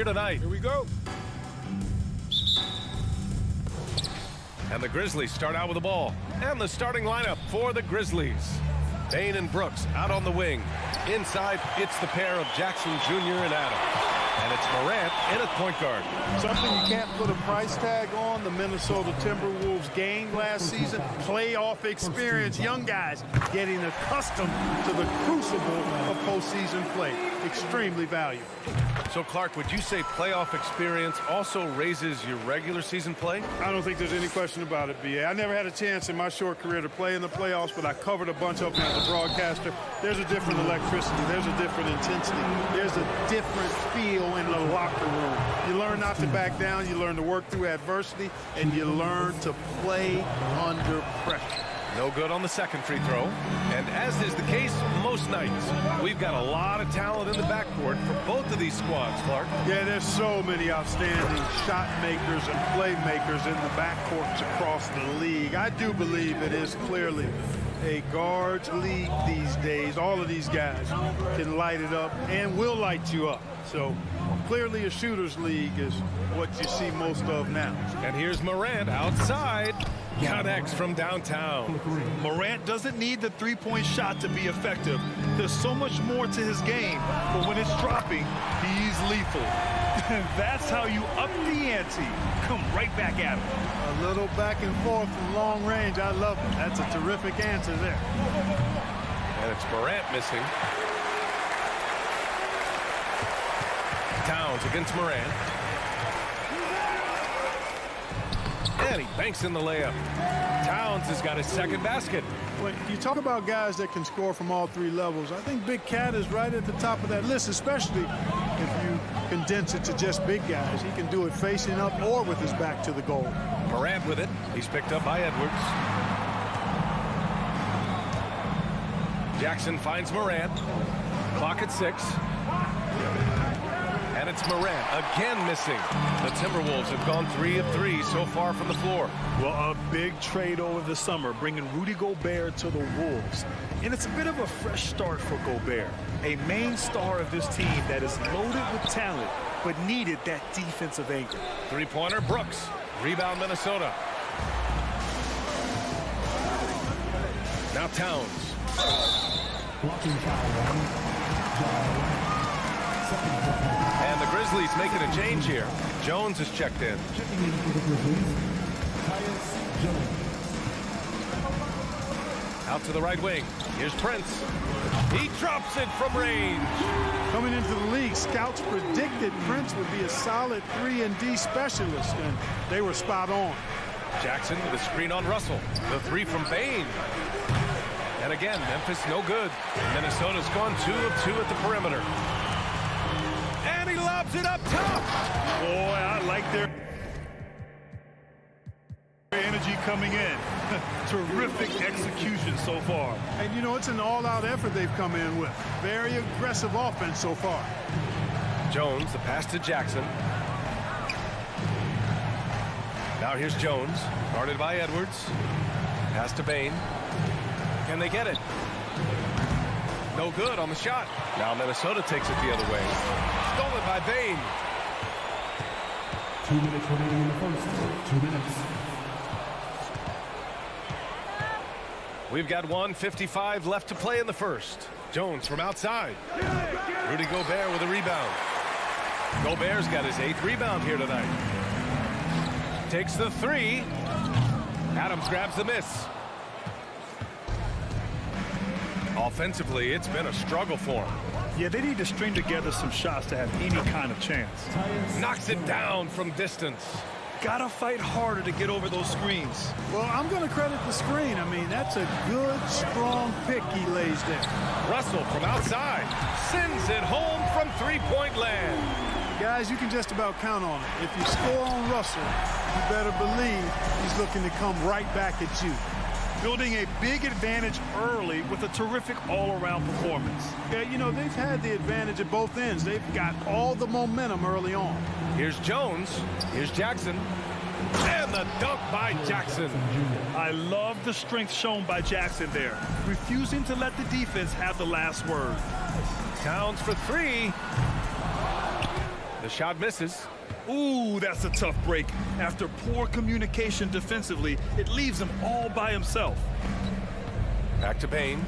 here tonight. Here we go. And the Grizzlies start out with the ball. And the starting lineup for the Grizzlies. Bain and Brooks out on the wing. Inside, it's the pair of Jackson Jr. and Adams. And it's Morant in at point guard. Something you can't put a price tag on. The Minnesota Timberwolves gained last season. Playoff experience. Young guys getting accustomed to the crucible of postseason play. Extremely valuable. So, Clark, would you say playoff experience also raises your regular season play? I don't think there's any question about it, B.A. I never had a chance in my short career to play in the playoffs, but I covered a bunch of them as a broadcaster. There's a different electricity. There's a different intensity. There's a different feel in the locker room. You learn not to back down. You learn to work through adversity, and you learn to play under pressure. No good on the second free throw. And as is the case most nights, we've got a lot of talent in the backcourt for both of these squads, Clark. Yeah, there's so many outstanding shot makers and playmakers in the backcourts across the league. I do believe it is clearly a guards league these days. All of these guys can light it up and will light you up. So clearly a shooter's league is what you see most of now. And here's Morant outside. Connects from downtown. Morant doesn't need the three-point shot to be effective. There's so much more to his game, but when it's dropping, he's lethal. That's how you up the ante. Come right back at him. A little back and forth from long range. I love it. That's a terrific answer there. And it's Morant missing. Towns against Morant. And he banks in the layup. Towns has got his second basket. When you talk about guys that can score from all three levels, I think Big Cat is right at the top of that list, especially if you condense it to just big guys. He can do it facing up or with his back to the goal. Morant with it. He's picked up by Edwards. Jackson finds Morant. Clock at 6. And it's Morant again missing. The Timberwolves have gone 3 of 3 so far from the floor. Well, a big trade over the summer, bringing Rudy Gobert to the Wolves. And it's a bit of a fresh start for Gobert, a main star of this team that is loaded with talent, but needed that defensive anchor. Three-pointer, Brooks. Rebound, Minnesota. Now Towns. And the Grizzlies making a change here. Jones is checked in. Out to the right wing. Here's Prince. He drops it from range. Coming into the league, scouts predicted Prince would be a solid 3-and-D specialist, and they were spot on. Jackson with a screen on Russell. The three from Bain. And again, Memphis no good. Minnesota's gone 2 of 2 at the perimeter. And he lobs it up top. Boy, I like their energy coming in. Terrific execution so far. And, you know, it's an all-out effort they've come in with. Very aggressive offense so far. Jones, the pass to Jackson. Now here's Jones, guarded by Edwards. Pass to Bain. Can they get it? No good on the shot. Now Minnesota takes it the other way. Stolen by Bain. 2 minutes remaining in the first. 2 minutes. We've got 1:55 left to play in the first. Jones from outside. Rudy Gobert with a rebound. Gobert's got his 8th rebound here tonight. Takes the 3. Adams grabs the miss. Offensively, it's been a struggle for him. Yeah, they need to string together some shots to have any kind of chance. Knocks it down from distance. Gotta fight harder to get over those screens. Well, I'm going to credit the screen. I mean, that's a good, strong pick he lays there. Russell from outside sends it home from three-point land. Guys, you can just about count on it. If you score on Russell, you better believe he's looking to come right back at you. Building a big advantage early with a terrific all-around performance. Yeah, you know, they've had the advantage at both ends. They've got all the momentum early on. Here's Jones. Here's Jackson. And the dunk by Jackson. I love the strength shown by Jackson there, refusing to let the defense have the last word. Towns for 3. The shot misses. Ooh, that's a tough break. After poor communication defensively, it leaves him all by himself. Back to Bane.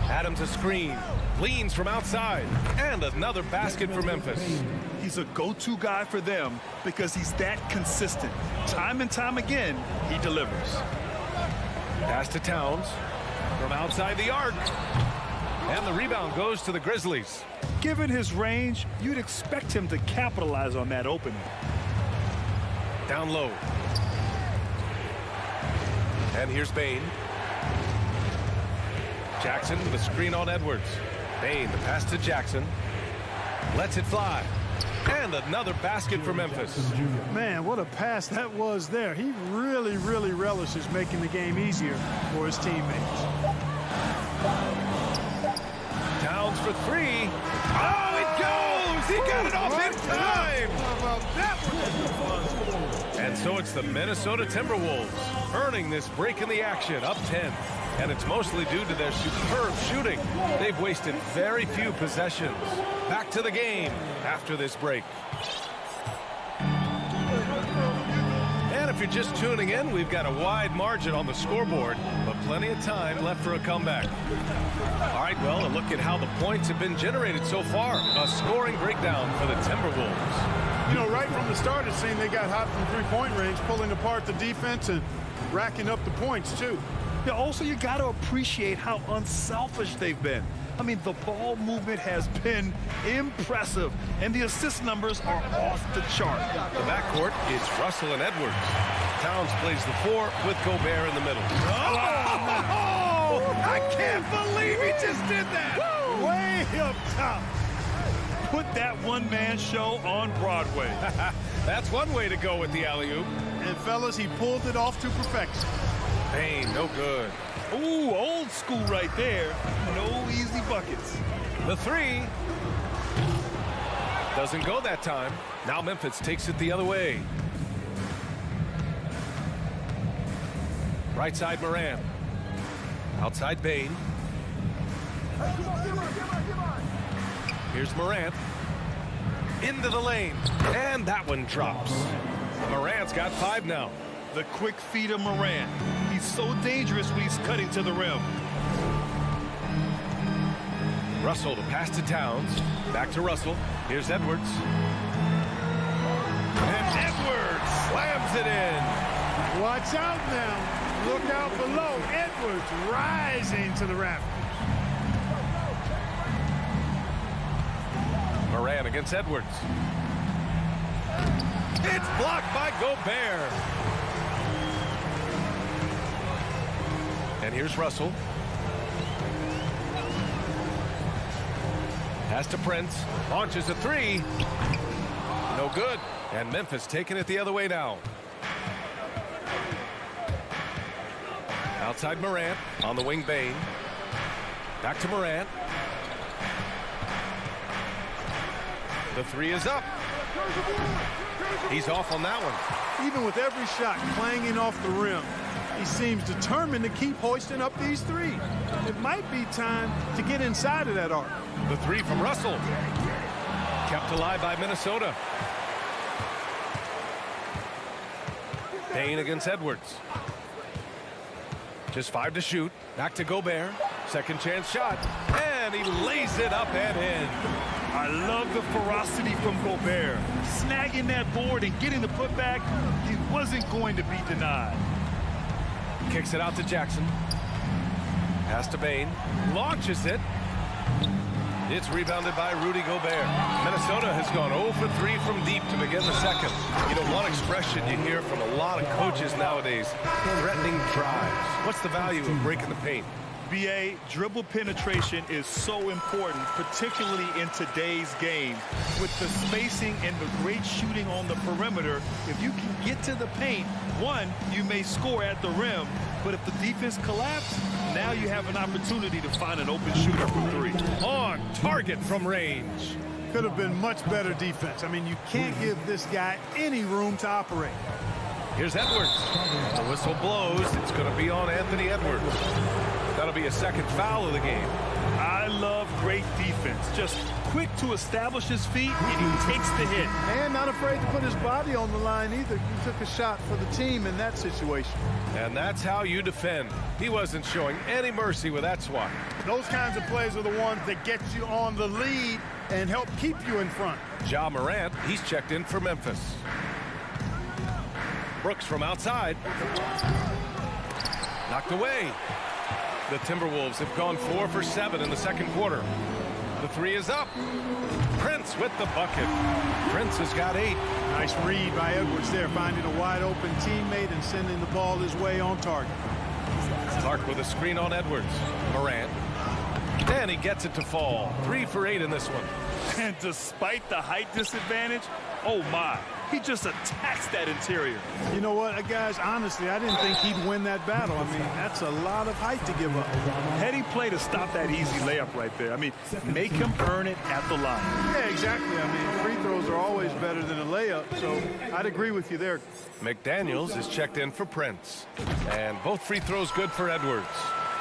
Adams a screen. Leans from outside. And another basket for Memphis. He's a go-to guy for them because he's that consistent. Time and time again, he delivers. Pass to Towns. From outside the arc. And the rebound goes to the Grizzlies. Given his range, you'd expect him to capitalize on that opening. Down low. And here's Bane. Jackson with a screen on Edwards. Bane, the pass to Jackson. Lets it fly. And another basket for Memphis. Man, what a pass that was there. He really, really relishes making the game easier for his teammates. Towns for three. Oh, it goes! He got it off in time! And so it's the Minnesota Timberwolves earning this break in the action, up 10. And it's mostly due to their superb shooting. They've wasted very few possessions. Back to the game after this break. And if you're just tuning in, we've got a wide margin on the scoreboard, but plenty of time left for a comeback. All right, well, a look at how the points have been generated so far. A scoring breakdown for the Timberwolves. You know, right from the start, it seemed they got hot from three-point range, pulling apart the defense and racking up the points, too. Yeah, also, you got to appreciate how unselfish they've been. I mean, the ball movement has been impressive, and the assist numbers are off the chart. The backcourt is Russell and Edwards. Towns plays the four with Gobert in the middle. Oh! I can't believe he just did that! Way up top. Put that one-man show on Broadway. That's one way to go with the alley-oop. And, fellas, he pulled it off to perfection. Bane, no good. Ooh, old school right there. No easy buckets. The three. Doesn't go that time. Now Memphis takes it the other way. Right side Morant. Outside Bane. Here's Morant. Into the lane. And that one drops. Morant's got 5 now. The quick feet of Morant. He's so dangerous when he's cutting to the rim. Russell to pass to Towns. Back to Russell. Here's Edwards. And Edwards slams it in. Watch out now. Look out below. Edwards rising to the rafters. Morant against Edwards. It's blocked by Gobert. And here's Russell. Pass to Prince. Launches a three. No good. And Memphis taking it the other way now. Outside Morant. On the wing, Bane. Back to Morant. The three is up. He's off on that one. Even with every shot clanging off the rim, he seems determined to keep hoisting up these threes. It might be time to get inside of that arc. The three from Russell. Kept alive by Minnesota. Bane against Edwards. Just 5 to shoot. Back to Gobert. Second chance shot. And he lays it up and in. I love the ferocity from Gobert. Snagging that board and getting the putback, he wasn't going to be denied. Kicks it out to Jackson. Pass to Bane. Launches it. It's rebounded by Rudy Gobert. Minnesota has gone 0 for 3 from deep to begin the second. You know, one expression you hear from a lot of coaches nowadays, threatening drives. What's the value of breaking the paint? BA, dribble penetration is so important, particularly in today's game. With the spacing and the great shooting on the perimeter, if you can get to the paint, one, you may score at the rim, but if the defense collapses, now you have an opportunity to find an open shooter from 3. On target from range. Could have been much better defense. I mean, you can't give this guy any room to operate. Here's Edwards. The whistle blows. It's going to be on Anthony Edwards. That'll be a second foul of the game. I love great defense. Just quick to establish his feet, and he takes the hit. And not afraid to put his body on the line either. He took a shot for the team in that situation. And that's how you defend. He wasn't showing any mercy with that swat. Those kinds of plays are the ones that get you on the lead and help keep you in front. Ja Morant, he's checked in for Memphis. Brooks from outside. Knocked away. The Timberwolves have gone 4 for 7 in the second quarter. The three is up. Prince with the bucket. Prince has got 8. Nice read by Edwards there, finding a wide open teammate and sending the ball his way on target. Clark with a screen on Edwards. Morant. And he gets it to fall. 3 for 8 in this one. And despite the height disadvantage, oh my, he just attacks that interior. You know what, guys, honestly, I didn't think he'd win that battle. I mean, that's a lot of height to give up. Heady play to stop that easy layup right there. I mean, make him earn it at the line. Yeah, exactly. I mean, free throws are always better than a layup, so I'd agree with you there. McDaniels is checked in for Prince. And both free throws good for Edwards.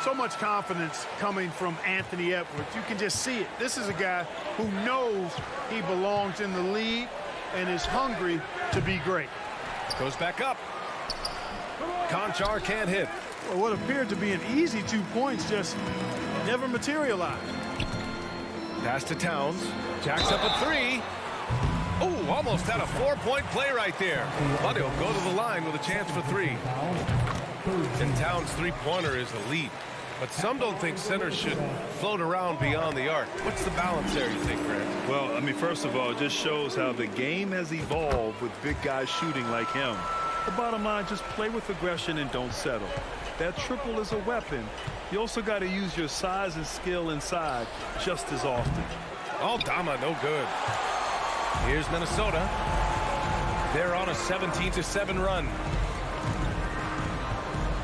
So much confidence coming from Anthony Edwards. You can just see it. This is a guy who knows he belongs in the league and is hungry to be great. Goes back up. Conchar can't hit. Well, what appeared to be an easy 2 points just never materialized. Pass to Towns. Jacks up a 3. Oh, almost had a 4-point play right there. But he'll go to the line with a chance for 3. And Towns' three-pointer is elite. But some don't think centers should float around beyond the arc. What's the balance there, you think, Grant? Well, I mean, first of all, it just shows how the game has evolved with big guys shooting like him. The bottom line, just play with aggression and don't settle. That triple is a weapon. You also got to use your size and skill inside just as often. Aldama, no good. Here's Minnesota. They're on a 17-7 run.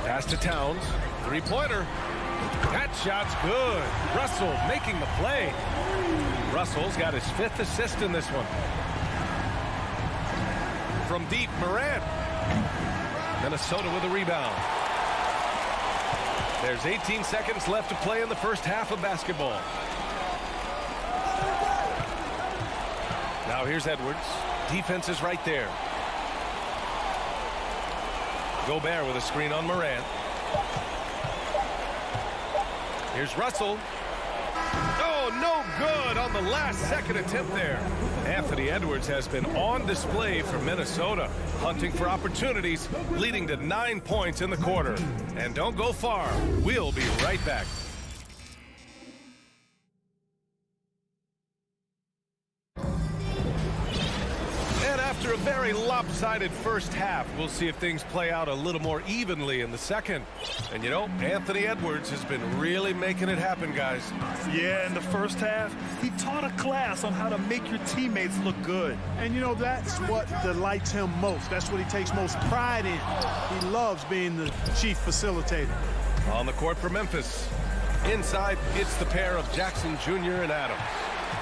Pass to Towns. Three-pointer. That shot's good. Russell making the play. Russell's got his 5th assist in this one. From deep, Morant. Minnesota with a rebound. There's 18 seconds left to play in the first half of basketball. Now here's Edwards. Defense is right there. Gobert with a screen on Morant. Here's Russell. Oh, no good on the last second attempt there. Anthony Edwards has been on display for Minnesota, hunting for opportunities, leading to 9 points in the quarter. And don't go far. We'll be right back. After a very lopsided first half, we'll see if things play out a little more evenly in the second. And you know, Anthony Edwards has been really making it happen, guys. Yeah, in the first half, he taught a class on how to make your teammates look good. And you know, that's what delights him most. That's what he takes most pride in. He loves being the chief facilitator. On the court for Memphis. Inside, it's the pair of Jackson Jr. and Adams.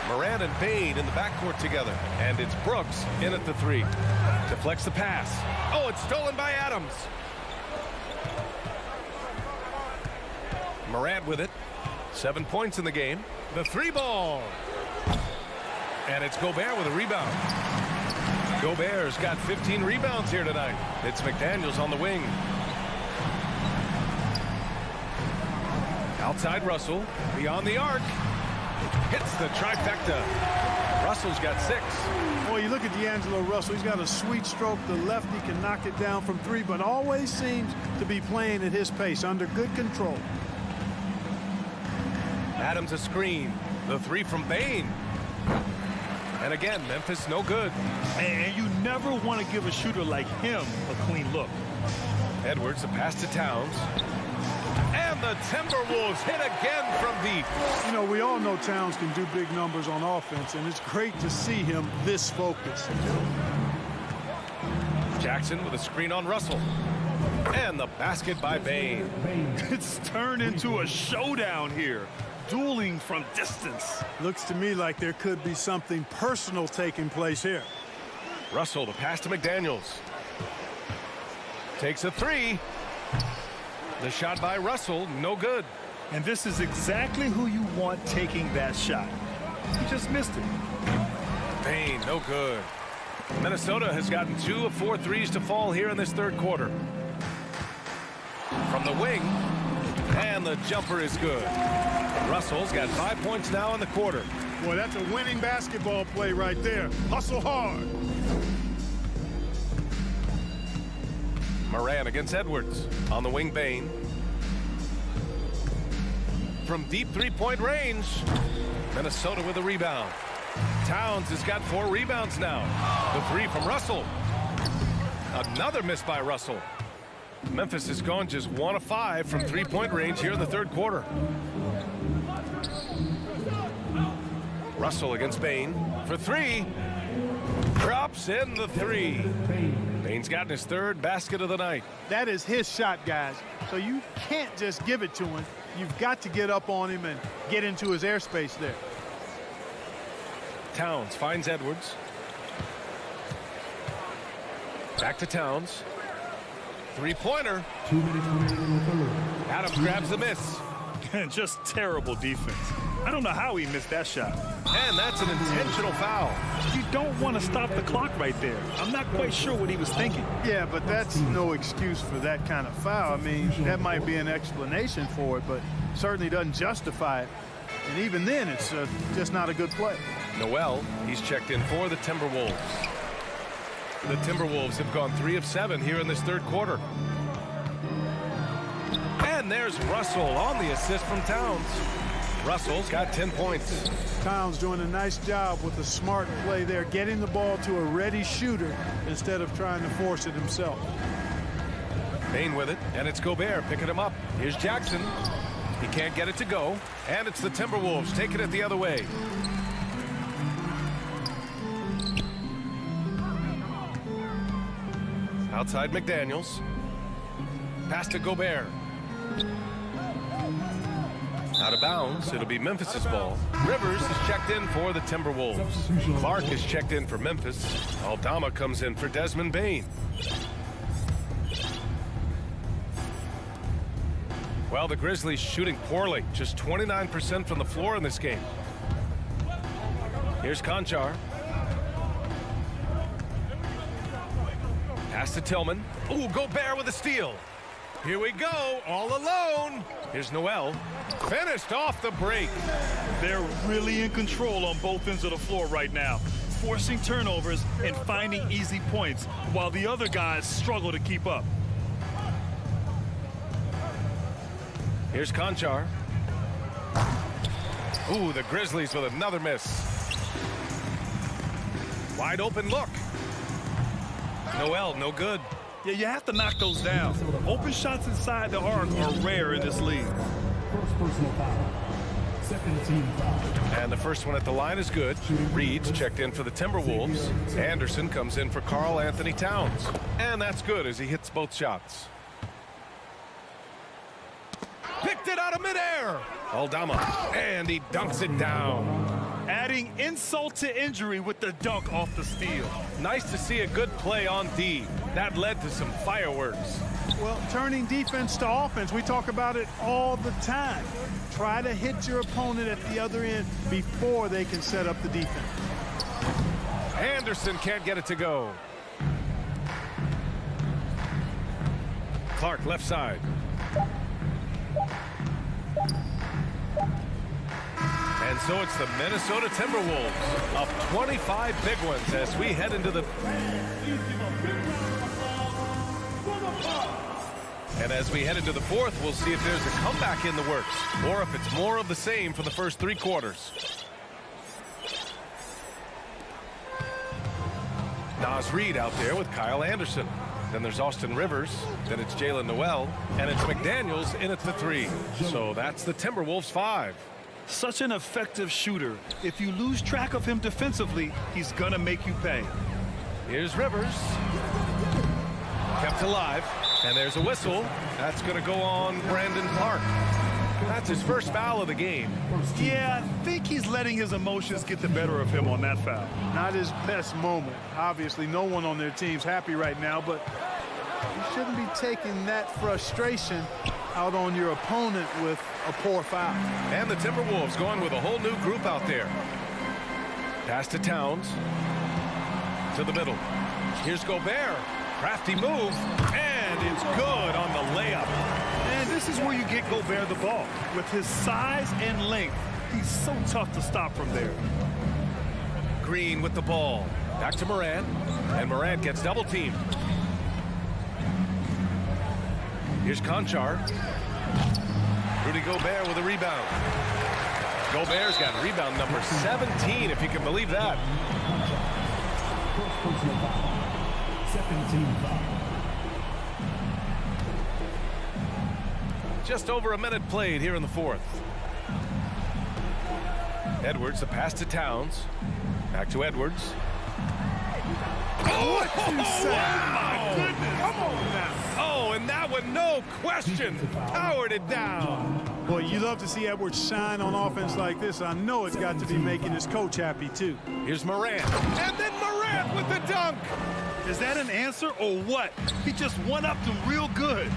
Morant and Bane in the backcourt together. And it's Brooks in at the 3. Deflects the pass. Oh, it's stolen by Adams. Morant with it. 7 points in the game. The 3-ball. And it's Gobert with a rebound. Gobert's got 15 rebounds here tonight. It's McDaniels on the wing. Outside Russell. Beyond the arc. Hits the trifecta. Russell's got 6. Boy, you look at D'Angelo Russell. He's got a sweet stroke. The lefty can knock it down from 3, but always seems to be playing at his pace, under good control. Adams a screen. The 3 from Bane. And again, Memphis no good. And you never want to give a shooter like him a clean look. Edwards, a pass to Towns. And the Timberwolves hit again from deep. You know, we all know Towns can do big numbers on offense, and it's great to see him this focused. Jackson with a screen on Russell. And the basket by Bane. It's turned into a showdown here. Dueling from distance. Looks to me like there could be something personal taking place here. Russell, the pass to McDaniels. Takes a 3. The shot by Russell, no good. And this is exactly who you want taking that shot. He just missed it. Bain, no good. Minnesota has gotten 2 of 4 threes to fall here in this third quarter. From the wing, and the jumper is good. Russell's got 5 points now in the quarter. Boy, that's a winning basketball play right there. Hustle hard. Moran against Edwards. On the wing, Bain. From deep three-point range, Minnesota with a rebound. Towns has got 4 rebounds now. The 3 from Russell. Another miss by Russell. Memphis has gone just 1 of 5 from three-point range here in the third quarter. Russell against Bain for 3. Drops in the 3. Bain's gotten his 3rd basket of the night. That is his shot, guys. So you can't just give it to him. You've got to get up on him and get into his airspace there. Towns finds Edwards. Back to Towns. Three-pointer. 2 minutes remaining in the third. Adams grabs the miss. Just terrible defense. I don't know how he missed that shot. And that's an intentional foul. You don't want to stop the clock right there. I'm not quite sure what he was thinking. Yeah, but that's no excuse for that kind of foul. I mean, that might be an explanation for it, but certainly doesn't justify it. And even then, it's just not a good play. Noel, he's checked in for the Timberwolves. The Timberwolves have gone 3 of 7 here in this third quarter. And there's Russell on the assist from Towns. Russell's got 10 points. Towns doing a nice job with a smart play there, getting the ball to a ready shooter instead of trying to force it himself. Bain with it, and it's Gobert picking him up. Here's Jackson. He can't get it to go, and it's the Timberwolves taking it the other way. Outside McDaniels. Pass to Gobert. Out of bounds. It'll be Memphis's ball. Rivers is checked in for the Timberwolves. Clark is checked in for Memphis. Aldama comes in for Desmond Bain. Well, the Grizzlies shooting poorly. Just 29% from the floor in this game. Here's Conchar. Pass to Tillman. Ooh, Gobert with a steal. Here we go, all alone. Here's Noel. Finished off the break. They're really in control on both ends of the floor right now, forcing turnovers and finding easy points while the other guys struggle to keep up. Here's Conchar. Ooh, the Grizzlies with another miss. Wide open look. Noel, no good. Yeah, you have to knock those down. Open shots inside the arc are rare in this league. First personal foul. Second team foul. And the first one at the line is good. Reed's checked in for the Timberwolves. Anderson comes in for Karl Anthony Towns. And that's good as he hits both shots. Picked it out of midair. Aldama, and he dunks it down. Adding insult to injury with the dunk off the steal. Nice to see a good play on D. That led to some fireworks. Well, turning defense to offense, we talk about it all the time. Try to hit your opponent at the other end before they can set up the defense. Anderson can't get it to go. Clark left side. And so it's the Minnesota Timberwolves up 25 big ones as we head into the... And as we head into the fourth, we'll see if there's a comeback in the works or if it's more of the same for the first 3 quarters. Naz Reid out there with Kyle Anderson. Then there's Austin Rivers. Then it's Jalen Noel. And it's McDaniels in at the 3. So that's the Timberwolves 5. Such an effective shooter. If you lose track of him defensively, he's gonna make you pay. Here's Rivers. Kept alive. And there's a whistle. That's going to go on Brandon Clark. That's his first foul of the game. Yeah, I think he's letting his emotions get the better of him on that foul. Not his best moment. Obviously, no one on their team's happy right now, but you shouldn't be taking that frustration out on your opponent with a poor foul. And the Timberwolves going with a whole new group out there. Pass to Towns. To the middle. Here's Gobert. Crafty move. And it's good on the layup. And this is where you get Gobert the ball. With his size and length, he's so tough to stop from there. Green with the ball. Back to Morant. And Morant gets double teamed. Here's Conchar. Rudy Gobert with a rebound. Gobert's got rebound number 17, if you can believe that. First personal foul. Second team foul. Just over a minute played here in the fourth. Edwards, the pass to Towns. Back to Edwards. What you say? My goodness. Come on now. Oh, and that one, no question, powered it down. Boy, you love to see Edwards shine on offense like this. I know it's got to be making his coach happy, too. Here's Morant. And then Morant with the dunk. Is that an answer or what? He just one-upped him real good.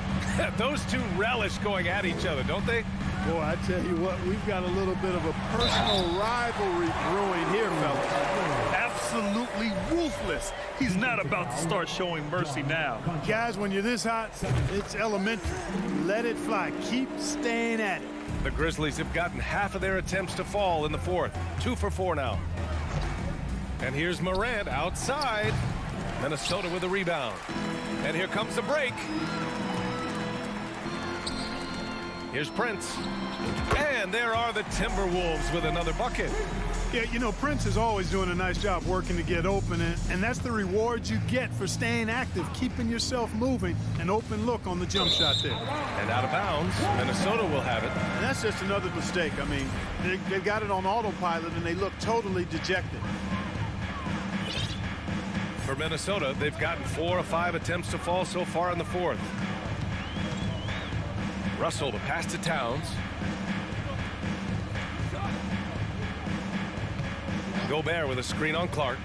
Those two relish going at each other, don't they? Boy, I tell you what, we've got a little bit of a personal rivalry brewing here, fellas. Absolutely ruthless. He's not about to start showing mercy now. Guys, when you're this hot, it's elementary. Let it fly. Keep staying at it. The Grizzlies have gotten half of their attempts to fall in the fourth. 2 for 4 now. And here's Morant outside. Minnesota with a rebound. And here comes the break. Here's Prince. And there are the Timberwolves with another bucket. Yeah, you know, Prince is always doing a nice job working to get open, and that's the reward you get for staying active, keeping yourself moving, an open look on the jump shot there. And out of bounds, Minnesota will have it. And that's just another mistake. I mean, they got it on autopilot, and they look totally dejected. For Minnesota, they've gotten 4 of 5 attempts to fall so far in the fourth. Russell, the pass to Towns. Gobert with a screen on Clark.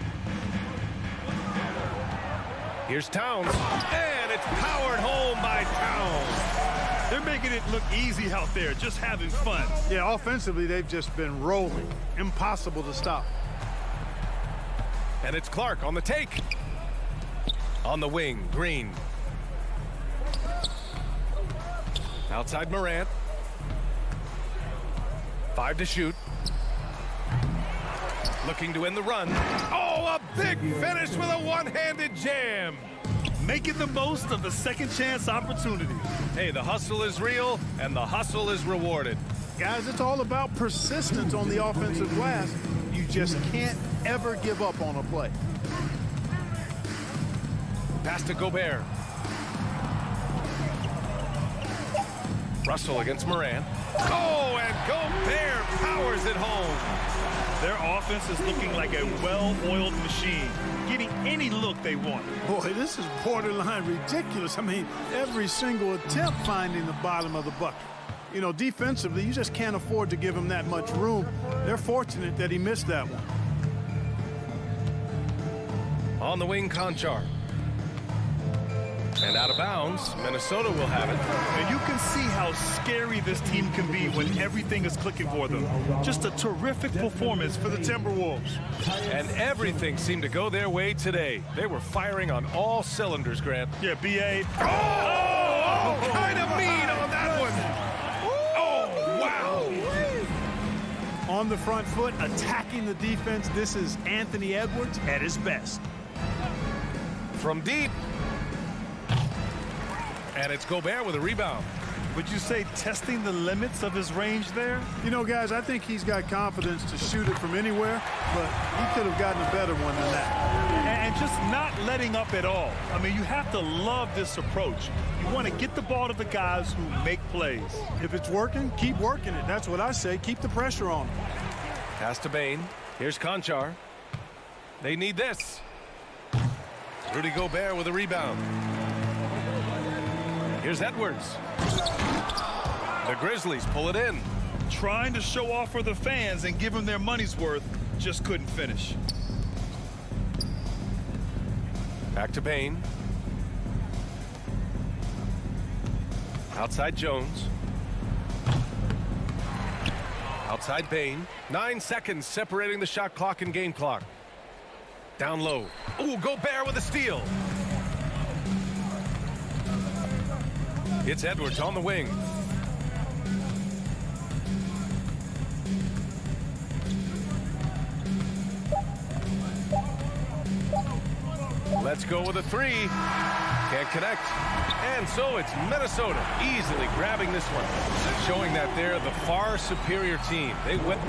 Here's Towns. And it's powered home by Towns. They're making it look easy out there, just having fun. Yeah, offensively, they've just been rolling. Impossible to stop. And it's Clark on the take. On the wing, Green. Outside Morant. 5 to shoot. Looking to win the run. Oh, a big finish with a one-handed jam. Making the most of the second chance opportunity. Hey, the hustle is real, and the hustle is rewarded. Guys, it's all about persistence on the offensive glass. You just can't ever give up on a play. Pass to Gobert. Russell against Morant. Oh, and Gobert powers it home. Their offense is looking like a well-oiled machine, getting any look they want. Boy, this is borderline ridiculous. I mean, every single attempt finding the bottom of the bucket. You know, defensively, you just can't afford to give him that much room. They're fortunate that he missed that one. On the wing, Conchar. And out of bounds, Minnesota will have it. And you can see how scary this team can be when everything is clicking for them. Just a terrific performance for the Timberwolves. And everything seemed to go their way today. They were firing on all cylinders, Grant. Yeah, B.A. Oh, kind of mean on that one. Oh, wow. On the front foot, attacking the defense, this is Anthony Edwards at his best. From deep. And it's Gobert with a rebound. Would you say testing the limits of his range there? You know, guys, I think he's got confidence to shoot it from anywhere, but he could have gotten a better one than that. And just not letting up at all. I mean, you have to love this approach. You want to get the ball to the guys who make plays. If it's working, keep working it. That's what I say. Keep the pressure on him. Pass to Bane. Here's Conchar. They need this. Rudy Gobert with a rebound. Here's Edwards. The Grizzlies pull it in. Trying to show off for the fans and give them their money's worth, just couldn't finish. Back to Bane. Outside Jones. Outside Bain. 9 seconds separating the shot clock and game clock. Down low. Ooh, Gobert with a steal. It's Edwards on the wing. Let's go with a three. Can't connect. And so it's Minnesota easily grabbing this one. Showing that they're the far superior team. They went.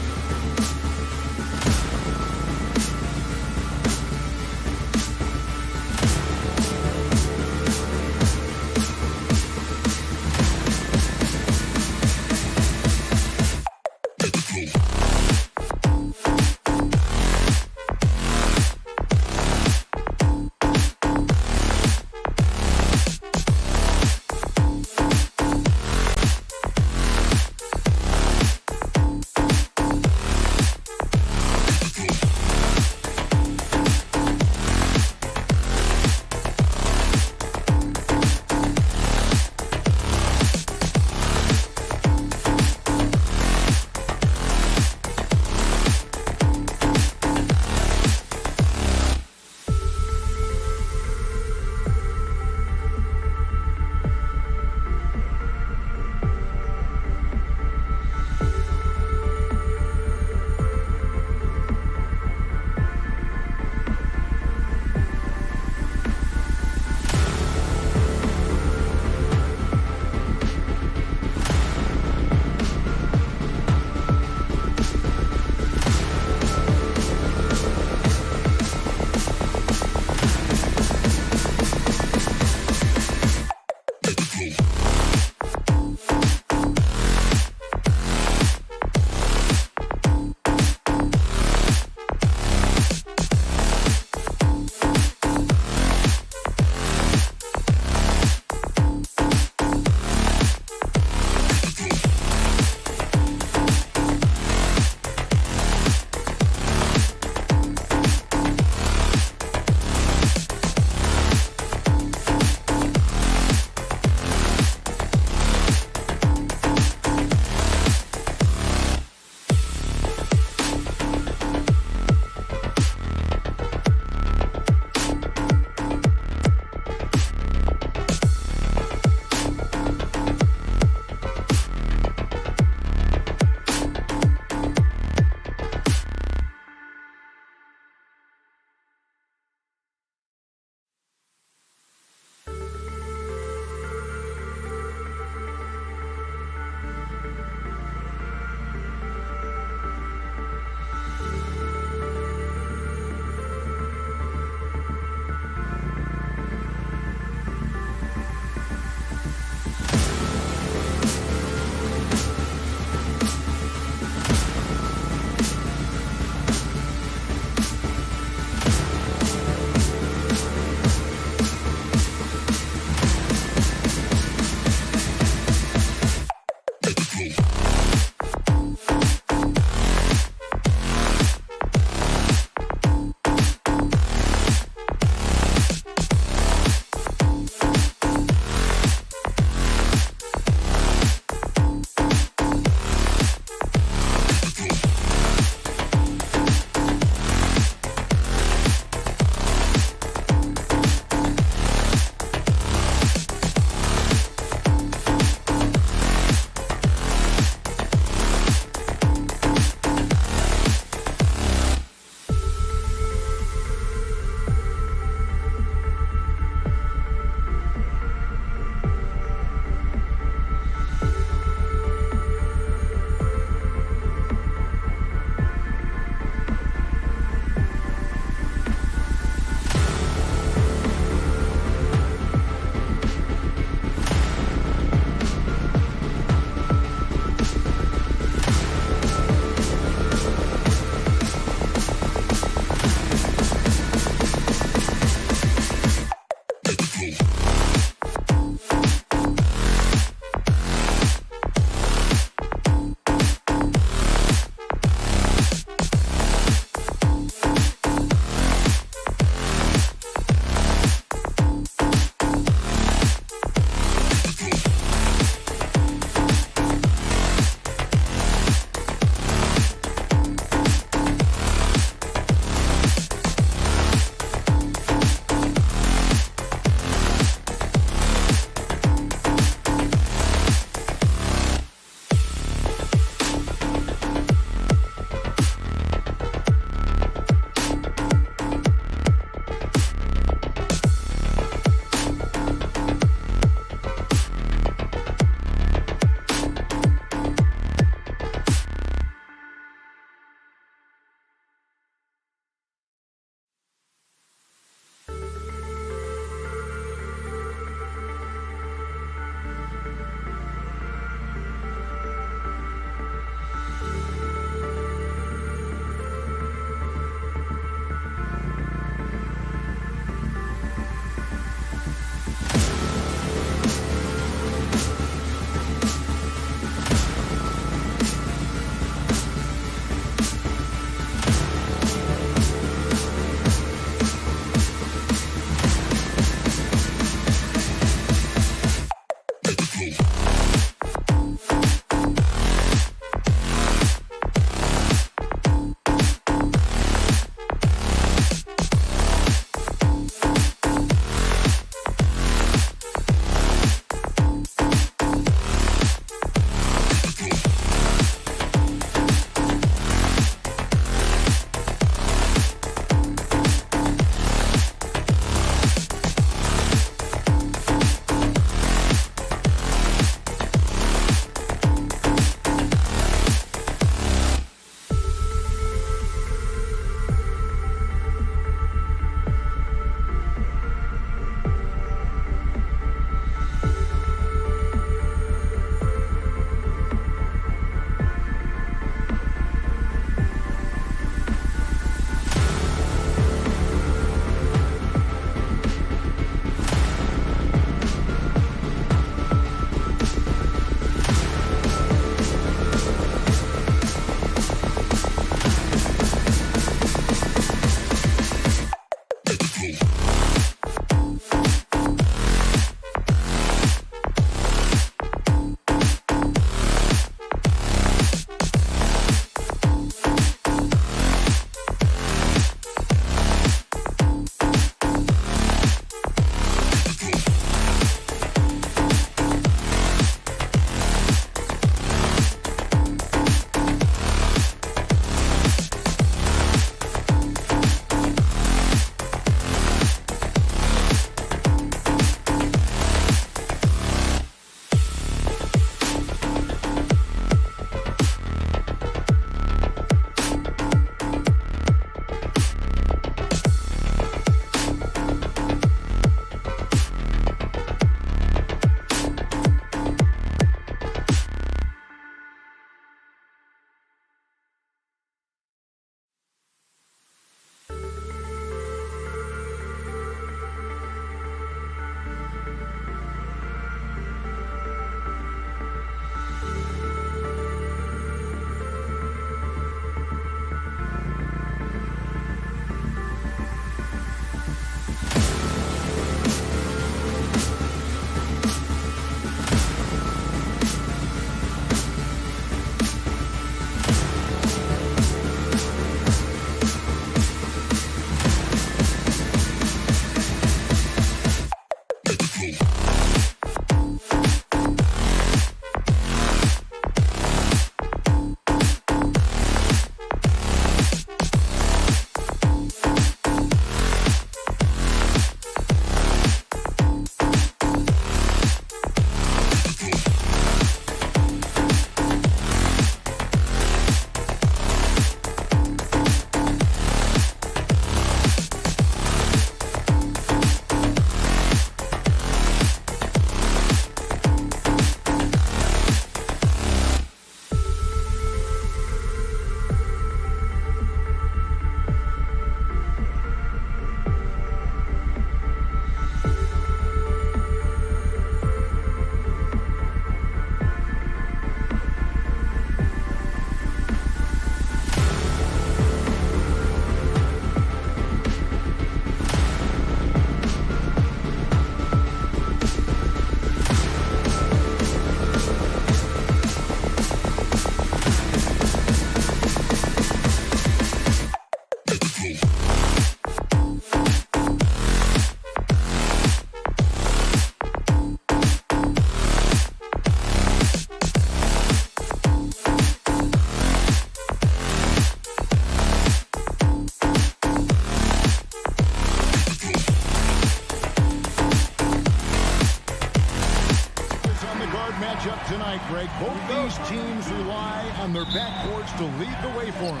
These teams rely on their backcourts to lead the way for them.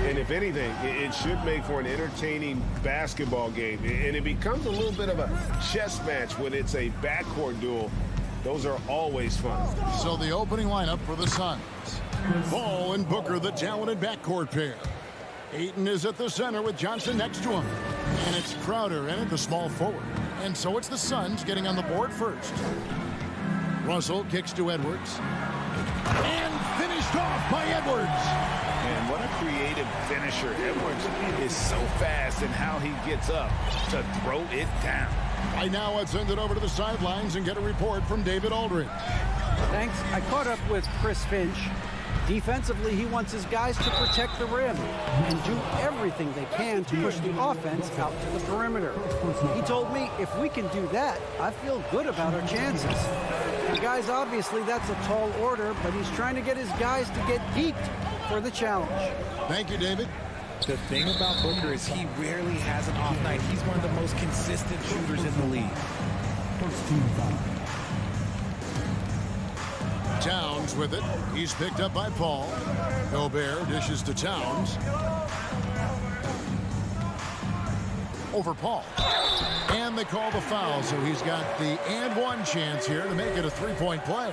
And if anything, it should make for an entertaining basketball game. And it becomes a little bit of a chess match when it's a backcourt duel. Those are always fun. So the opening lineup for the Suns. Ball and Booker, the talented backcourt pair. Ayton is at the center with Johnson next to him. And it's Crowder in at the small forward. And so it's the Suns getting on the board first. Russell kicks to Edwards. And finished off by Edwards. And what a creative finisher. Edwards is so fast in how he gets up to throw it down. Right now, let's send it over to the sidelines and get a report from David Aldridge. Thanks. I caught up with Chris Finch. Defensively, he wants his guys to protect the rim and do everything they can to push the offense out to the perimeter. He told me if we can do that, I feel good about our chances. The guys, obviously, that's a tall order, but he's trying to get his guys to get geeked for the challenge. Thank you, David. The thing about Booker is he rarely has an off night. He's one of the most consistent shooters in the league. First team foul. Towns with it. He's picked up by Paul. Gobert dishes to Towns. Over Paul. And they call the foul, so he's got the and one chance here to make it a three-point play.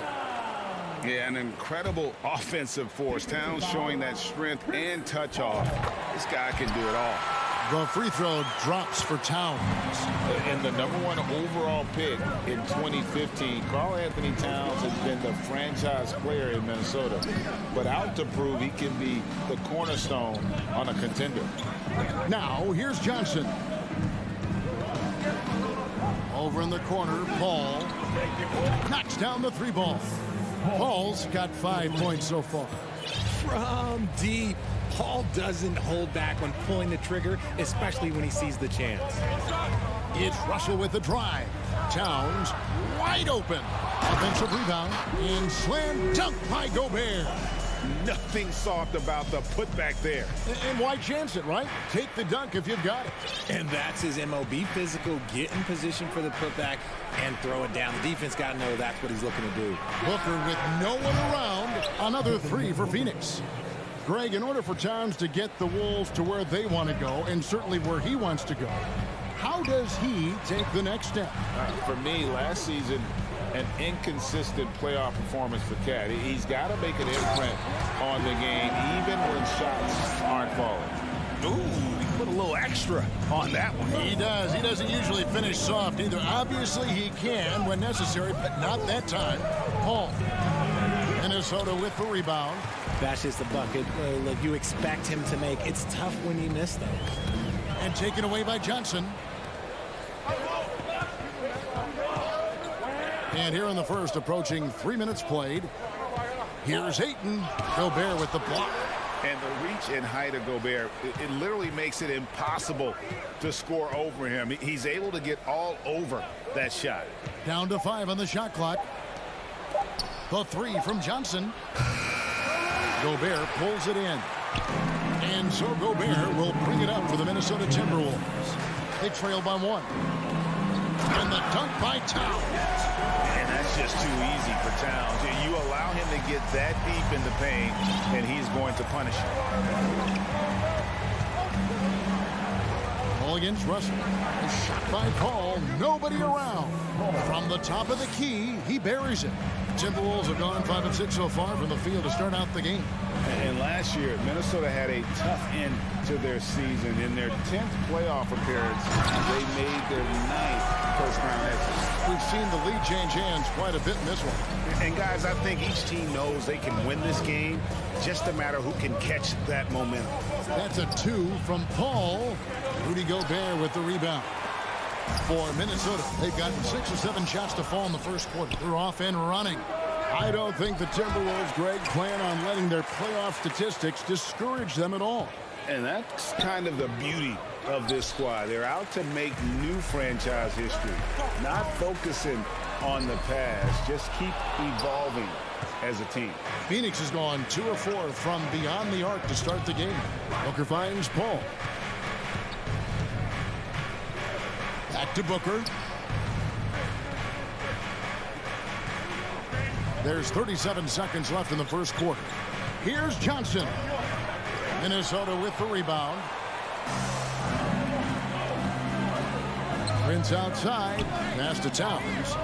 Yeah, an incredible offensive force. Towns showing that strength and touch off. This guy can do it all. The free throw drops for Towns. And the #1 overall pick in 2015, Karl Anthony Towns has been the franchise player in Minnesota, but out to prove he can be the cornerstone on a contender. Now, here's Johnson. Over in the corner, Paul knocks down the three ball. Paul's got 5 points so far. From deep. Paul doesn't hold back when pulling the trigger, especially when he sees the chance. It's Russell with the drive. Towns wide open. Offensive rebound and slam dunk by Gobert. Nothing soft about the putback there. And why chance it, right? Take the dunk if you've got it. And that's his MO. Be physical, get in position for the putback, and throw it down. The defense got to know that's what he's looking to do. Booker with no one around. Another three for Phoenix. Greg, in order for Towns to get the Wolves to where they want to go, and certainly where he wants to go, how does he take the next step? For me, last season, an inconsistent playoff performance for Cat. He's got to make an imprint on the game, even when shots aren't falling. Ooh, he put a little extra on that one. He does. He doesn't usually finish soft either. Obviously, he can when necessary, but not that time. Paul. Minnesota with the rebound. That's just a bucket like you expect him to make. It's tough when you miss them. And taken away by Johnson. And here in the first, approaching 3 minutes played. Here's Ayton. Gobert with the block. And the reach and height of Gobert, it literally makes it impossible to score over him. He's able to get all over that shot. Down to 5 on the shot clock. The three from Johnson. Gobert pulls it in. And so Gobert will bring it up for the Minnesota Timberwolves. They trail by 1. And the dunk by Towns. And that's just too easy for Towns. You allow him to get that deep in the paint, and he's going to punish you. Ball against Russell. A shot by Paul. Nobody around. From the top of the key, he buries it. Timberwolves have gone 5 of 6 so far from the field to start out the game. And last year, Minnesota had a tough end to their season. In their 10th playoff appearance, they made their 9th first-round exit. We've seen the lead change hands quite a bit in this one. And, guys, I think each team knows they can win this game. Just a matter who can catch that momentum. That's a 2 from Paul. Rudy Gobert with the rebound. For Minnesota, they've gotten 6 or 7 shots to fall in the first quarter. They're off and running. I don't think the Timberwolves, Greg, plan on letting their playoff statistics discourage them at all. And that's kind of the beauty of this squad. They're out to make new franchise history, not focusing on the past. Just keep evolving as a team. Phoenix has gone 2 of 4 from beyond the arc to start the game. Booker finds Paul. Back to Booker. There's 37 seconds left in the first quarter. Here's Johnson. Minnesota with the rebound. Prince outside. Pass to Towns.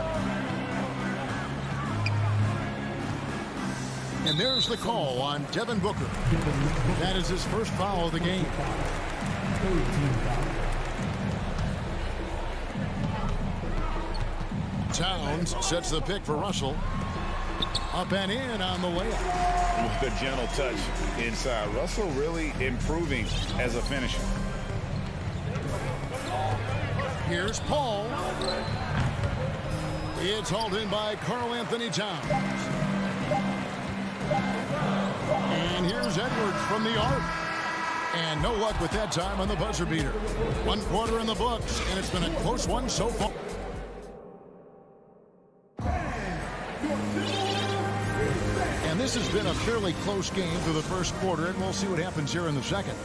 And there's the call on Devin Booker. That is his first foul of the game. Towns sets the pick for Russell. Up and in on the layup. With a gentle touch inside. Russell really improving as a finisher. Here's Paul. It's hauled in by Karl-Anthony Towns. And here's Edwards from the arc. And no luck with that time on the buzzer beater. 1 quarter in the books, and it's been a close one so far. And this has been a fairly close game through the first quarter, and we'll see what happens here in the second.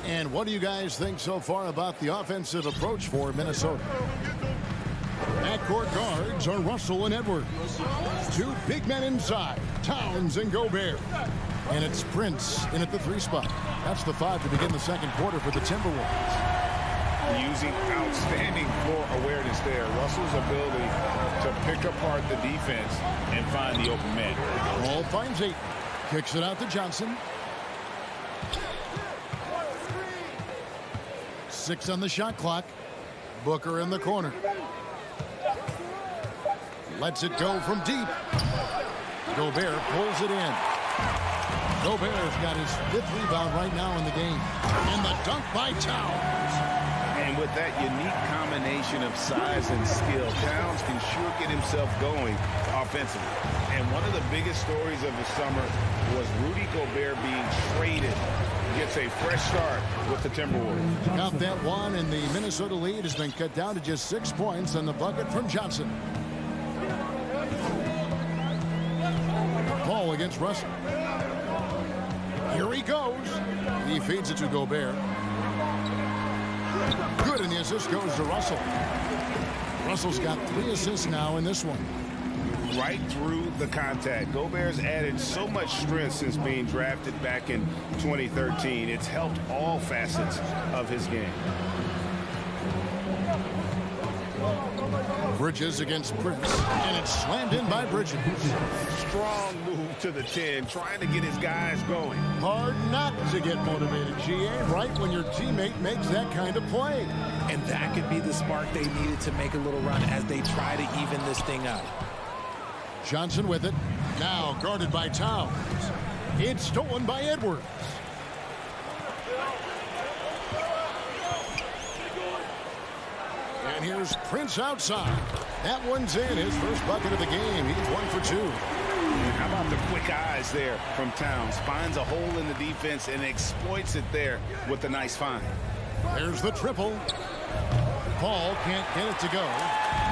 And what do you guys think so far about the offensive approach for Minnesota? Backcourt guards are Russell and Edwards. 2 big men inside, Towns and Gobert. And it's Prince in at the 3 spot. That's the 5 to begin the second quarter for the Timberwolves. Using outstanding floor awareness there. Russell's ability to pick apart the defense and find the open man. Ball finds 8. Kicks it out to Johnson. 6 on the shot clock. Booker in the corner. Lets it go from deep. Gobert pulls it in. Gobert's got his 5th rebound right now in the game. And the dunk by Towns. And with that unique combination of size and skill, Towns can sure get himself going offensively. And one of the biggest stories of the summer was Rudy Gobert being traded. Gets a fresh start with the Timberwolves. Got that one, and the Minnesota lead has been cut down to just 6 points on the bucket from Johnson. Paul against Russell. Here he goes. He feeds it to Gobert. Good, and the assist goes to Russell. Russell's got 3 assists now in this one. Right through the contact. Gobert's added so much strength since being drafted back in 2013. It's helped all facets of his game. Bridges against Prince, and it's slammed in by Bridges. Strong move to the 10, trying to get his guys going. Hard not to get motivated, GA, right when your teammate makes that kind of play. And that could be the spark they needed to make a little run as they try to even this thing up. Johnson with it. Now guarded by Towns. It's stolen by Edwards. And here's Prince outside. That one's in. His first bucket of the game. He's 1 for 2. And how about the quick eyes there from Towns? Finds a hole in the defense and exploits it there with a nice find. There's the triple. Paul can't get it to go.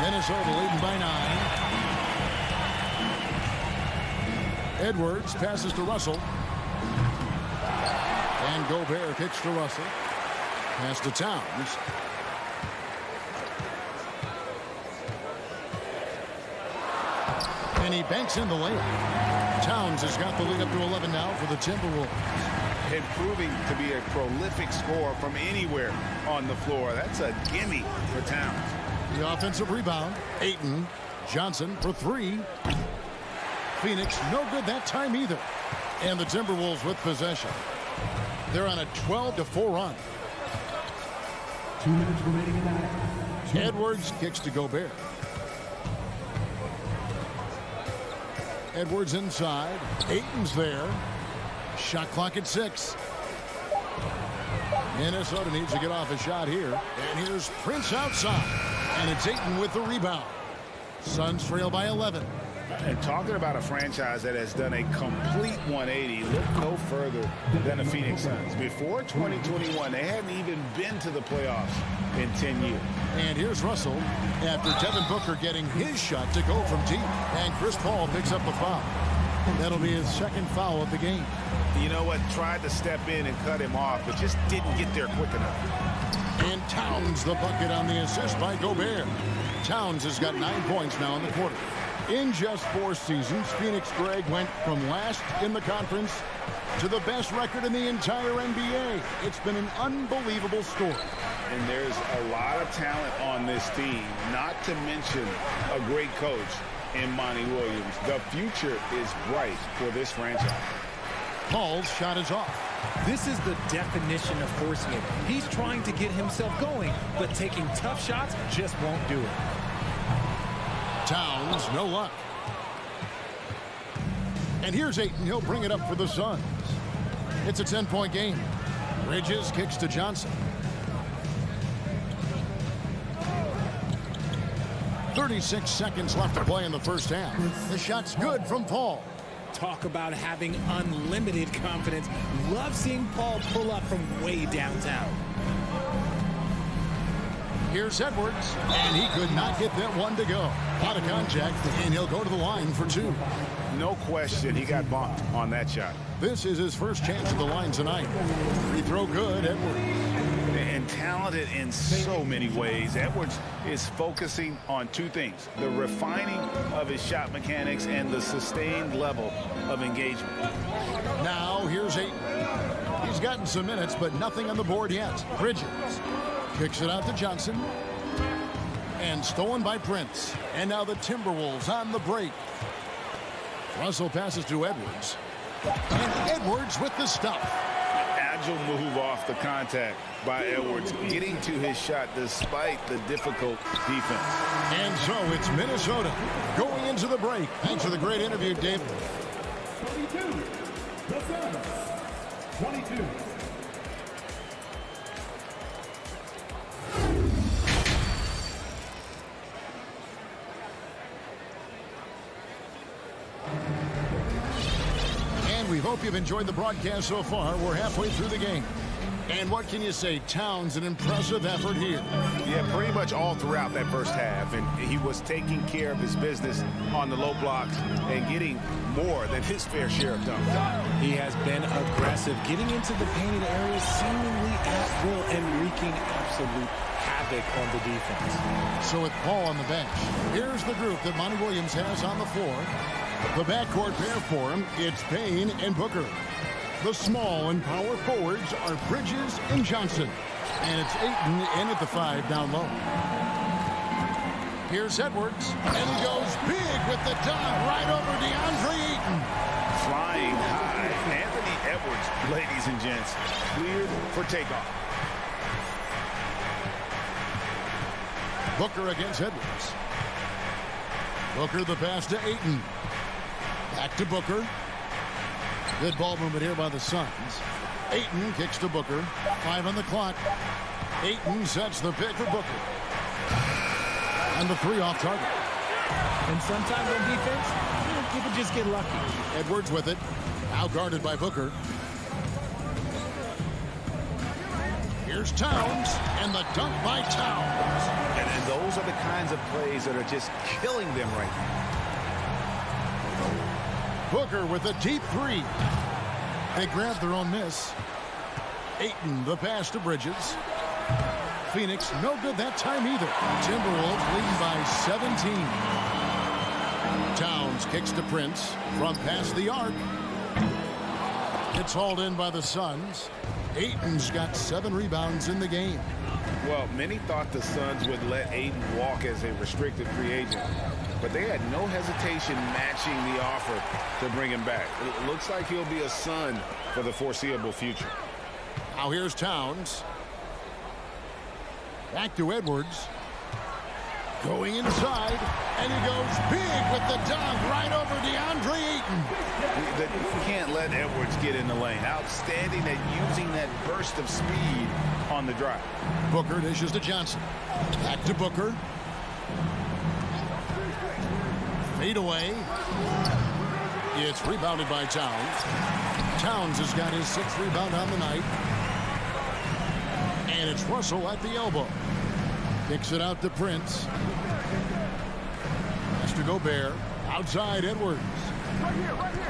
Minnesota leading by 9. Edwards passes to Russell. And Gobert kicks to Russell. Pass to Towns. And he banks in the layup. Towns has got the lead up to 11 now for the Timberwolves. And proving to be a prolific scorer from anywhere on the floor. That's a gimme for Towns. The offensive rebound. Ayton. Johnson for 3. Phoenix no good that time either. And the Timberwolves with possession. They're on a 12-4 run. 2 minutes remaining in that. Edwards kicks to Gobert. Edwards inside. Ayton's there. Shot clock at 6. Minnesota needs to get off a shot here. And here's Prince outside. And it's Ayton with the rebound. Suns trail by 11. And talking about a franchise that has done a complete 180, look no further than the Phoenix Suns. Before 2021, they hadn't even been to the playoffs in 10 years. And here's Russell after Devin Booker getting his shot to go from deep. And Chris Paul picks up the foul. That'll be his 2nd foul of the game. You know what? Tried to step in and cut him off, but just didn't get there quick enough. And Towns the bucket on the assist by Gobert. Towns has got 9 points now in the quarter. In just 4 seasons, Phoenix Greg went from last in the conference to the best record in the entire NBA. It's been an unbelievable story. And there's a lot of talent on this team, not to mention a great coach in Monty Williams. The future is bright for this franchise. Paul's shot is off. This is the definition of forcing it. He's trying to get himself going, but taking tough shots just won't do it. Towns, no luck. And here's Ayton. He'll bring it up for the Suns. It's a 10-point game. Bridges kicks to Johnson. 36 seconds left to play in the first half. The shot's good from Paul. Talk about having unlimited confidence. Love seeing Paul pull up from way downtown. Here's Edwards, and he could not get that one to go. Out of contact, and he'll go to the line for 2. No question, he got bumped on that shot. This is his first chance at the line tonight. Free throw good, Edwards. And talented in so many ways. Edwards is focusing on 2 things: the refining of his shot mechanics and the sustained level of engagement. Now here's Ayton. He's gotten some minutes, but nothing on the board yet. Bridges kicks it out to Johnson. And stolen by Prince. And now the Timberwolves on the break. Russell passes to Edwards. And Edwards with the stop. Agile move off the contact by Edwards, getting to his shot despite the difficult defense. And so it's Minnesota going into the break. Thanks for the great interview, Dave. 22. The Suns. 22. We hope you've enjoyed the broadcast so far. We're halfway through the game. And what can you say? Towns, an impressive effort here. Yeah, pretty much all throughout that first half. And he was taking care of his business on the low blocks and getting more than his fair share of dunks. He has been aggressive, getting into the painted areas seemingly at will and wreaking absolute havoc on the defense. So with Paul on the bench, here's the group that Monty Williams has on the floor. The backcourt pair for him, it's Payne and Booker. The small and power forwards are Bridges and Johnson. And it's Ayton in at the 5 down low. Here's Edwards, and he goes big with the dunk right over DeAndre Ayton. Flying high. Anthony Edwards, ladies and gents, cleared for takeoff. Booker against Edwards. Booker the pass to Ayton. Back to Booker. Good ball movement here by the Suns. Ayton kicks to Booker. 5 on the clock. Ayton sets the pick for Booker. And the 3 off target. And sometimes on defense, people just get lucky. Edwards with it. Now guarded by Booker. Here's Towns. And the dunk by Towns. And those are the kinds of plays that are just killing them right now. Booker with a deep 3. They grab their own miss. Ayton the pass to Bridges. Phoenix no good that time either. Timberwolves leading by 17. Towns kicks to Prince from past the arc. It's hauled in by the Suns. Ayton's got 7 rebounds in the game. Well, many thought the Suns would let Ayton walk as a restricted free agent, but they had no hesitation matching the offer to bring him back. It looks like he'll be a Sun for the foreseeable future. Now here's Towns. Back to Edwards. Going inside, and he goes big with the dunk right over DeAndre Ayton. You can't let Edwards get in the lane. Outstanding at using that burst of speed on the drive. Booker dishes to Johnson. Back to Booker. Fade away. It's rebounded by Towns. Towns has got his 6th rebound on the night. And it's Russell at the elbow. Kicks it out to Prince. Pass to Gobert. Outside Edwards.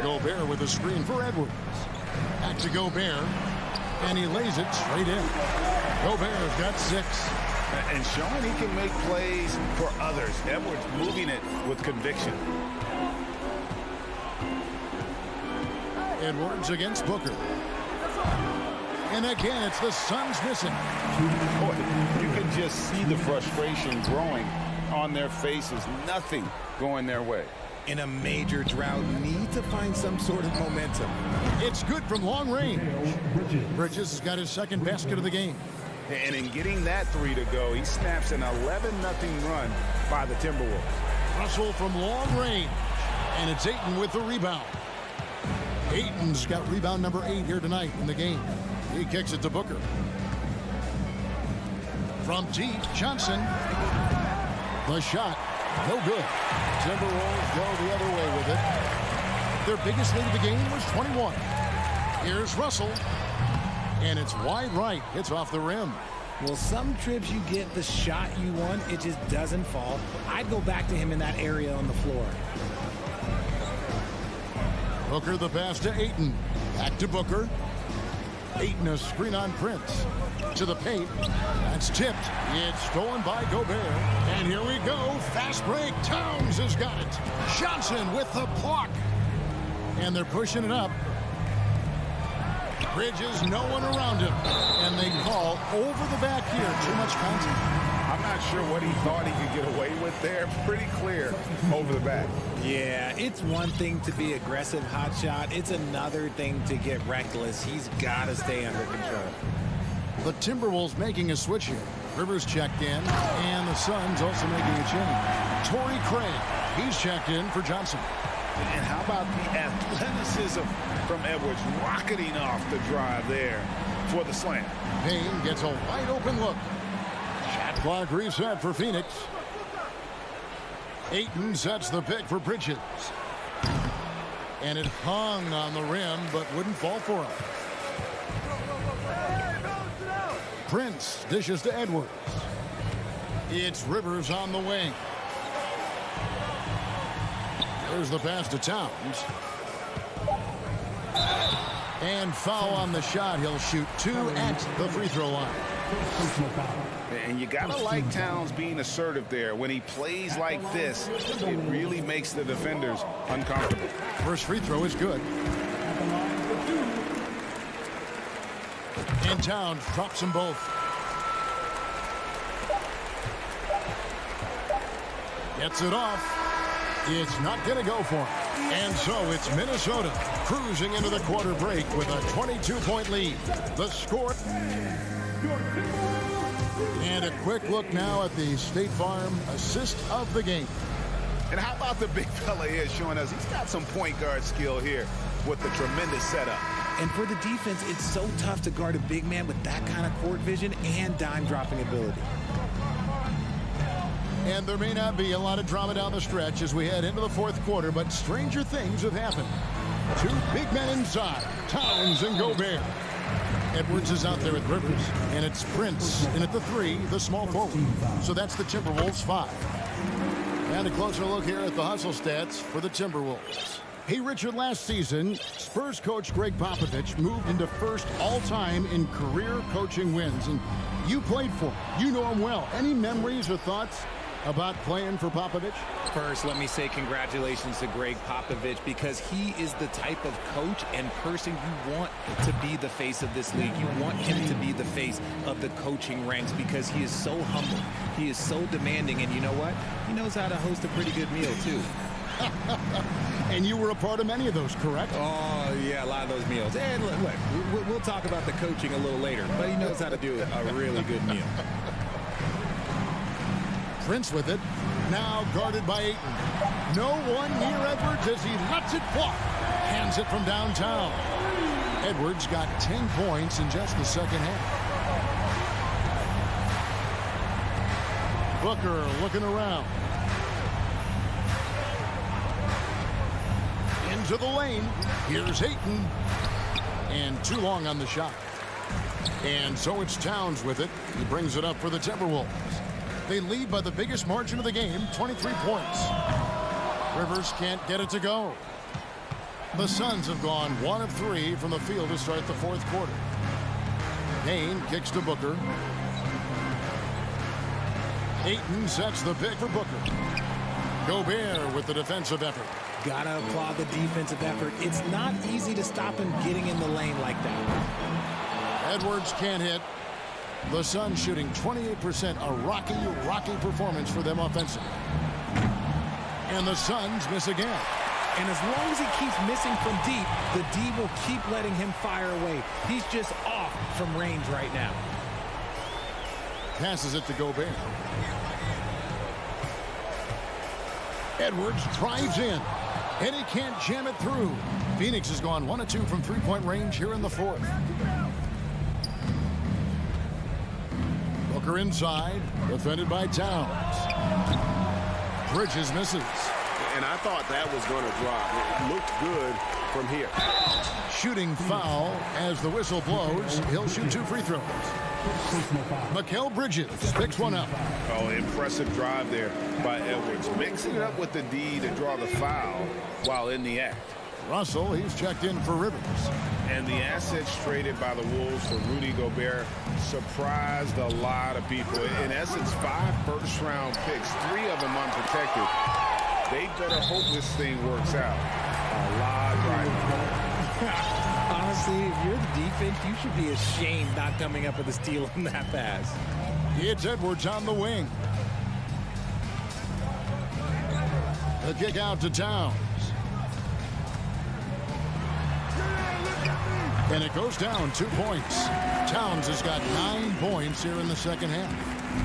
Gobert with a screen for Edwards. Back to Gobert. And he lays it straight in. Gobert's got 6. And showing he can make plays for others. Edwards moving it with conviction. Edwards against Booker. And again, it's the Suns missing. Boy, you can just see the frustration growing on their faces. Nothing going their way. In a major drought, need to find some sort of momentum. It's good from long range. Bridges has got his second basket of the game. And in getting that three to go, he snaps an 11-0 run by the Timberwolves. Russell from long range. And it's Ayton with the rebound. Ayton's got rebound number 8 here tonight in the game. He kicks it to Booker. From deep, Johnson. The shot, no good. Timberwolves go the other way with it. Their biggest lead of the game was 21. Here's Russell. And it's wide right. Hits off the rim. Well, some trips you get the shot you want, it just doesn't fall. I'd go back to him in that area on the floor. Booker the pass to Ayton. Back to Booker. Ayton a screen on Prince. To the paint. That's tipped. It's stolen by Gobert. And here we go. Fast break. Towns has got it. Johnson with the block. And they're pushing it up. Bridges, no one around him. And they call over the back here. Too much contact. I'm not sure what he thought he could get away with there. Pretty clear over the back. Yeah, it's one thing to be aggressive hot shot. It's another thing to get reckless. He's got to stay under control. The Timberwolves making a switch here. Rivers checked in, and the Suns also making a change. Torrey Craig, he's checked in for Johnson. And how about the athleticism from Edwards rocketing off the drive there for the slam. Payne gets a wide open look. Shot clock reset for Phoenix. Ayton sets the pick for Bridges. And it hung on the rim, but wouldn't fall for him. Prince dishes to Edwards. It's Rivers on the wing. There's the pass to Towns. And foul on the shot. He'll shoot 2 at the free throw line. And you gotta like Towns being assertive there. When he plays like this, it really makes the defenders uncomfortable. First free throw is good. And Towns drops them both. Gets it off. It's not going to go for him. And so it's Minnesota cruising into the quarter break with a 22-point lead. The score. And a quick look now at the State Farm assist of the game. And how about the big fella here showing us he's got some point guard skill here with the tremendous setup. And for the defense, it's so tough to guard a big man with that kind of court vision and dime dropping ability. And there may not be a lot of drama down the stretch as we head into the fourth quarter, but stranger things have happened. 2 big men inside, Towns and Gobert. Edwards is out there with Rivers, and it's Prince in at the 3, the small forward. So that's the Timberwolves 5. And a closer look here at the hustle stats for the Timberwolves. Hey, Richard, last season, Spurs coach Greg Popovich moved into first all-time in career coaching wins, and you played for him. You know him well. Any memories or thoughts about playing for Popovich? First, let me say congratulations to Greg Popovich, because he is the type of coach and person you want to be the face of this league. You want him to be the face of the coaching ranks because he is so humble. He is so demanding, and you know what? He knows how to host a pretty good meal, too. And you were a part of many of those, correct? Oh, yeah, a lot of those meals. And look, we'll talk about the coaching a little later, but he knows how to do a really good meal. Prince with it, now guarded by Ayton. No one near Edwards as he lets it fly. Hands it from downtown. Edwards got 10 points in just the second half. Booker looking around. Into the lane. Here's Ayton. And too long on the shot. And so it's Towns with it. He brings it up for the Timberwolves. They lead by the biggest margin of the game, 23 points. Rivers can't get it to go. The Suns have gone 1 of 3 from the field to start the fourth quarter. Payne kicks to Booker. Ayton sets the pick for Booker. Gobert with the defensive effort. Gotta applaud the defensive effort. It's not easy to stop him getting in the lane like that. Edwards can't hit. The Suns shooting 28%, a rocky performance for them offensively. And the Suns miss again. And as long as he keeps missing from deep, the D will keep letting him fire away. He's just off from range right now. Passes it to Gobert. Edwards drives in, and he can't jam it through. Phoenix has gone 1 of 2 from three-point range here in the fourth. Booker inside, defended by Towns. Bridges misses. And I thought that was going to drop. It looked good from here. Shooting foul as the whistle blows. He'll shoot 2 free throws. Mikal Bridges picks one up. Oh, impressive drive there by Edwards. Mixing it up with the D to draw the foul while in the act. Russell, he's checked in for Rivers. And the assets traded by the Wolves for Rudy Gobert surprised a lot of people. In essence, 5 first-round picks, 3 of them unprotected. They better hope this thing works out. A lot right. Honestly, if you're the defense, you should be ashamed not coming up with a steal on that pass. It's Edwards on the wing. The kick out to Towns. And it goes down 2 points. Towns has got 9 points here in the second half.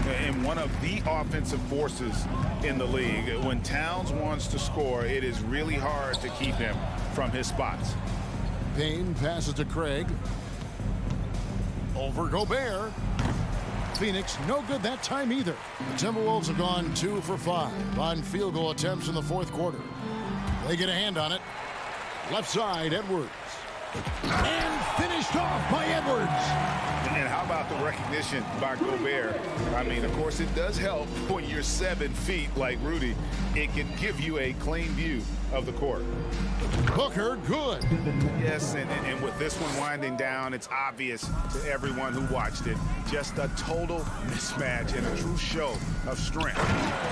And one of the offensive forces in the league. When Towns wants to score, it is really hard to keep him from his spots. Payne passes to Craig. Over Gobert. Phoenix no good that time either. The Timberwolves have gone 2 for 5 on field goal attempts in the fourth quarter. They get a hand on it. Left side, Edwards. And finished off by Edwards. And how about the recognition by Gobert? I mean, of course, it does help when you're 7 feet like Rudy. It can give you a clean view of the court. Booker, good. Yes, and with this one winding down, it's obvious to everyone who watched it. Just a total mismatch and a true show of strength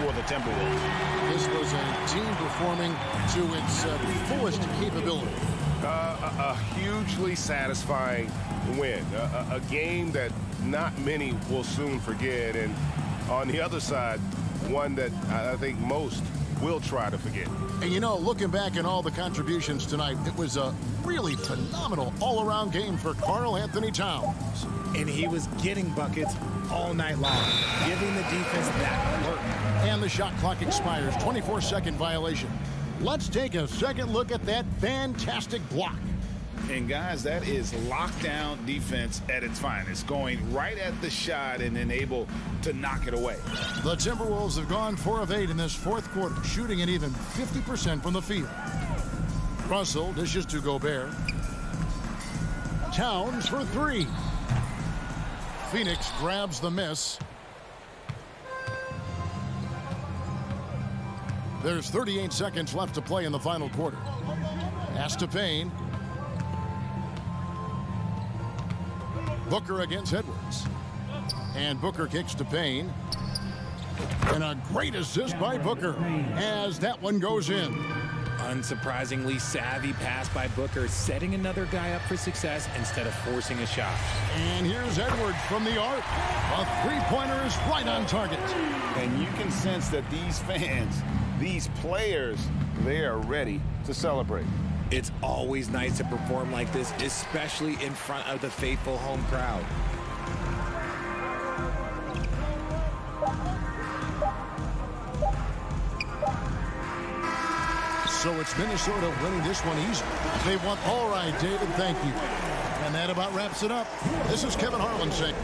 for the Timberwolves. This was a team performing to its fullest capability. A hugely satisfying win. A game that not many will soon forget. And on the other side, one that I think most will try to forget. And you know, looking back at all the contributions tonight, it was a really phenomenal all-around game for Karl Anthony Towns. And he was getting buckets all night long, giving the defense that work. And the shot clock expires. 24-second violation. Let's take a second look at that fantastic block. And guys, that is lockdown defense at its finest, going right at the shot and then able to knock it away. The Timberwolves have gone 4 of 8 in this fourth quarter, shooting at even 50% from the field. Russell dishes to Gobert. Towns for 3. Phoenix grabs the miss. There's 38 seconds left to play in the final quarter. Pass to Payne. Booker against Edwards. And Booker kicks to Payne. And a great assist by Booker as that one goes in. Unsurprisingly savvy pass by Booker, setting another guy up for success instead of forcing a shot. And here's Edwards from the arc. A three-pointer is right on target. And you can sense that these fans, these players, they are ready to celebrate. It's always nice to perform like this, especially in front of the faithful home crowd. So it's Minnesota winning this one easy. They won. All right, David, thank you. And that about wraps it up. This is Kevin Harlan saying.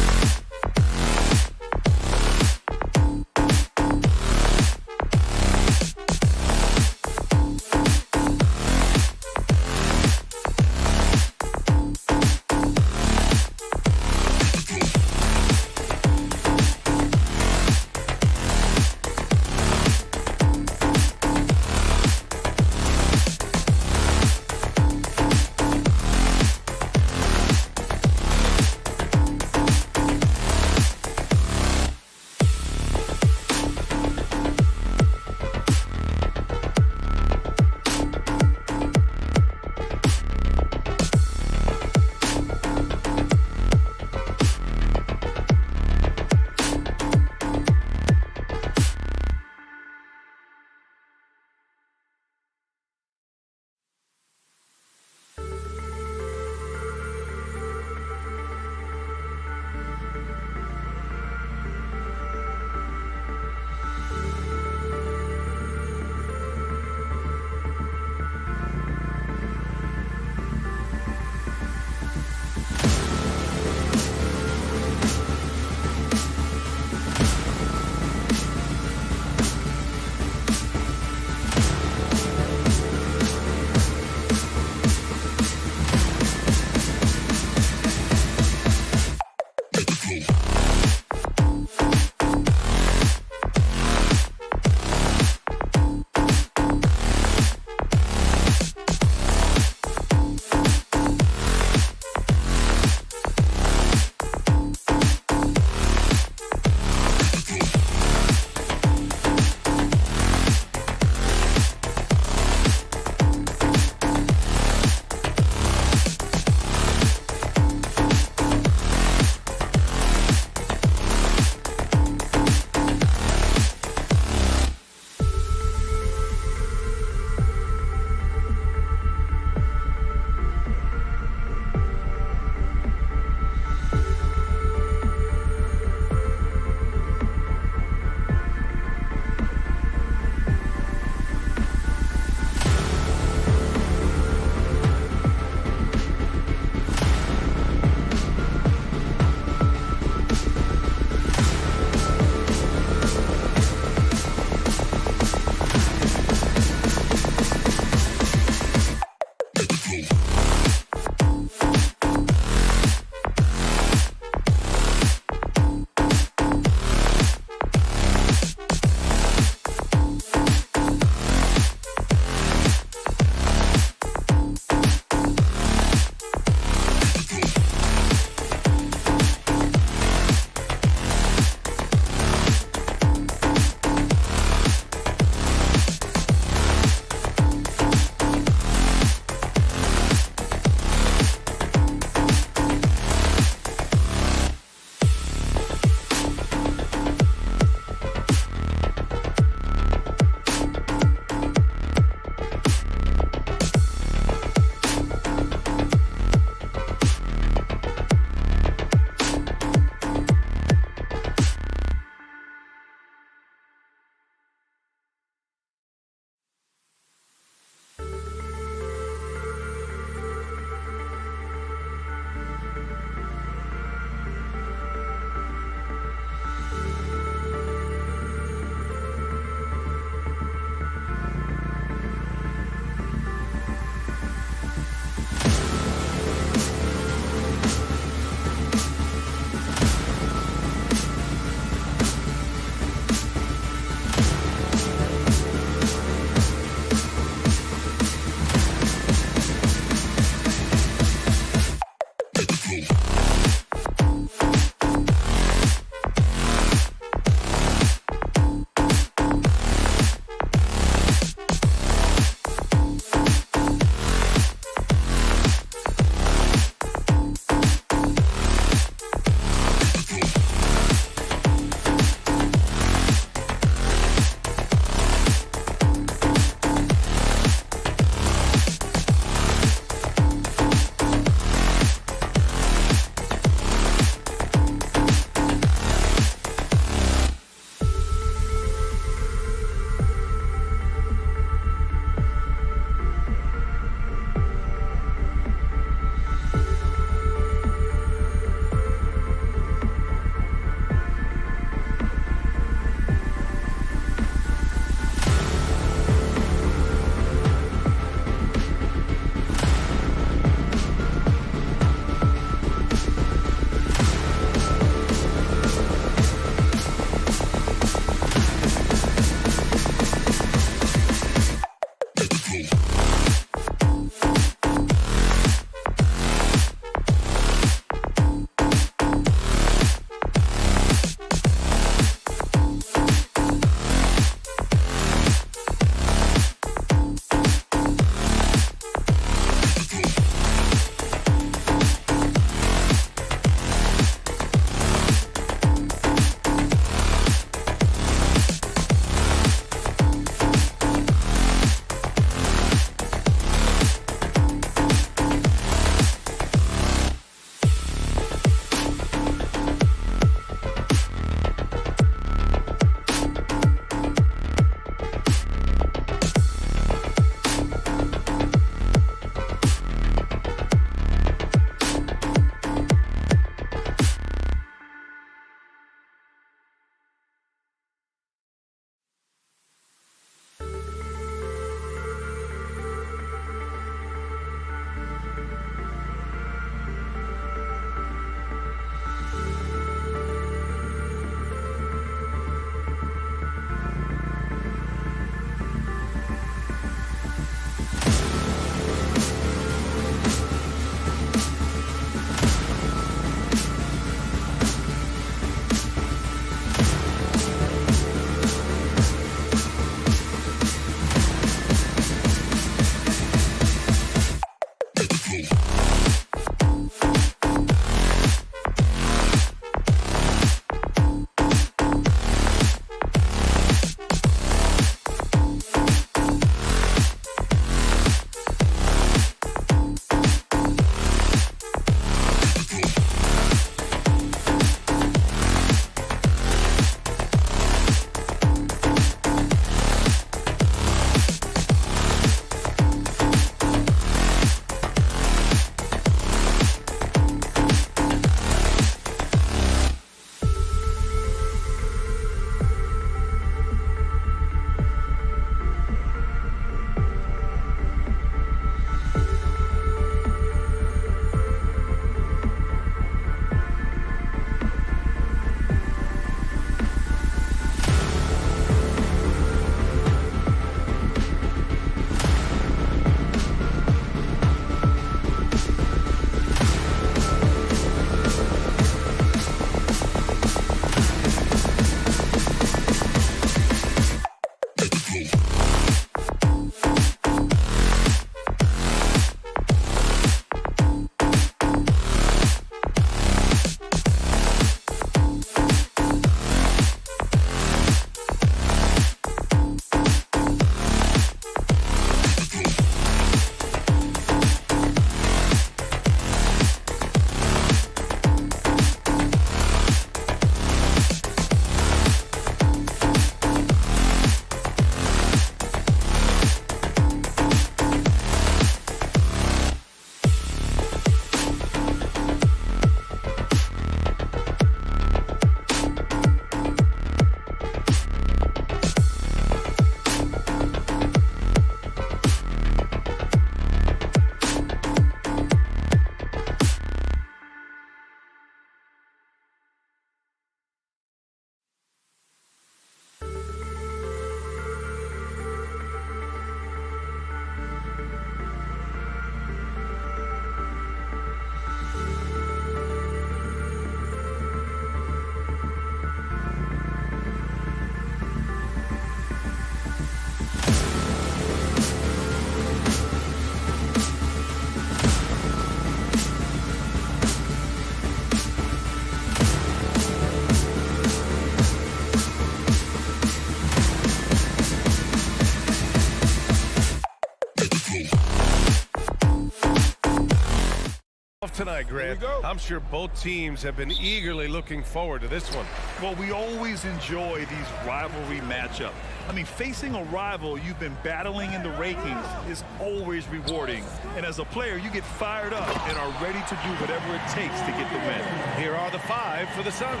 Grant. I'm sure both teams have been eagerly looking forward to this one. Well, we always enjoy these rivalry matchups. I mean, facing a rival you've been battling in the rankings is always rewarding. And as a player, you get fired up and are ready to do whatever it takes to get the win. Here are the 5 for the Suns.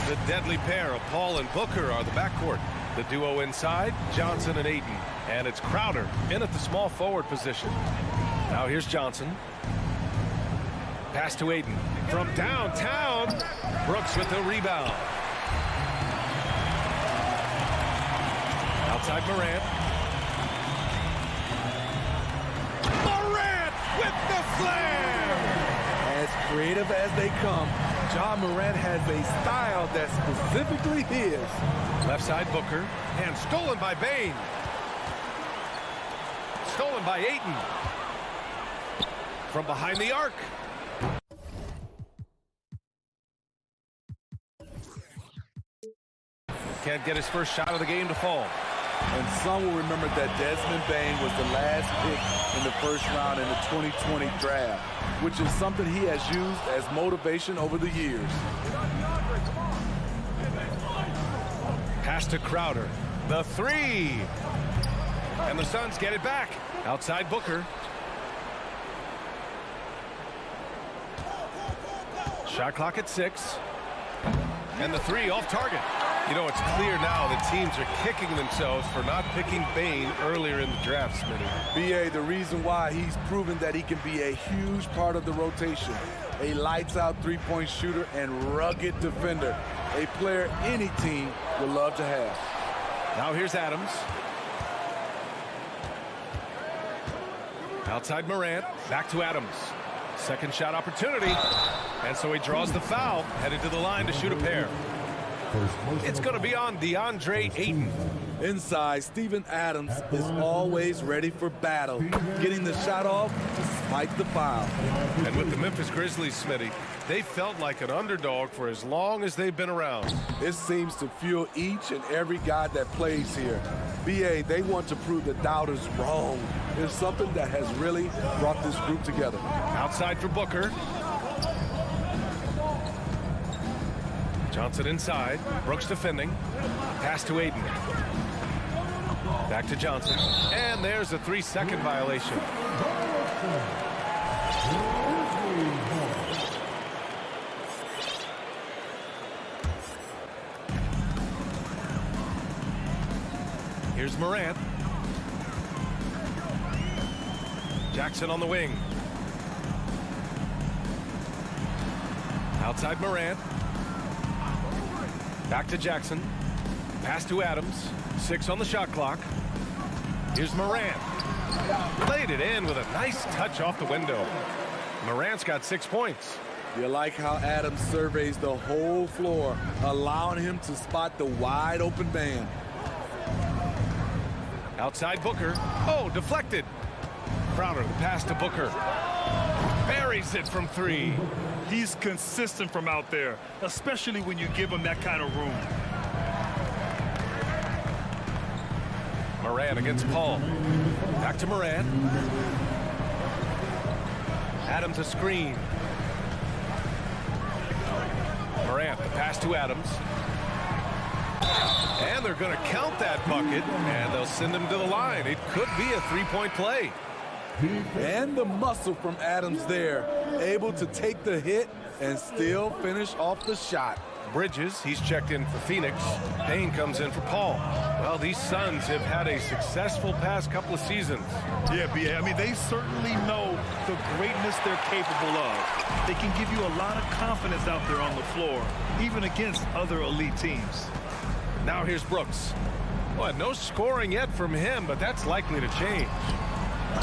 The deadly pair of Paul and Booker are the backcourt. The duo inside, Johnson and Ayton. And it's Crowder in at the small forward position. Now here's Johnson. Pass to Ayton. From downtown, Brooks with the rebound. Outside Morant. Morant with the slam! As creative as they come, John Morant has a style that's specifically his. Left side Booker. And stolen by Bane. Stolen by Ayton. From behind the arc. Can't get his first shot of the game to fall. And some will remember that Desmond Bane was the last pick in the first round in the 2020 draft, which is something he has used as motivation over the years. Pass to Crowder. The 3. And the Suns get it back. Outside Booker. Shot clock at 6. And the 3 off target. You know, it's clear now that teams are kicking themselves for not picking Bane earlier in the draft, Smitty. B.A., the reason why he's proven that he can be a huge part of the rotation. A lights-out three-point shooter and rugged defender. A player any team would love to have. Now here's Adams. Outside Morant. Back to Adams. Second shot opportunity. And so he draws the foul. Headed to the line to shoot a pair. It's going to be on DeAndre Ayton. Inside, Steven Adams is always ready for battle, getting the shot off despite the foul. And with the Memphis Grizzlies, Smitty, they felt like an underdog for as long as they've been around. It seems to fuel each and every guy that plays here. B.A., they want to prove the doubters wrong. It's something that has really brought this group together. Outside for Booker. Johnson inside. Brooks defending. Pass to Ayton. Back to Johnson. And there's a 3-second violation. Here's Morant. Jackson on the wing. Outside Morant. Back to Jackson. Pass to Adams. 6 on the shot clock. Here's Morant. Played it in with a nice touch off the window. Morant's got 6 points. You like how Adams surveys the whole floor, allowing him to spot the wide open man. Outside Booker. Oh, deflected. Crowder, the pass to Booker. Buries it from 3. He's consistent from out there, especially when you give him that kind of room. Morant against Paul. Back to Morant. Adams a screen. Morant, the pass to Adams. And they're going to count that bucket, and they'll send him to the line. It could be a 3-point play. And the muscle from Adams there, able to take the hit and still finish off the shot. Bridges, he's checked in for Phoenix. Payne comes in for Paul. Well, these Suns have had a successful past couple of seasons. Yeah, B.A., I mean, they certainly know the greatness they're capable of. They can give you a lot of confidence out there on the floor, even against other elite teams. Now here's Brooks. Well, no scoring yet from him, but that's likely to change.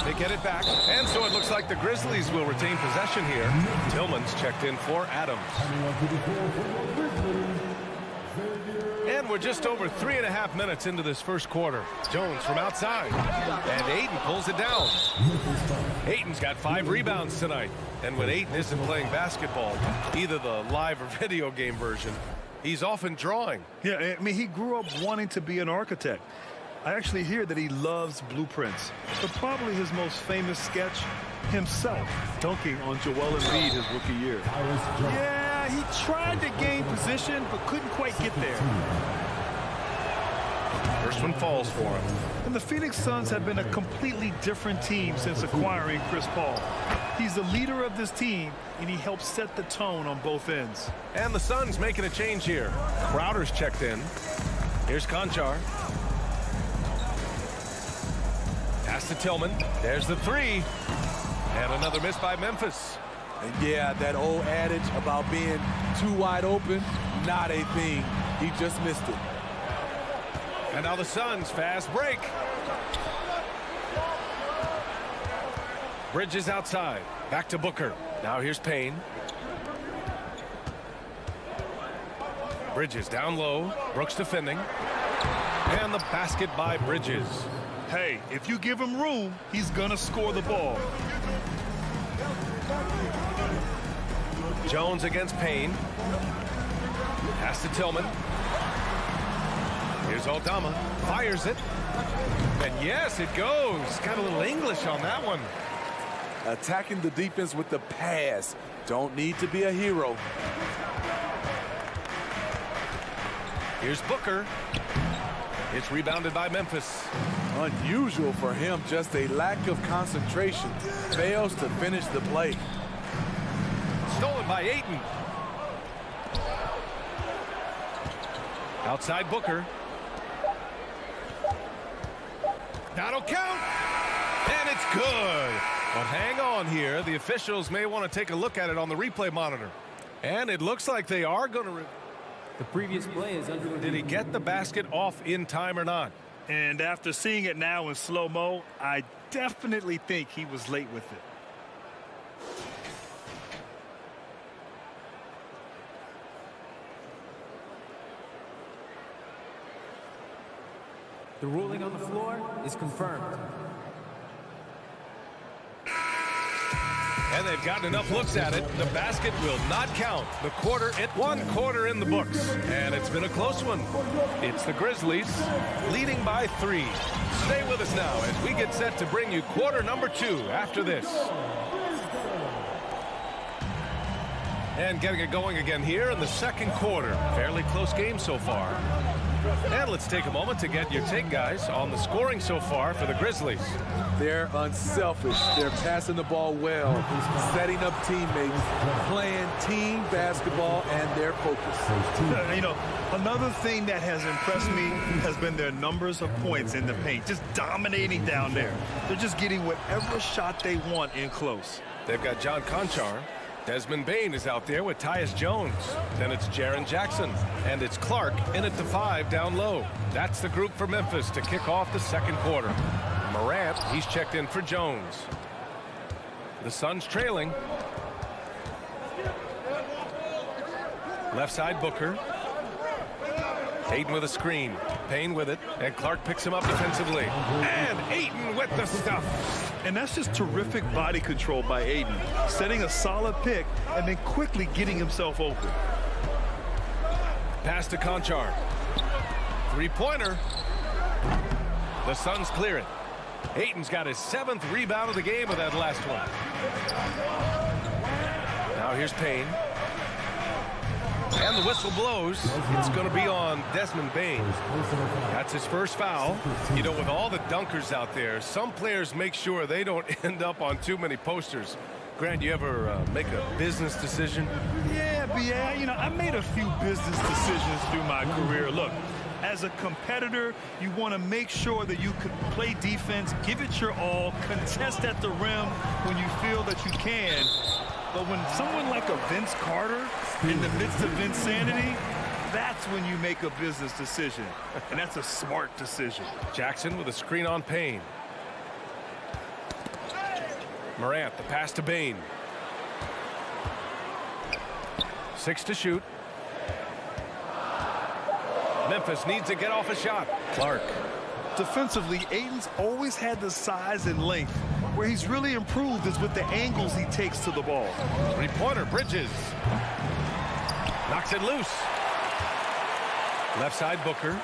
They get it back, and so it looks like the Grizzlies will retain possession here. Tillman's checked in for Adams. And we're just over 3.5 minutes into this first quarter. Jones from outside, and Ayton pulls it down. Ayton's got 5 rebounds tonight, and when Ayton isn't playing basketball, either the live or video game version, he's often drawing. Yeah, I mean, he grew up wanting to be an architect. I actually hear that he loves blueprints, but probably his most famous sketch himself dunking on Joel Embiid his rookie year. Yeah, he tried to gain position, but couldn't quite get there. First one falls for him. And the Phoenix Suns have been a completely different team since acquiring Chris Paul. He's the leader of this team, and he helps set the tone on both ends. And the Suns making a change here. Crowder's checked in. Here's Conchar. Pass to Tillman. There's the three. And another miss by Memphis. And yeah, that old adage about being too wide open, not a thing. He just missed it. And now the Suns fast break. Bridges outside. Back to Booker. Now here's Payne. Bridges down low. Brooks defending. And the basket by Bridges. Hey, if you give him room, he's gonna score the ball. Jones against Payne. Pass to Tillman. Here's Aldama. Fires it. And yes, it goes. Got a little English on that one. Attacking the defense with the pass. Don't need to be a hero. Here's Booker. It's rebounded by Memphis. Unusual for him, just a lack of concentration. Fails to finish the play. Stolen by Ayton. Outside Booker. That'll count. And it's good. But hang on here. The officials may want to take a look at it on the replay monitor. And it looks like they are going to... The previous play is under review. Did he get the basket off in time or not? And after seeing it now in slow-mo, I definitely think he was late with it. The ruling on the floor is confirmed. And they've gotten enough looks at it. The basket will not count. The quarter, one quarter in the books. And it's been a close one. It's the Grizzlies leading by 3. Stay with us now as we get set to bring you quarter number 2 after this. And getting it going again here in the second quarter. Fairly close game so far. And let's take a moment to get your take, guys, on the scoring so far for the Grizzlies. They're unselfish. They're passing the ball well, setting up teammates, playing team basketball, and they're focused. You know, another thing that has impressed me has been their numbers of points in the paint, just dominating down there. They're just getting whatever shot they want in close. They've got John Conchar. Desmond Bane is out there with Tyus Jones. Then it's Jaren Jackson. And it's Clark in at the 5 down low. That's the group for Memphis to kick off the second quarter. Morant, he's checked in for Jones. The Suns trailing. Left side Booker. Ayton with a screen. Payne with it. And Clark picks him up defensively. And Ayton with the stuff. And that's just terrific body control by Ayton, setting a solid pick and then quickly getting himself open. Pass to Conchar. Three-pointer. The Suns clear it. Ayton's got his 7th rebound of the game with that last one. Now here's Payne. And the whistle blows. It's going to be on Desmond Bane. That's his first foul. You know, with all the dunkers out there, some players make sure they don't end up on too many posters. Grant, you ever make a business decision? Yeah, you know, I made a few business decisions through my career. Look, as a competitor, you want to make sure that you can play defense, give it your all, contest at the rim when you feel that you can. But when someone like a Vince Carter in the midst of insanity, that's when you make a business decision. And that's a smart decision. Jackson with a screen on Payne. Morant, the pass to Bane. 6 to shoot. Memphis needs to get off a shot. Clark. Defensively, Ayton's always had the size and length. Where he's really improved is with the angles he takes to the ball. Three-pointer, Bridges. Knocks it loose. Left side, Booker.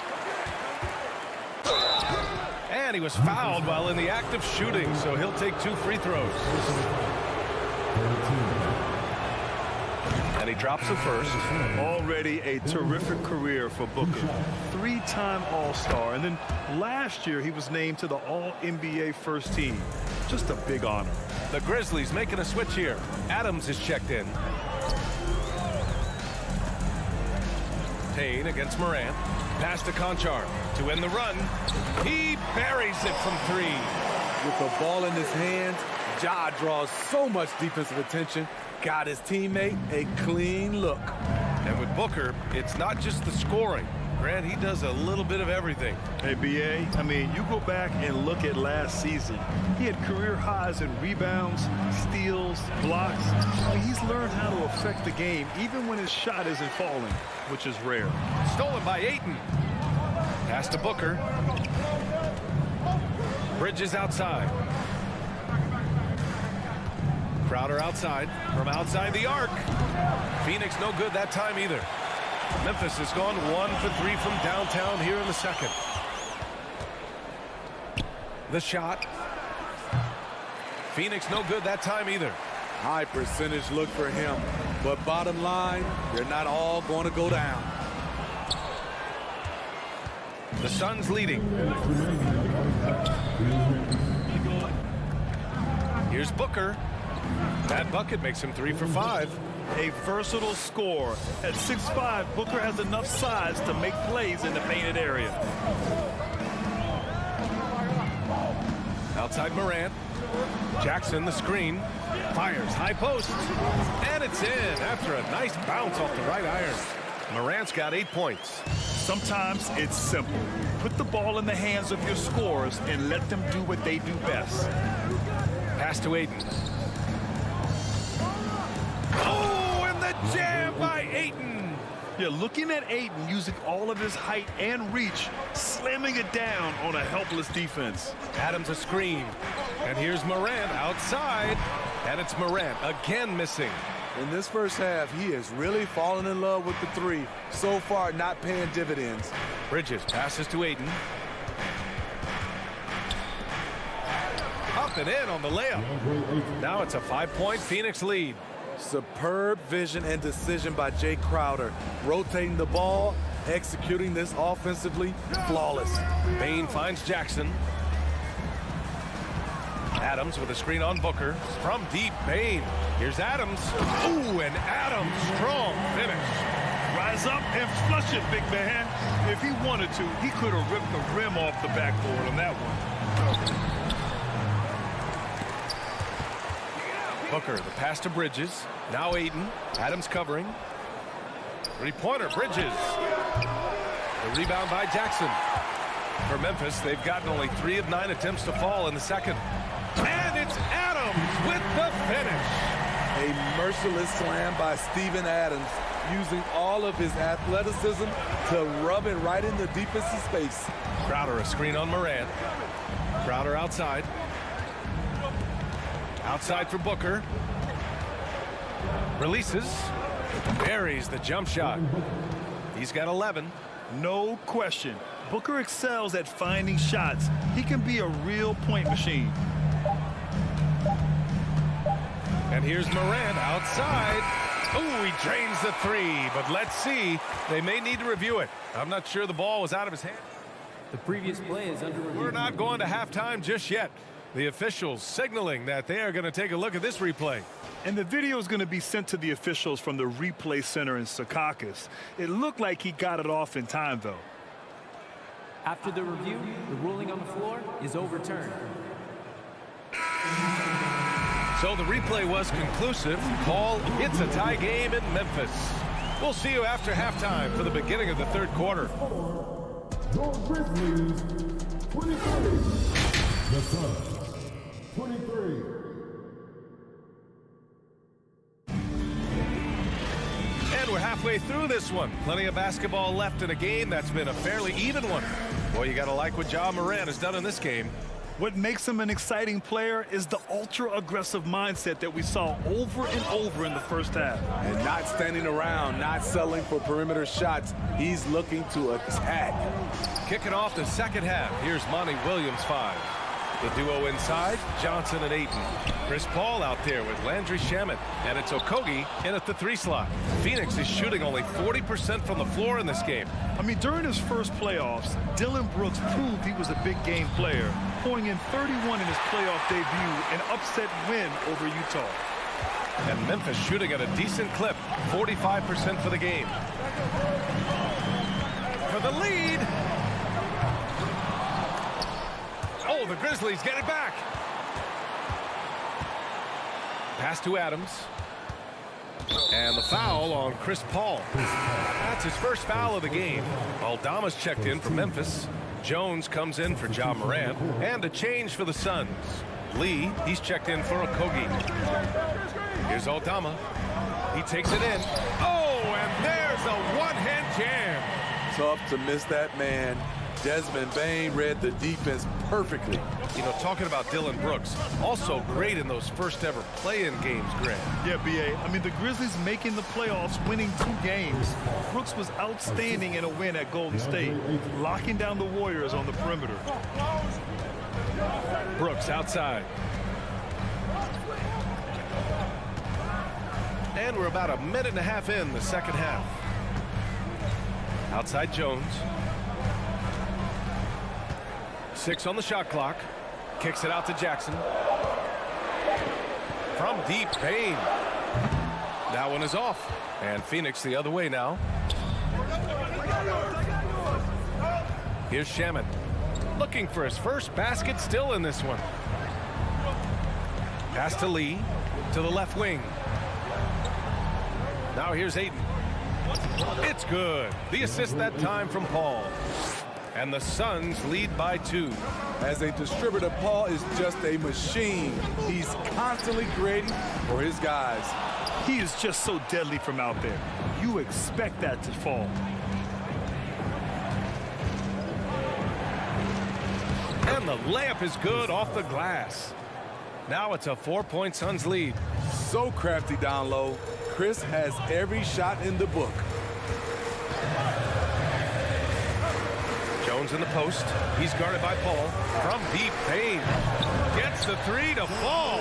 And he was fouled while in the act of shooting, so he'll take 2 free throws. And he drops the first. Already a terrific career for Booker. 3-time All-Star. And then last year, he was named to the All-NBA first team. Just a big honor. The Grizzlies making a switch here. Adams is checked in. Payne against Morant. Pass to Conchar to end the run. He buries it from 3. With the ball in his hands, Ja draws so much defensive attention. Got his teammate a clean look. And with Booker, it's not just the scoring. Grant, he does a little bit of everything. Hey, B.A., I mean, you go back and look at last season. He had career highs in rebounds, steals, blocks. I mean, he's learned how to affect the game, even when his shot isn't falling, which is rare. Stolen by Ayton. Pass to Booker. Bridges outside. Crowder outside, from outside the arc. Phoenix no good that time either. Memphis has gone 1 for 3 from downtown here in the second. The shot. Phoenix no good that time either. High percentage look for him. But bottom line, they're not all going to go down. The Suns leading. Here's Booker. That bucket makes him 3 for 5. A versatile scorer. At 6'5", Booker has enough size to make plays in the painted area. Outside Morant. Jackson, the screen. Fires, high post. And it's in after a nice bounce off the right iron. Morant's got 8 points. Sometimes it's simple. Put the ball in the hands of your scorers and let them do what they do best. Pass to Ayton. Oh, and the jam by Ayton. Yeah, looking at Ayton using all of his height and reach, slamming it down on a helpless defense. Adams a screen. And here's Morant outside. And it's Morant again missing. In this first half, he is really falling in love with the 3. So far, not paying dividends. Bridges passes to Ayton. Up and in on the layup. Now it's a 5-point Phoenix lead. Superb vision and decision by Jay Crowder. Rotating the ball, executing this offensively, flawless. Payne finds Jackson. Adams with a screen on Booker. From deep, Payne. Here's Adams. Ooh, and Adams, strong finish. Rise up and flush it, big man. If he wanted to, he could have ripped the rim off the backboard on that one. Booker, the pass to Bridges. Now Ayton. Adams covering. 3-pointer, Bridges. The rebound by Jackson. For Memphis, they've gotten only 3 of 9 attempts to fall in the second. And it's Adams with the finish. A merciless slam by Steven Adams, using all of his athleticism to rub it right in the defensive space. Crowder, a screen on Morant. Crowder outside. Outside for Booker. Releases. Buries the jump shot. He's got 11. No question. Booker excels at finding shots. He can be a real point machine. And here's Morant outside. Oh, he drains the 3. But let's see. They may need to review it. I'm not sure the ball was out of his hand. The previous play is under review. We're not going to halftime just yet. The officials signaling that they are going to take a look at this replay. And the video is going to be sent to the officials from the replay center in Secaucus. It looked like he got it off in time, though. After the review, the ruling on the floor is overturned. So the replay was conclusive. Call, it's a tie game in Memphis. We'll see you after halftime for the beginning of the third quarter. Your Grizzlies, 23. The Suns, 23. And we're halfway through this one. Plenty of basketball left in a game that's been a fairly even one. Boy, you got to like what Ja Morant has done in this game. What makes him an exciting player is the ultra-aggressive mindset that we saw over and over in the first half. And not standing around, not settling for perimeter shots. He's looking to attack. Kicking off the second half. Here's Monty Williams, 5. The duo inside, Johnson and Ayton. Chris Paul out there with Landry Shamet. And it's Okogie in at the 3 slot. Phoenix is shooting only 40% from the floor in this game. I mean, during his first playoffs, Dillon Brooks proved he was a big game player, pouring in 31 in his playoff debut, an upset win over Utah. And Memphis shooting at a decent clip, 45% for the game. For the lead. Oh, the Grizzlies get it back. Pass to Adams. And the foul on Chris Paul. That's his first foul of the game. Aldama's checked in for Memphis. Jones comes in for Ja Morant. And a change for the Suns. Lee, he's checked in for Okogie. Here's Aldama. He takes it in. Oh, and there's a one-hand jam. Tough to miss that man. Desmond Bane read the defense perfectly. You know, talking about Dillon Brooks, also great in those first ever play-in games, Grant. Yeah, B.A. I mean, the Grizzlies making the playoffs, winning 2 games. Brooks was outstanding in a win at Golden State, locking down the Warriors on the perimeter. Brooks outside. And we're about a minute and a half in the second half. Outside Jones. 6 on the shot clock. Kicks it out to Jackson. From deep, Payne. That one is off. And Phoenix the other way now. Here's Shamet. Looking for his first basket still in this one. Pass to Lee. To the left wing. Now here's Ayton. It's good. The assist that time from Paul. And the Suns lead by 2. As a distributor, Paul is just a machine. He's constantly creating for his guys. He is just so deadly from out there. You expect that to fall. And the layup is good off the glass. Now it's a 4-point Suns lead. So crafty down low. Chris has every shot in the book. Jones in the post. He's guarded by Paul. From deep, Payne gets the 3 to fall.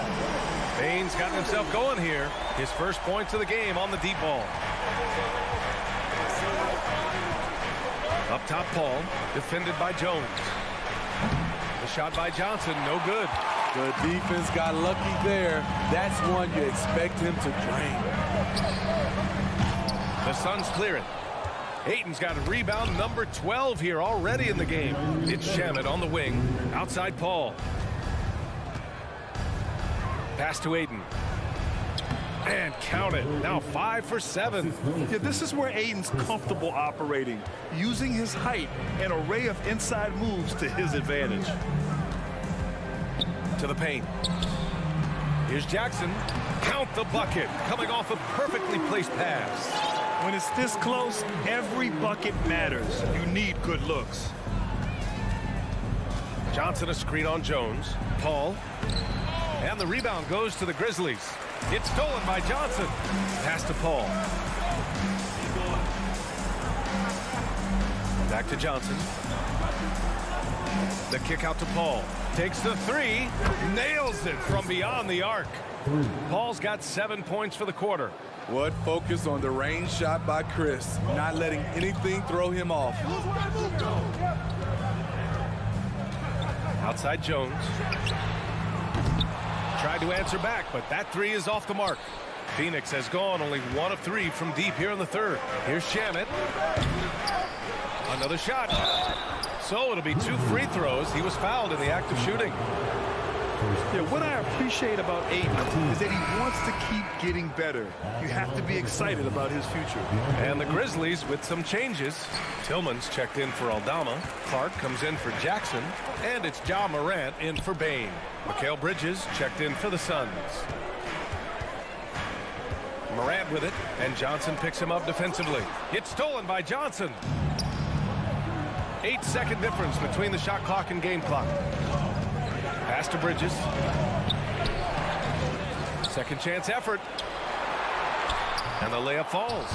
Payne's gotten himself going here. His first points of the game on the deep ball. Up top, Paul. Defended by Jones. The shot by Johnson, no good. The defense got lucky there. That's one you expect him to drain. The Suns clear it. Ayton's got a rebound number 12 here already in the game. It's Shamet on the wing. Outside Paul. Pass to Ayton. And count it. Now 5 for 7. Yeah, this is where Ayton's comfortable operating, using his height and array of inside moves to his advantage. To the paint. Here's Jackson. Count the bucket. Coming off a perfectly placed pass. When it's this close, every bucket matters. You need good looks. Johnson a screen on Jones. Paul. And the rebound goes to the Grizzlies. It's stolen by Johnson. Pass to Paul. Back to Johnson. The kick out to Paul. Takes the 3. Nails it from beyond the arc. Paul's got 7 points for the quarter. What focus on the range shot by Chris, not letting anything throw him off. Outside Jones. Tried to answer back, but that 3 is off the mark. Phoenix has gone only 1 of 3 from deep here in the third. Here's Shamet. Another shot. So it'll be 2 free throws. He was fouled in the act of shooting. Yeah, what I appreciate about Ayton is that he wants to keep getting better. You have to be excited about his future. And the Grizzlies with some changes. Tillman's checked in for Aldama. Clark comes in for Jackson. And it's Ja Morant in for Bane. Mikal Bridges checked in for the Suns. Morant with it, and Johnson picks him up defensively. It's stolen by Johnson. 8-second difference between the shot clock and game clock. Pass to Bridges. Second chance effort. And the layup falls.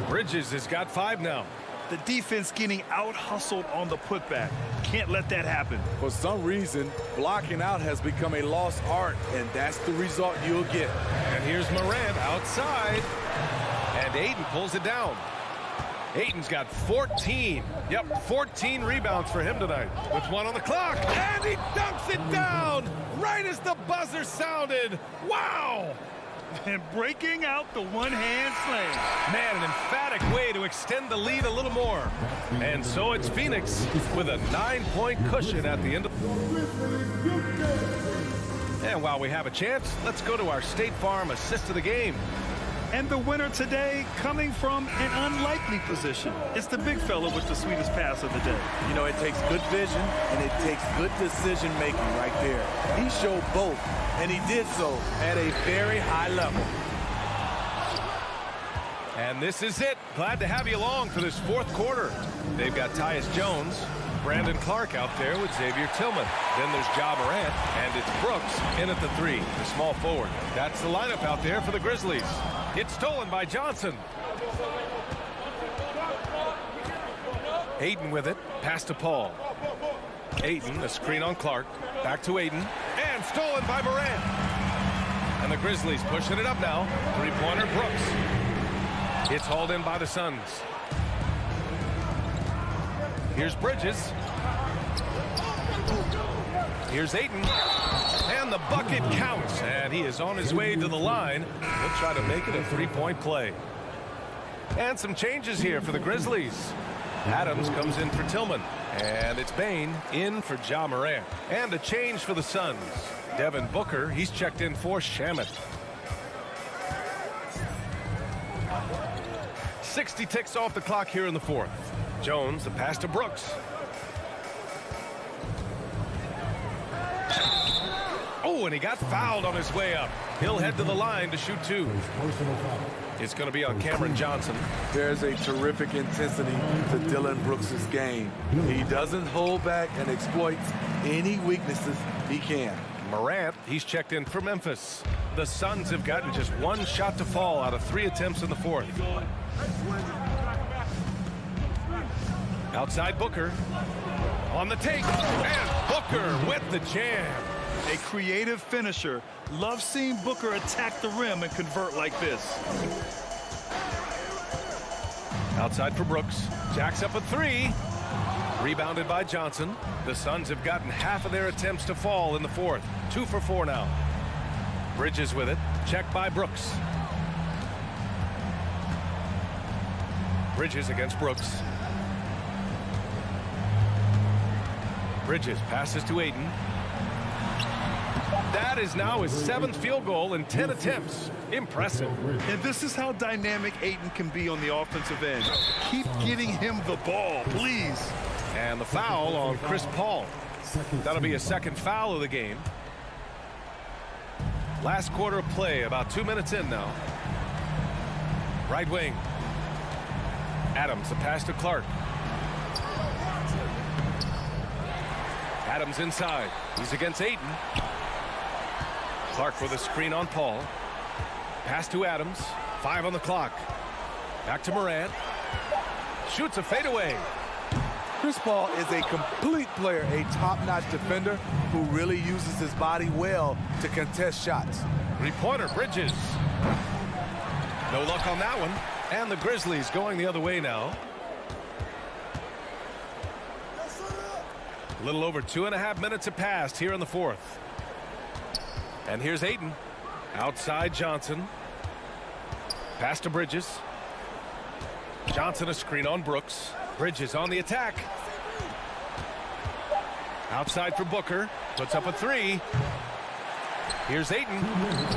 Bridges has got 5 now. The defense getting out-hustled on the putback. Can't let that happen. For some reason, blocking out has become a lost art, and that's the result you'll get. And here's Morant outside. And Ayton pulls it down. Ayton's got 14. Yep, 14 rebounds for him tonight. With 1 on the clock. And he dunks it down right as the buzzer sounded. Wow! And breaking out the one-hand slam. Man, an emphatic way to extend the lead a little more. And so it's Phoenix with a 9-point cushion at the end of... And while we have a chance, let's go to our State Farm assist of the game. And the winner today coming from an unlikely position. It's the big fella with the sweetest pass of the day. You know, it takes good vision and it takes good decision-making right there. He showed both, and he did so at a very high level. And this is it. Glad to have you along for this 4th quarter. They've got Tyus Jones, Brandon Clark out there with Xavier Tillman. Then there's Ja Morant, and it's Brooks in at the 3, the small forward. That's the lineup out there for the Grizzlies. It's stolen by Johnson. Ayton with it. Pass to Paul. Ayton, a screen on Clark. Back to Ayton. And stolen by Morant. And the Grizzlies pushing it up now. 3-pointer Brooks. It's hauled in by the Suns. Here's Bridges. Here's Ayton. And the bucket counts. And he is on his way to the line. He'll try to make it a 3-point play. And some changes here for the Grizzlies. Adams comes in for Tillman. And it's Bane in for Ja Morant. And a change for the Suns. Devin Booker, he's checked in for Shamet. 60 ticks off the clock here in the 4th. Jones, the pass to Brooks. Oh, and he got fouled on his way up. He'll head to the line to shoot 2. It's going to be on Cameron Johnson. There's a terrific intensity to Dylan Brooks' game. He doesn't hold back and exploits any weaknesses he can. Morant, he's checked in for Memphis. The Suns have gotten just 1 shot to fall out of 3 attempts in the 4th. Outside Booker. On the take. And Booker with the jam. A creative finisher. Love seeing Booker attack the rim and convert like this. Outside for Brooks. Jacks up a 3. Rebounded by Johnson. The Suns have gotten half of their attempts to fall in the 4th. 2 for 4 now. Bridges with it. Checked by Brooks. Bridges against Brooks. Bridges passes to Ayton. That is now his 7th field goal in 10 attempts. Impressive. And this is how dynamic Ayton can be on the offensive end. Keep getting him the ball, please. And the foul on Chris Paul. That'll be a 2nd foul of the game. Last quarter of play, about 2 minutes in now. Right wing. Adams, the pass to Clark. Adams inside. He's against Ayton. Clark with a screen on Paul. Pass to Adams. 5 on the clock. Back to Morant. Shoots a fadeaway. Chris Paul is a complete player, a top-notch defender who really uses his body well to contest shots. 3-pointer Bridges. No luck on that one. And the Grizzlies going the other way now. A little over 2.5 minutes have passed here in the 4th. And here's Ayton. Outside Johnson. Pass to Bridges. Johnson a screen on Brooks. Bridges on the attack. Outside for Booker. Puts up a 3. Here's Ayton.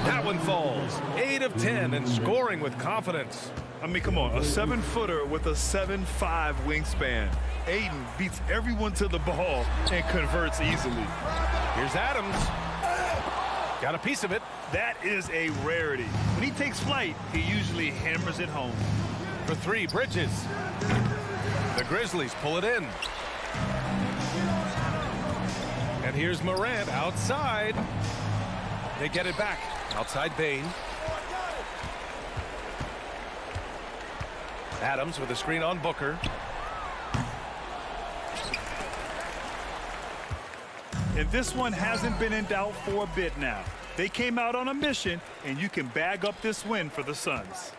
That one falls. 8 of 10 and scoring with confidence. I mean, come on. A 7-footer with a 7'5" wingspan. Ayton beats everyone to the ball and converts easily. Here's Adams. Got a piece of it. That is a rarity. When he takes flight, he usually hammers it home. For 3, Bridges. The Grizzlies pull it in. And here's Morant outside. They get it back. Outside Bane. Adams with a screen on Booker. And this one hasn't been in doubt for a bit now. They came out on a mission, and you can bag up this win for the Suns.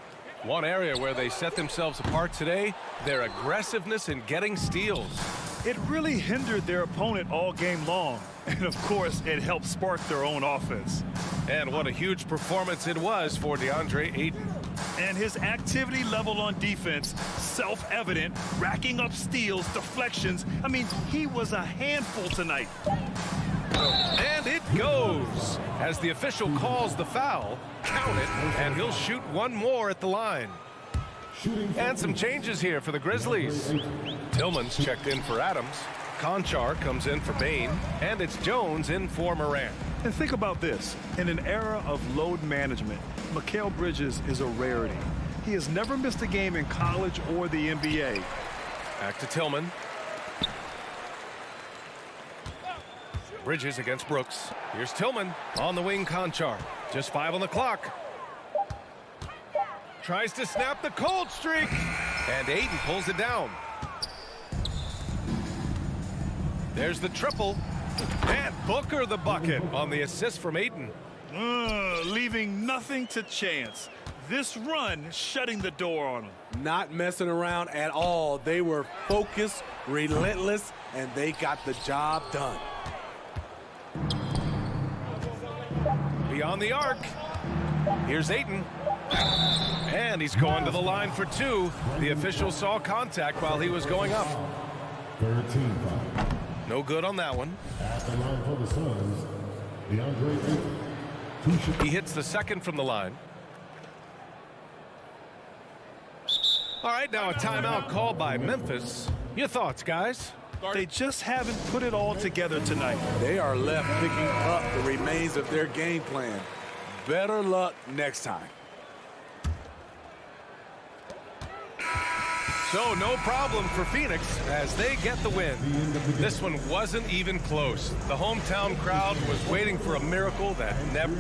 One area where they set themselves apart today, their aggressiveness in getting steals. It really hindered their opponent all game long. And, of course, it helped spark their own offense. And what a huge performance it was for DeAndre Ayton. And his activity level on defense, self-evident, racking up steals, deflections. I mean, he was a handful tonight. And it goes. As the official calls the foul, count it, and he'll shoot one more at the line. And some changes here for the Grizzlies. Tillman's checked in for Adams. Conchar comes in for Bane. And it's Jones in for Morant. And think about this. In an era of load management, Mikal Bridges is a rarity. He has never missed a game in college or the NBA. Back to Tillman. Bridges against Brooks. Here's Tillman on the wing. Conchar. Just 5 on the clock. Tries to snap the cold streak. And Ayton pulls it down. There's the triple. And Booker the bucket on the assist from Ayton. Leaving nothing to chance. This run shutting the door on them. Not messing around at all. They were focused, relentless, and they got the job done. Beyond the arc. Here's Ayton. And he's going to the line for 2. The official saw contact while he was going up. Third team foul. No good on that one. At the line for the Suns, DeAndre Ayton. He hits the second from the line. All right, now a timeout called by Memphis. Your thoughts, guys? They just haven't put it all together tonight. They are left picking up the remains of their game plan. Better luck next time. So no problem for Phoenix as they get the win. This one wasn't even close. The hometown crowd was waiting for a miracle that never...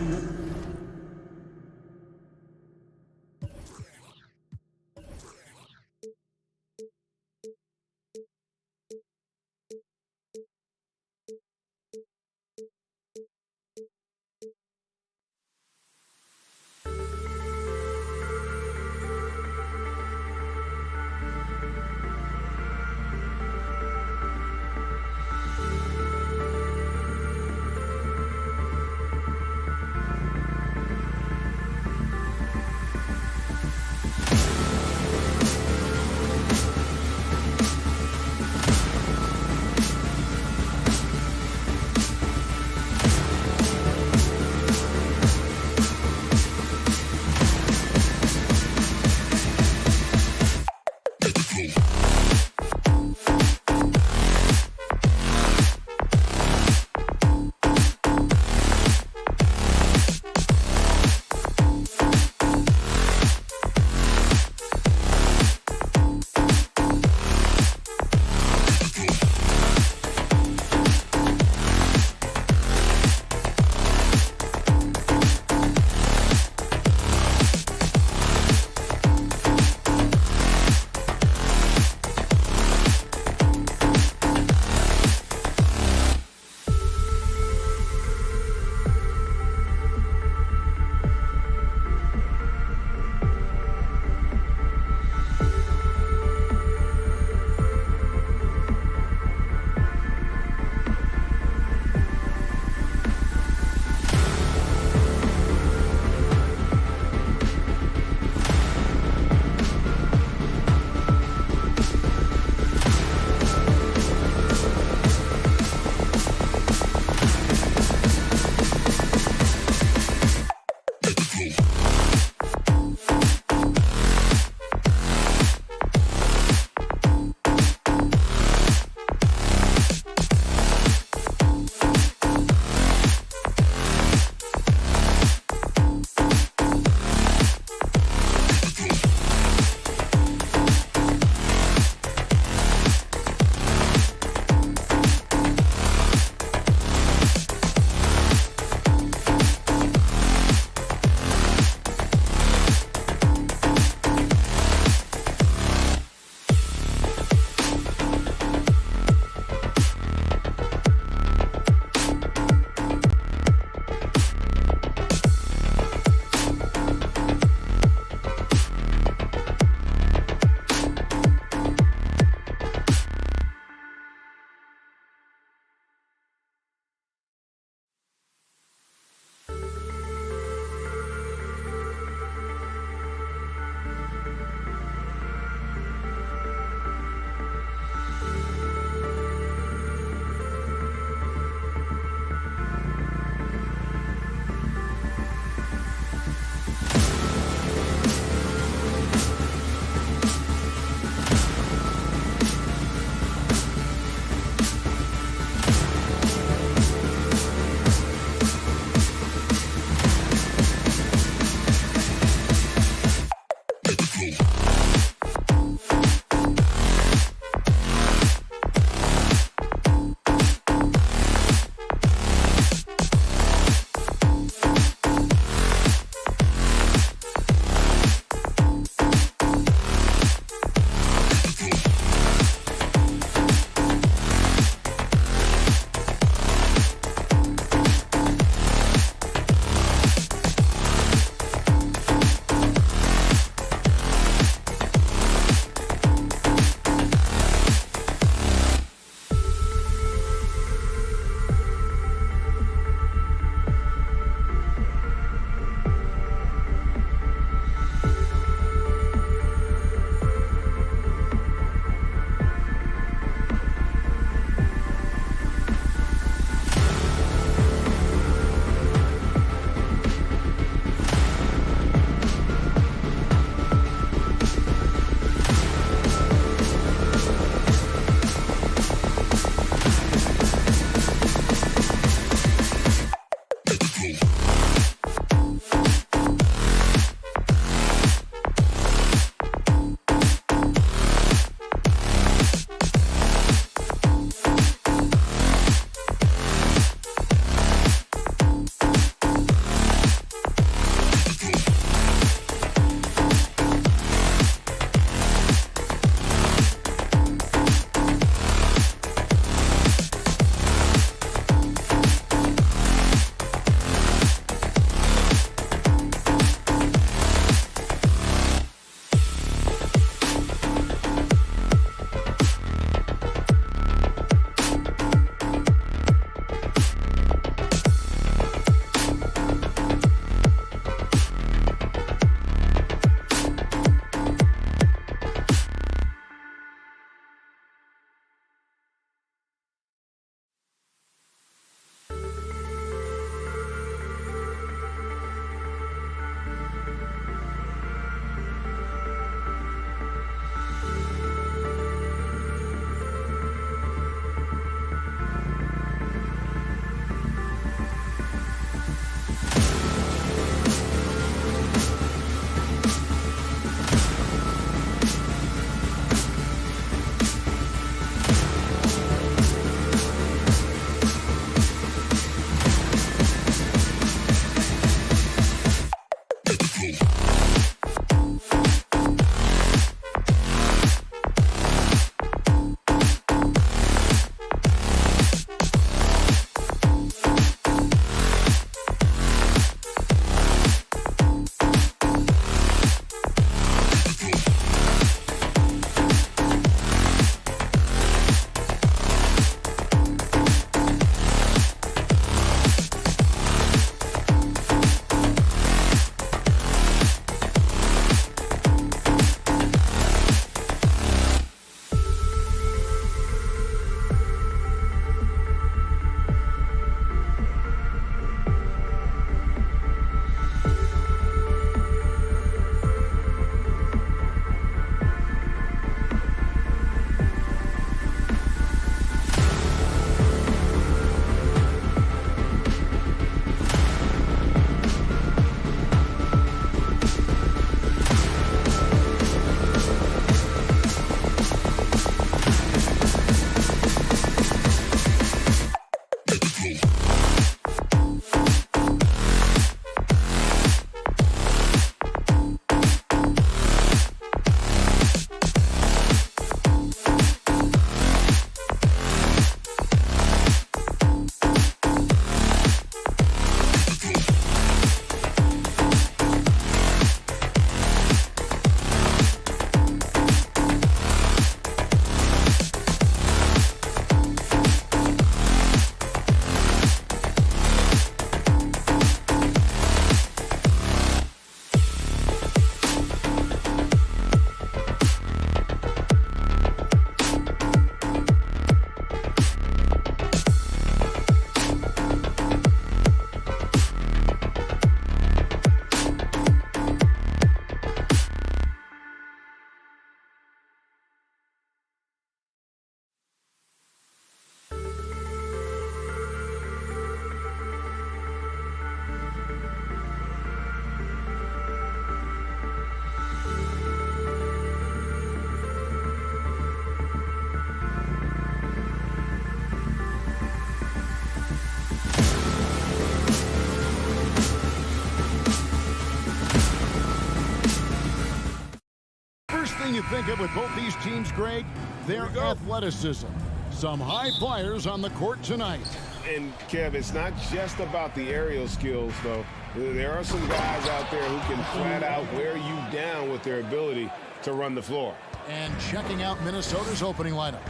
get with both these teams, Greg? Their athleticism. Some high flyers on the court tonight. And, Kev, it's not just about the aerial skills, though. There are some guys out there who can flat out wear you down with their ability to run the floor. And checking out Minnesota's opening lineup.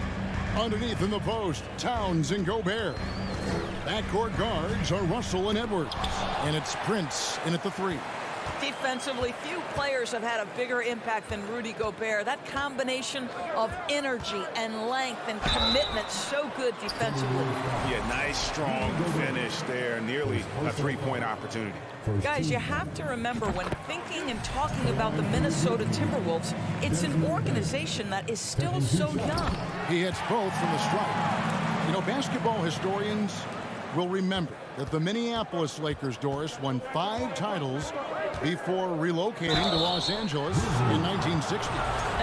Underneath in the post, Towns and Gobert. Backcourt guards are Russell and Edwards. And it's Prince in at the 3. Defensively, few players have had a bigger impact than Rudy Gobert. That combination of energy and length and commitment, so good defensively. Yeah, nice, strong finish there. Nearly a three-point opportunity. Guys, you have to remember when thinking and talking about the Minnesota Timberwolves, it's an organization that is still so young. He hits both from the stripe. You know, basketball historians will remember that the Minneapolis Lakers, Doris, won 5 titles before relocating to Los Angeles in 1960.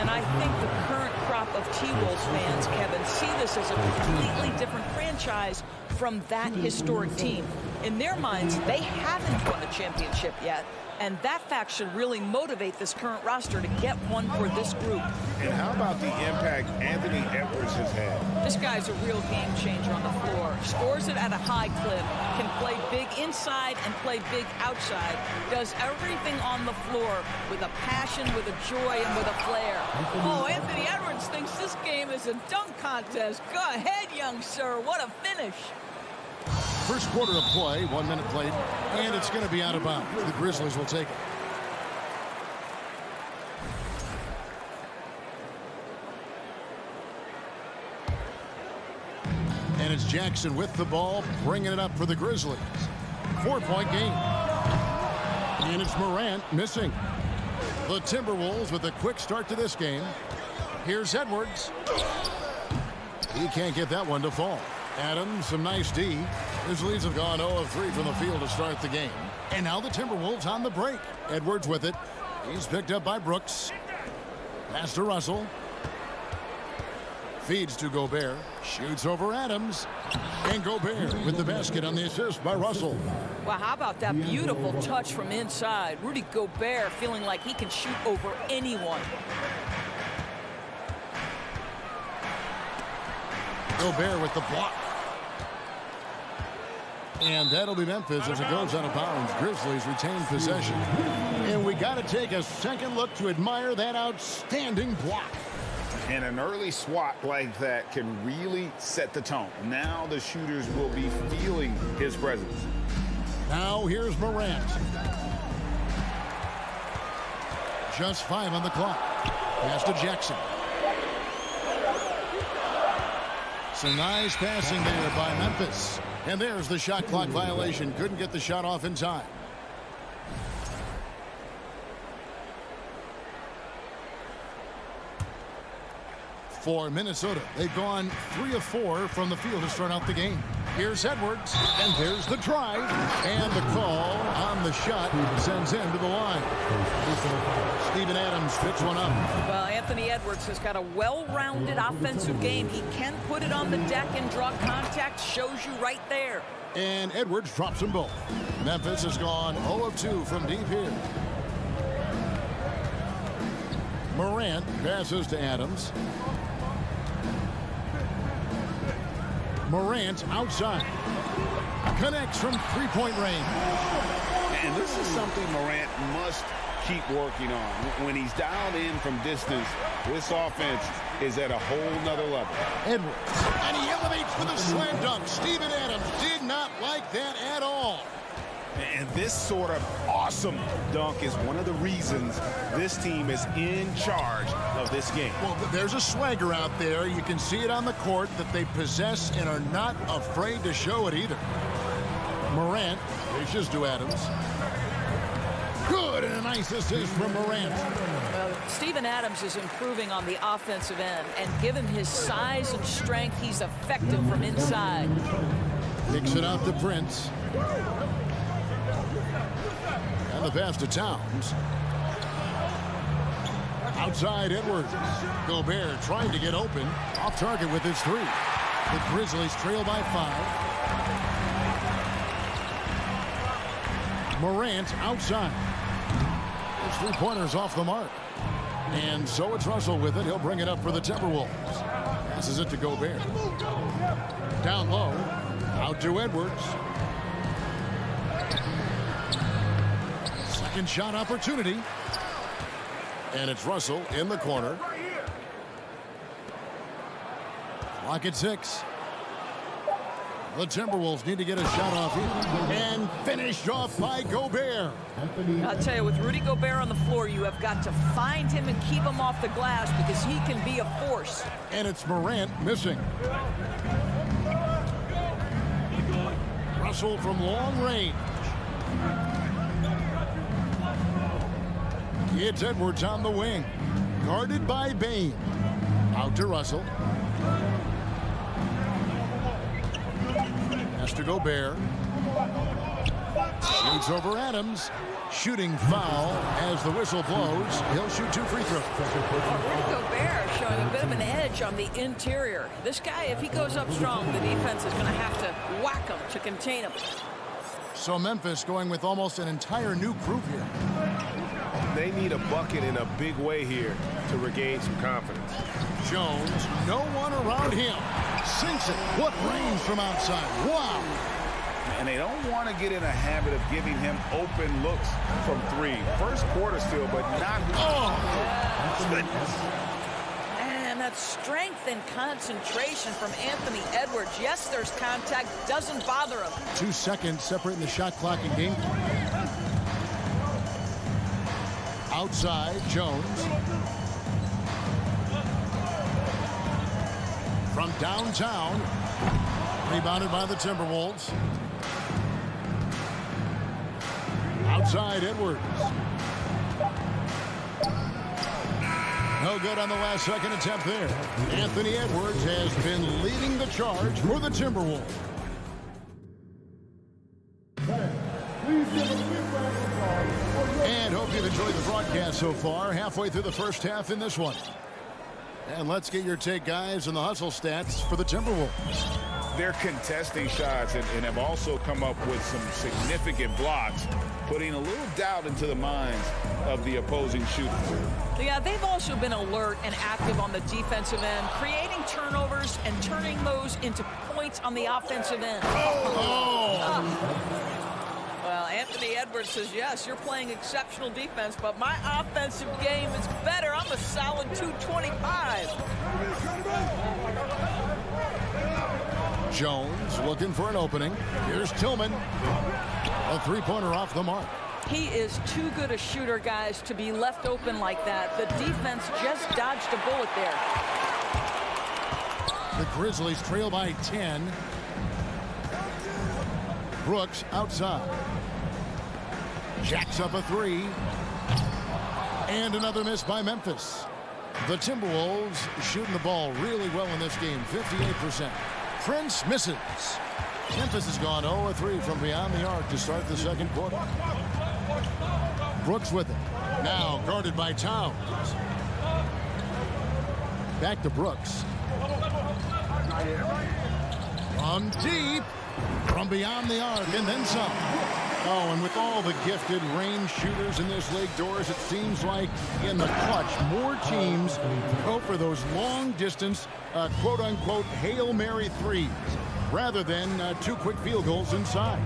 And I think the current crop of T-Wolves fans, Kevin, see this as a completely different franchise from that historic team. In their minds, they haven't won a championship yet, and that fact should really motivate this current roster to get one for this group. And how about the impact Anthony Edwards has had? This guy's a real game changer on the floor. Scores it at a high clip, can play big inside and play big outside, does everything on the floor with a passion, with a joy, and with a flair. Oh, Anthony Edwards thinks this game is a dunk contest. Go ahead, young sir. What a finish. First quarter of play, 1 minute played, and it's going to be out of bounds. The Grizzlies will take it. And it's Jackson with the ball, bringing it up for the Grizzlies. 4-point game. And it's Morant missing. The Timberwolves with a quick start to this game. Here's Edwards. He can't get that one to fall. Adams, some nice D. Grizzlies have gone 0 of 3 from the field to start the game. And now the Timberwolves on the break. Edwards with it. He's picked up by Brooks. Pass to Russell. Feeds to Gobert. Shoots over Adams. And Gobert with the basket on the assist by Russell. Well, how about that beautiful touch from inside? Rudy Gobert feeling like he can shoot over anyone. Gobert with the block. And that'll be Memphis as it goes out of bounds. Grizzlies retain possession. And we got to take a second look to admire that outstanding block. And an early swat like that can really set the tone. Now the shooters will be feeling his presence. Now here's Morant. Just 5 on the clock. Pass to Jackson. Some nice passing there by Memphis. And there's the shot clock violation. Couldn't get the shot off in time. For Minnesota, they've gone 3 of 4 from the field to start out the game. Here's Edwards, and there's the drive. And the call on the shot sends him to the line. Steven Adams picks one up. Well, Anthony Edwards has got a well-rounded offensive game. He can put it on the deck and draw contact. Shows you right there. And Edwards drops them both. Memphis has gone 0 of 2 from deep here. Morant passes to Adams. Morant outside. Connects from 3-point range. And this is something Morant must keep working on. When he's dialed in from distance, this offense is at a whole nother level. Edwards. And he elevates for the slam dunk. Steven Adams did not like that at all. And this sort of awesome dunk is one of the reasons this team is in charge of this game. Well, there's a swagger out there. You can see it on the court that they possess and are not afraid to show it either. Morant dishes to Adams. Good, and a nice assist from Morant. Well, Steven Adams is improving on the offensive end, and given his size and strength, he's effective from inside. Kicks it out to Prince. And the pass to Towns. Outside Edwards. Gobert trying to get open. Off target with his 3. The Grizzlies trail by 5. Morant outside. His 3-pointers off the mark. And so it's Russell with it. He'll bring it up for the Timberwolves. Passes it to Gobert. Down low. Out to Edwards. Second shot opportunity. And it's Russell in the corner. Clock at 6. The Timberwolves need to get a shot off here. And finished off by Gobert. I'll tell you, with Rudy Gobert on the floor, you have got to find him and keep him off the glass because he can be a force. And it's Morant missing. Russell from long range. It's Edwards on the wing. Guarded by Bane. Out to Russell. Has to Gobert. Shoots over Adams. Shooting foul as the whistle blows. He'll shoot 2 free throws. Rudy Gobert showing a bit of an edge on the interior. This guy, if he goes up strong, the defense is going to have to whack him to contain him. So Memphis going with almost an entire new group here. They need a bucket in a big way here to regain some confidence. Jones, no one around him. Sinks it. What range from outside. Wow. And they don't want to get in a habit of giving him open looks from 3. First quarter still, but not. And that strength and concentration from Anthony Edwards. Yes, there's contact. Doesn't bother him. 2 seconds separating the shot clock and game clock. Outside, Jones. From downtown. Rebounded by the Timberwolves. Outside, Edwards. No good on the last second attempt there. Anthony Edwards has been leading the charge for the Timberwolves. And hope you've enjoyed the broadcast so far. Halfway through the first half in this one. And let's get your take, guys, on the hustle stats for the Timberwolves. They're contesting shots and have also come up with some significant blocks, putting a little doubt into the minds of the opposing shooters. Yeah, they've also been alert and active on the defensive end, creating turnovers and turning those into points on the offensive end. Well, Anthony Edwards says, yes, you're playing exceptional defense, but my offensive game is better. I'm a solid 225. Jones looking for an opening. Here's Tillman. A three-pointer off the mark. He is too good a shooter, guys, to be left open like that. The defense just dodged a bullet there. The Grizzlies trail by 10. Brooks outside. Jacks up a 3. And another miss by Memphis. The Timberwolves shooting the ball really well in this game, 58%. Prince misses. Memphis has gone 0-3 from beyond the arc to start the second quarter. Brooks with it. Now guarded by Towns. Back to Brooks. From deep. From beyond the arc and then some. Oh, and with all the gifted range shooters in this league, Doris, it seems like in the clutch, more teams go for those long-distance, quote-unquote, Hail Mary threes, rather than 2 quick field goals inside.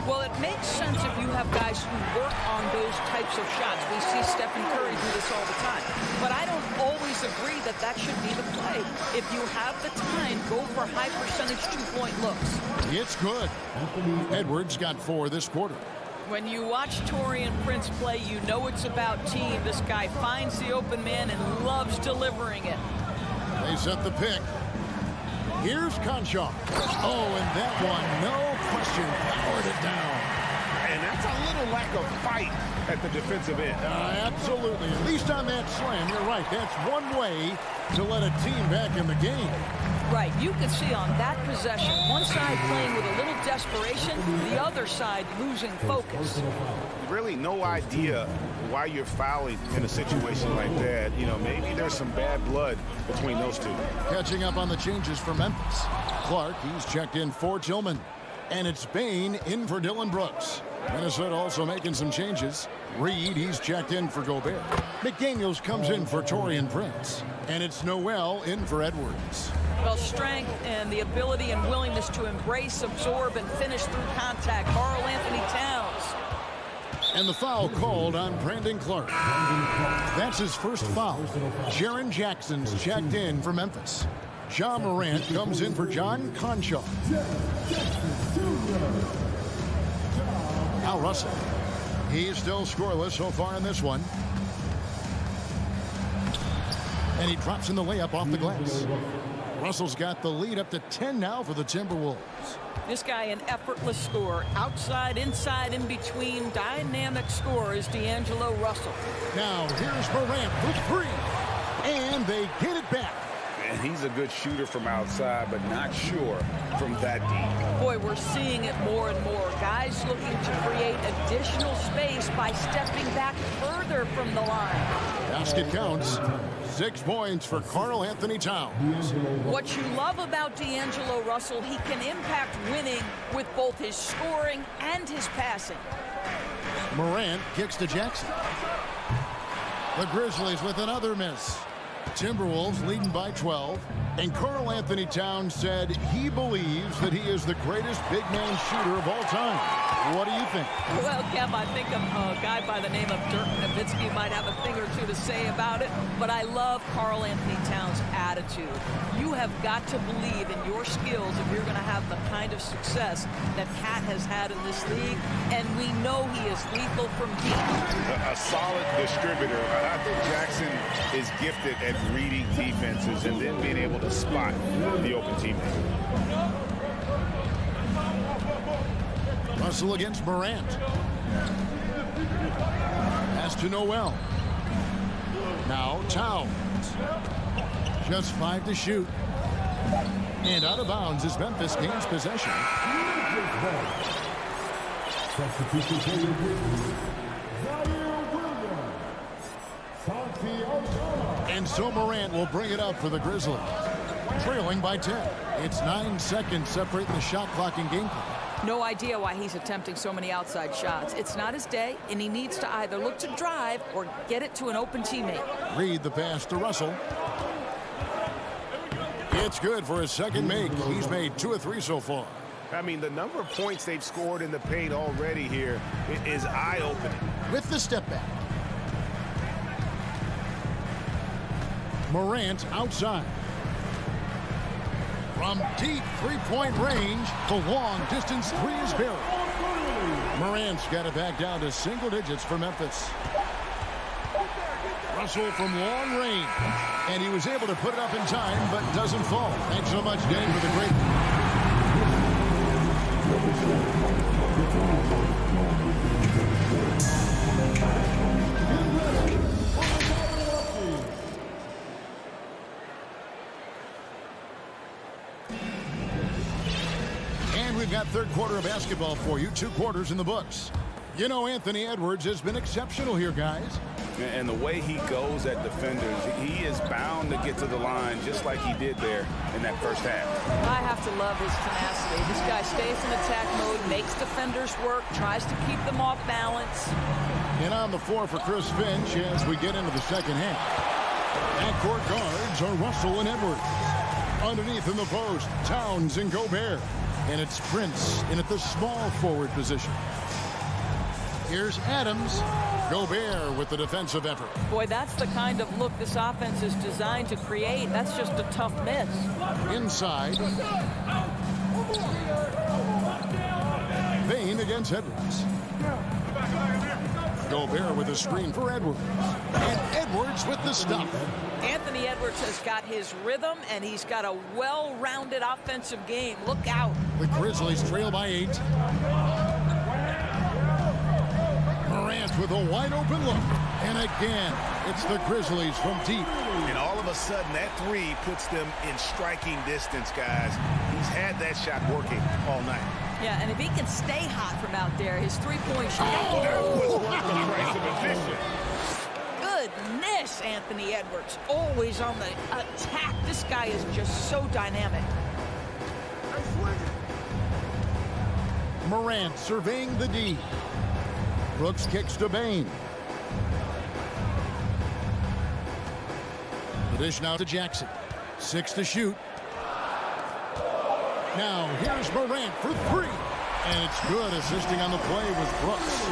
Well, it makes sense if you have guys who work on those types of shots. We see Stephen Curry do this all the time. But I don't always agree that that should be the play. If you have the time, go for high-percentage 2-point looks. It's good. Edwards got 4 this quarter. When you watch Taurean Prince play, you know it's about team. This guy finds the open man and loves delivering it. They set the pick. Here's Conchar. Oh, and that one, no question, powered it down. And that's a little lack of fight at the defensive end. Absolutely. At least on that slam, you're right. That's one way to let a team back in the game. Right. You can see on that possession, one side playing with a little desperation, the other side losing focus. Really no idea why you're fouling in a situation like that. You know, maybe there's some bad blood between those two. Catching up on the changes for Memphis. Clark, he's checked in for Tillman. And it's Bain in for Dylan Brooks. Minnesota also making some changes. Reed, he's checked in for Gobert. McDaniels comes in for Taurean Prince. And it's Noel in for Edwards. Well, strength and the ability and willingness to embrace, absorb, and finish through contact. Karl Anthony Towns. And the foul called on Brandon Clark. That's his first foul. Jaren Jackson's checked in for Memphis. Ja Morant comes in for John Conchaw. Al Russell. He's still scoreless so far in this one. And he drops in the layup off the glass. Russell's got the lead up to 10 now for the Timberwolves. This guy, an effortless scorer. Outside, inside, in between. Dynamic scorer is D'Angelo Russell. Now, here's Morant for 3. And they get it back. And he's a good shooter from outside, but not sure from that deep. Boy, we're seeing it more and more. Guys looking to create additional space by stepping back further from the line. Basket counts. 6 points for Karl Anthony Towns. What you love about D'Angelo Russell, he can impact winning with both his scoring and his passing. Morant kicks to Jackson. The Grizzlies with another miss. Timberwolves leading by 12. And Karl Anthony Towns said he believes that he is the greatest big man shooter of all time. What do you think? Well, Kev, I think a guy by the name of Dirk Nowitzki might have a thing or two to say about it, but I love Karl Anthony Towns' attitude. You have got to believe in your skills if you're going to have the kind of success that Cat has had in this league, and we know he is lethal from deep. A solid distributor. I think Jackson is gifted at reading defenses and then being able to spot the open teammate. Russell against Morant. Pass to Noel. Now Towns. Just 5 to shoot. And out of bounds as Memphis gains possession. And so Morant will bring it up for the Grizzlies. Trailing by 10. It's 9 seconds separating the shot clock and game clock. No idea why he's attempting so many outside shots. It's not his day, and he needs to either look to drive or get it to an open teammate. Read the pass to Russell. It's good for his second make. He's made 2 of 3 so far. I mean, the number of points they've scored in the paint already here is eye-opening. With the step back. Morant outside. From deep three-point range, the long-distance 3 is buried. Morant's got it back down to single digits for Memphis. Russell from long range. And he was able to put it up in time, but doesn't fall. Thanks so much, Dave, for the great... We've got third quarter of basketball for you. 2 quarters in the books. You know, Anthony Edwards has been exceptional here, guys. And the way he goes at defenders, he is bound to get to the line just like he did there in that first half. I have to love his tenacity. This guy stays in attack mode, makes defenders work, tries to keep them off balance. And on the floor for Chris Finch as we get into the second half. Backcourt guards are Russell and Edwards. Underneath in the post, Towns and Gobert. And it's Prince in at the small forward position. Here's Adams. Gobert with the defensive effort. Boy, that's the kind of look this offense is designed to create. That's just a tough miss. Inside. Bain against Edwards. Gobert with a screen for Edwards. And Edwards with the stuff. Anthony Edwards has got his rhythm, and he's got a well-rounded offensive game. Look out. The Grizzlies trail by 8. Morant with a wide-open look. And again, it's the Grizzlies from deep. And all of a sudden, that 3 puts them in striking distance, guys. He's had that shot working all night. Yeah, and if he can stay hot from out there, his three-point shot. Oh, that was worth the price of admission. Goodness, Anthony Edwards, always on the attack. This guy is just so dynamic. Morant surveying the D. Brooks kicks to Bain. The dish now to Jackson. 6 to shoot. Now here's Morant for 3. And it's good. Assisting on the play was Brooks.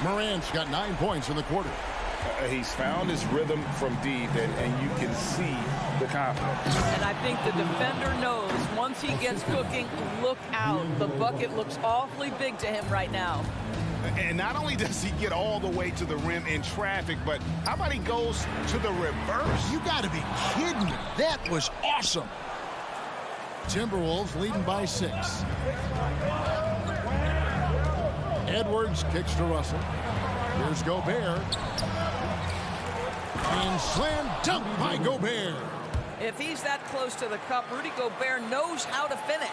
Morant's got 9 points in the quarter. He's found his rhythm from deep, and you can see the confidence. And I think the defender knows once he gets cooking, look out. The bucket looks awfully big to him right now. And not only does he get all the way to the rim in traffic, but how about he goes to the reverse? You got to be kidding me. That was awesome. Timberwolves leading by 6. Edwards kicks to Russell. Here's Gobert. And slam dunk by Gobert. If he's that close to the cup, Rudy Gobert knows how to finish.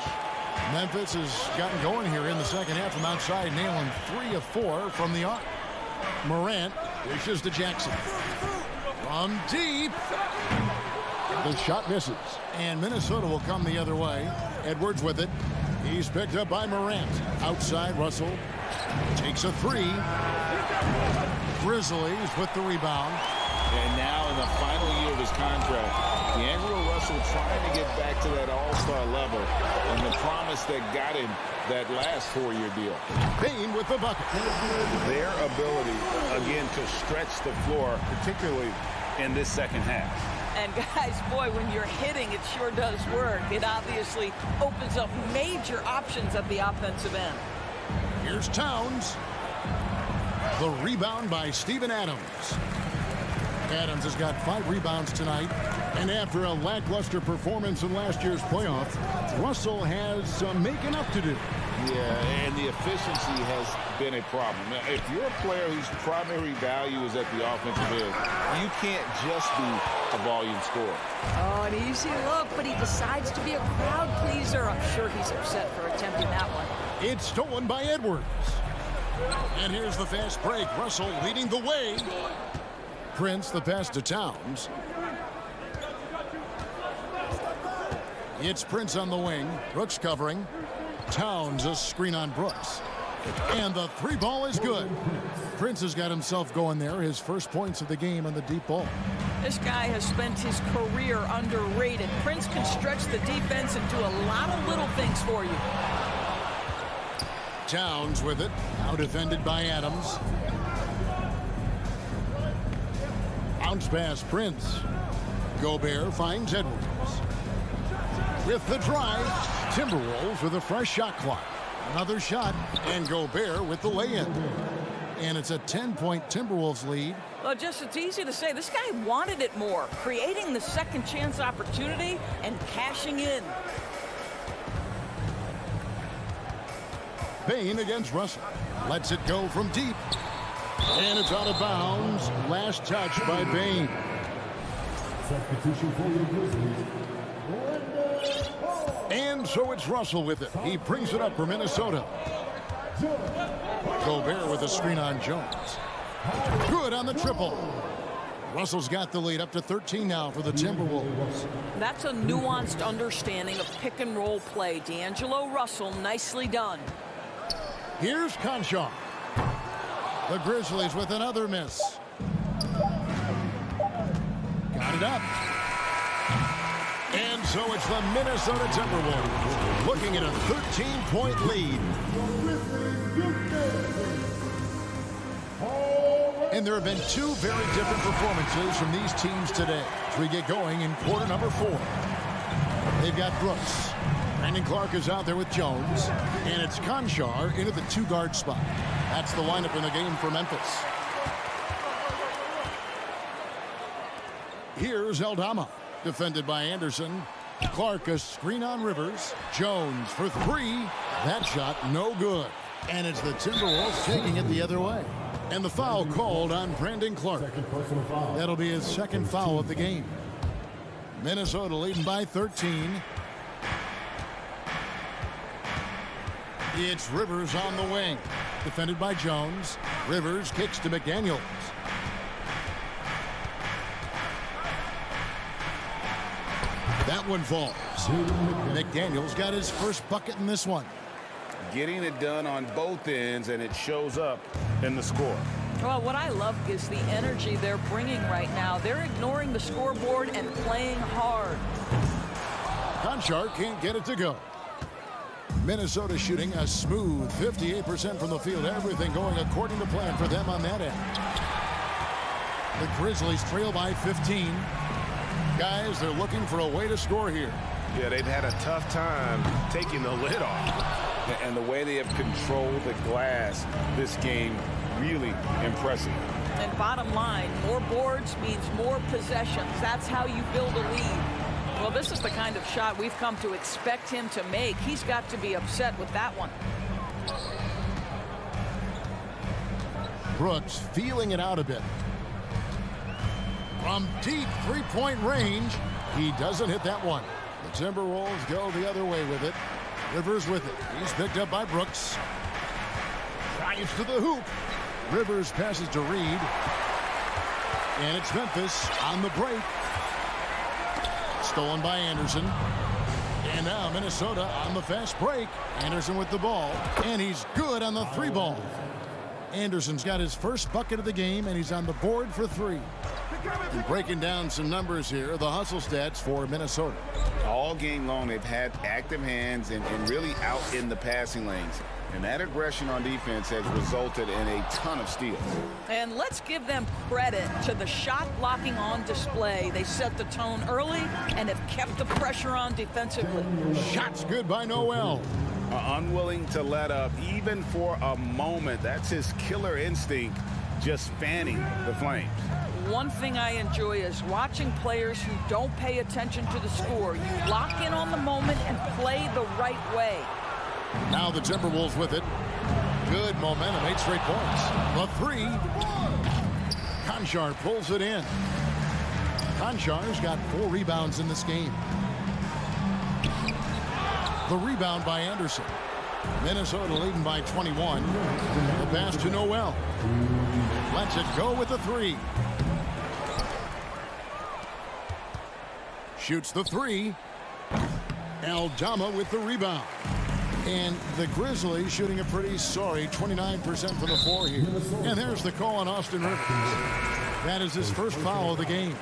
Memphis has gotten going here in the second half from outside, nailing 3 of 4 from the arc. Morant dishes to Jackson. From deep. The shot misses. And Minnesota will come the other way. Edwards with it. He's picked up by Morant. Outside, Russell takes a 3. Grizzlies with the rebound. And now in the final year of his contract, D'Angelo Russell trying to get back to that all-star level and the promise that got him that last 4-year deal. Bain with the bucket. Their ability, again, to stretch the floor, particularly in this second half. And guys, boy, when you're hitting, it sure does work. It obviously opens up major options at the offensive end. Here's Towns. The rebound by Steven Adams. Adams has got 5 rebounds tonight. And after a lackluster performance in last year's playoff, Russell has some making up to do. Yeah, and the efficiency has been a problem. Now, if you're a player whose primary value is at the offensive end, you can't just be a volume scorer. Oh, an easy look, but he decides to be a crowd pleaser. I'm sure he's upset for attempting that one. It's stolen by Edwards. And here's the fast break. Russell leading the way. Prince the pass to Towns. It's Prince on the wing. Brooks covering. Towns a screen on Brooks. And the 3 ball is good. Prince has got himself going there. His first points of the game on the deep ball. This guy has spent his career underrated. Prince can stretch the defense and do a lot of little things for you. Towns with it. Now defended by Adams. Bounce pass, Prince. Gobert finds Edwards. With the drive, Timberwolves with a fresh shot clock. Another shot, and Gobert with the lay-in. And it's a 10-point Timberwolves lead. Well, just it's easy to say. This guy wanted it more, creating the second chance opportunity and cashing in. Bain against Russell. Lets it go from deep. And it's out of bounds. Last touch by Bain. Substitution for the Grizzlies. And so it's Russell with it. He brings it up for Minnesota. Gobert with a screen on Jones. Good on the triple. Russell's got the lead up to 13 now for the Timberwolves. That's a nuanced understanding of pick and roll play. D'Angelo Russell, nicely done. Here's Conchar. The Grizzlies with another miss. Got it up. And so it's the Minnesota Timberwolves looking at a 13-point lead. And there have been 2 very different performances from these teams today as we get going in quarter number 4. They've got Brooks. Brandon Clark is out there with Jones. And it's Conchar into the 2-guard spot. That's the lineup in the game for Memphis. Here's Aldama, defended by Anderson. Clark a screen on Rivers. Jones for 3. That shot no good. And it's the Timberwolves taking it the other way. And the foul called on Brandon Clark. That'll be his second foul of the game. Minnesota leading by 13. It's Rivers on the wing. Defended by Jones. Rivers kicks to McDaniels. That one falls. McDaniels got his first bucket in this one. getting it done on both ends, and it shows up in the score. Well, what I love is the energy they're bringing right now. They're ignoring the scoreboard and playing hard. Conchar can't get it to go. Minnesota shooting a smooth 58% from the field. Everything going according to plan for them on that end. The Grizzlies trail by 15. Guys, they're looking for a way to score here. Yeah, they've had a tough time taking the lid off. And the way they have controlled the glass this game, really impressive. And bottom line, more boards means more possessions. That's how you build a lead. Well, this is the kind of shot we've come to expect him to make. He's got to be upset with that one. Brooks feeling it out a bit. From deep three-point range, he doesn't hit that one. The Timberwolves go the other way with it. Rivers with it. He's picked up by Brooks. Drives to the hoop. Rivers passes to Reed. And it's Memphis on the break. Stolen by Anderson. And now Minnesota on the fast break. Anderson with the ball. And he's good on the three ball. Anderson's got his first bucket of the game, and he's on the board for three. And breaking down some numbers here, the hustle stats for Minnesota. All game long, they've had active hands and really out in the passing lanes. And that aggression on defense has resulted in a ton of steals. And let's give them credit to the shot blocking on display. They set the tone early and have kept the pressure on defensively. Shots good by Noel. Unwilling to let up even for a moment. That's his killer instinct, just fanning the flames. One thing I enjoy is watching players who don't pay attention to the score. You lock in on the moment and play the right way. Now the Timberwolves with it. Good momentum, 8 straight points. The three. Conchar pulls it in. Conchar's got 4 rebounds in this game. The rebound by Anderson. Minnesota leading by 21. The pass to Noel. Lets it go with the three. Shoots the three. Aldama with the rebound. And the Grizzlies shooting a pretty sorry 29% from the floor here. And there's the call on Austin Rivers. That is his first foul of the game.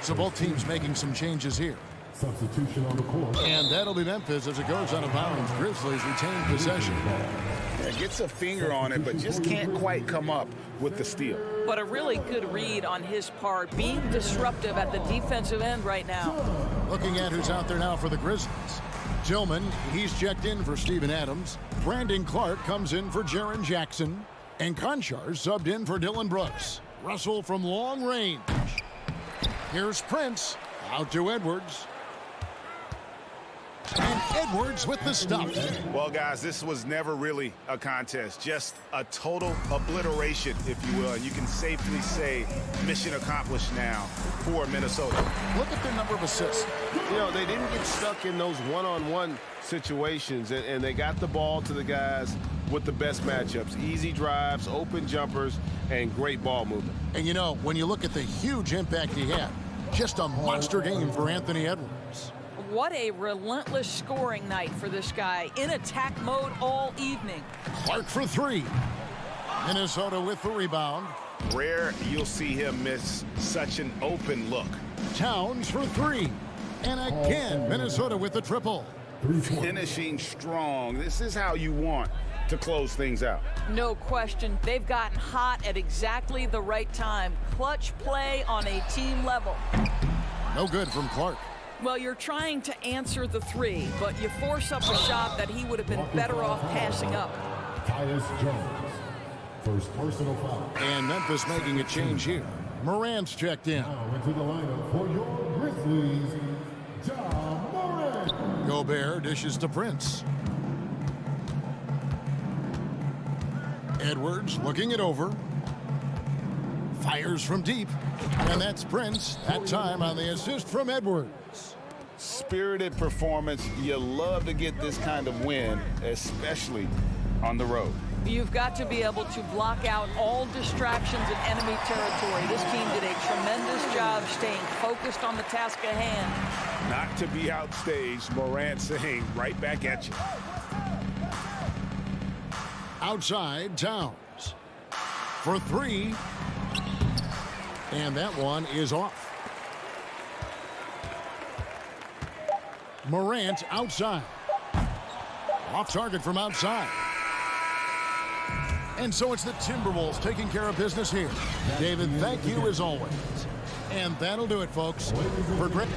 So both teams making some changes here. Substitution on the court. And that'll be Memphis as it goes out of bounds. Grizzlies retain possession. Yeah, gets a finger on it, but just can't quite come up with the steal. But a really good read on his part, being disruptive at the defensive end right now. Looking at who's out there now for the Grizzlies. Tillman, he's checked in for Steven Adams. Brandon Clark comes in for Jaren Jackson. And Conchar subbed in for Dylan Brooks. Russell from long range. Here's Prince. Out to Edwards. And Edwards with the stuff. Well, guys, this was never really a contest. Just a total obliteration, if you will. And you can safely say mission accomplished now for Minnesota. Look at their number of assists. You know, they didn't get stuck in those one-on-one situations, and they got the ball to the guys with the best matchups. Easy drives, open jumpers, and great ball movement. And, you know, when you look at the huge impact he had, just a monster game for Anthony Edwards. What a relentless scoring night for this guy. In attack mode all evening. Clark for three. Minnesota with the rebound. Rare you'll see him miss such an open look. Towns for three. And again, Minnesota with the triple. Finishing strong. This is how you want to close things out. No question. They've gotten hot at exactly the right time. Clutch play on a team level. No good from Clark. Well, you're trying to answer the three, but you force up a shot that he would have been better off passing up. Tyus Jones. First personal foul. And Memphis making a change here. Morant's checked in. Now into the lineup for your Grizzlies, Ja Morant. Gobert dishes to Prince. Edwards looking it over. Fires from deep. And that's Prince, that time on the assist from Edwards. Spirited performance. You love to get this kind of win, especially on the road. You've got to be able to block out all distractions in enemy territory. This team did a tremendous job staying focused on the task at hand. Not to be outstaged, Morant saying right back at you. Outside, Towns. For three. And that one is off. Morant outside. Off target from outside. And so it's the Timberwolves taking care of business here. David, thank you as always. And that'll do it, folks. For Greg.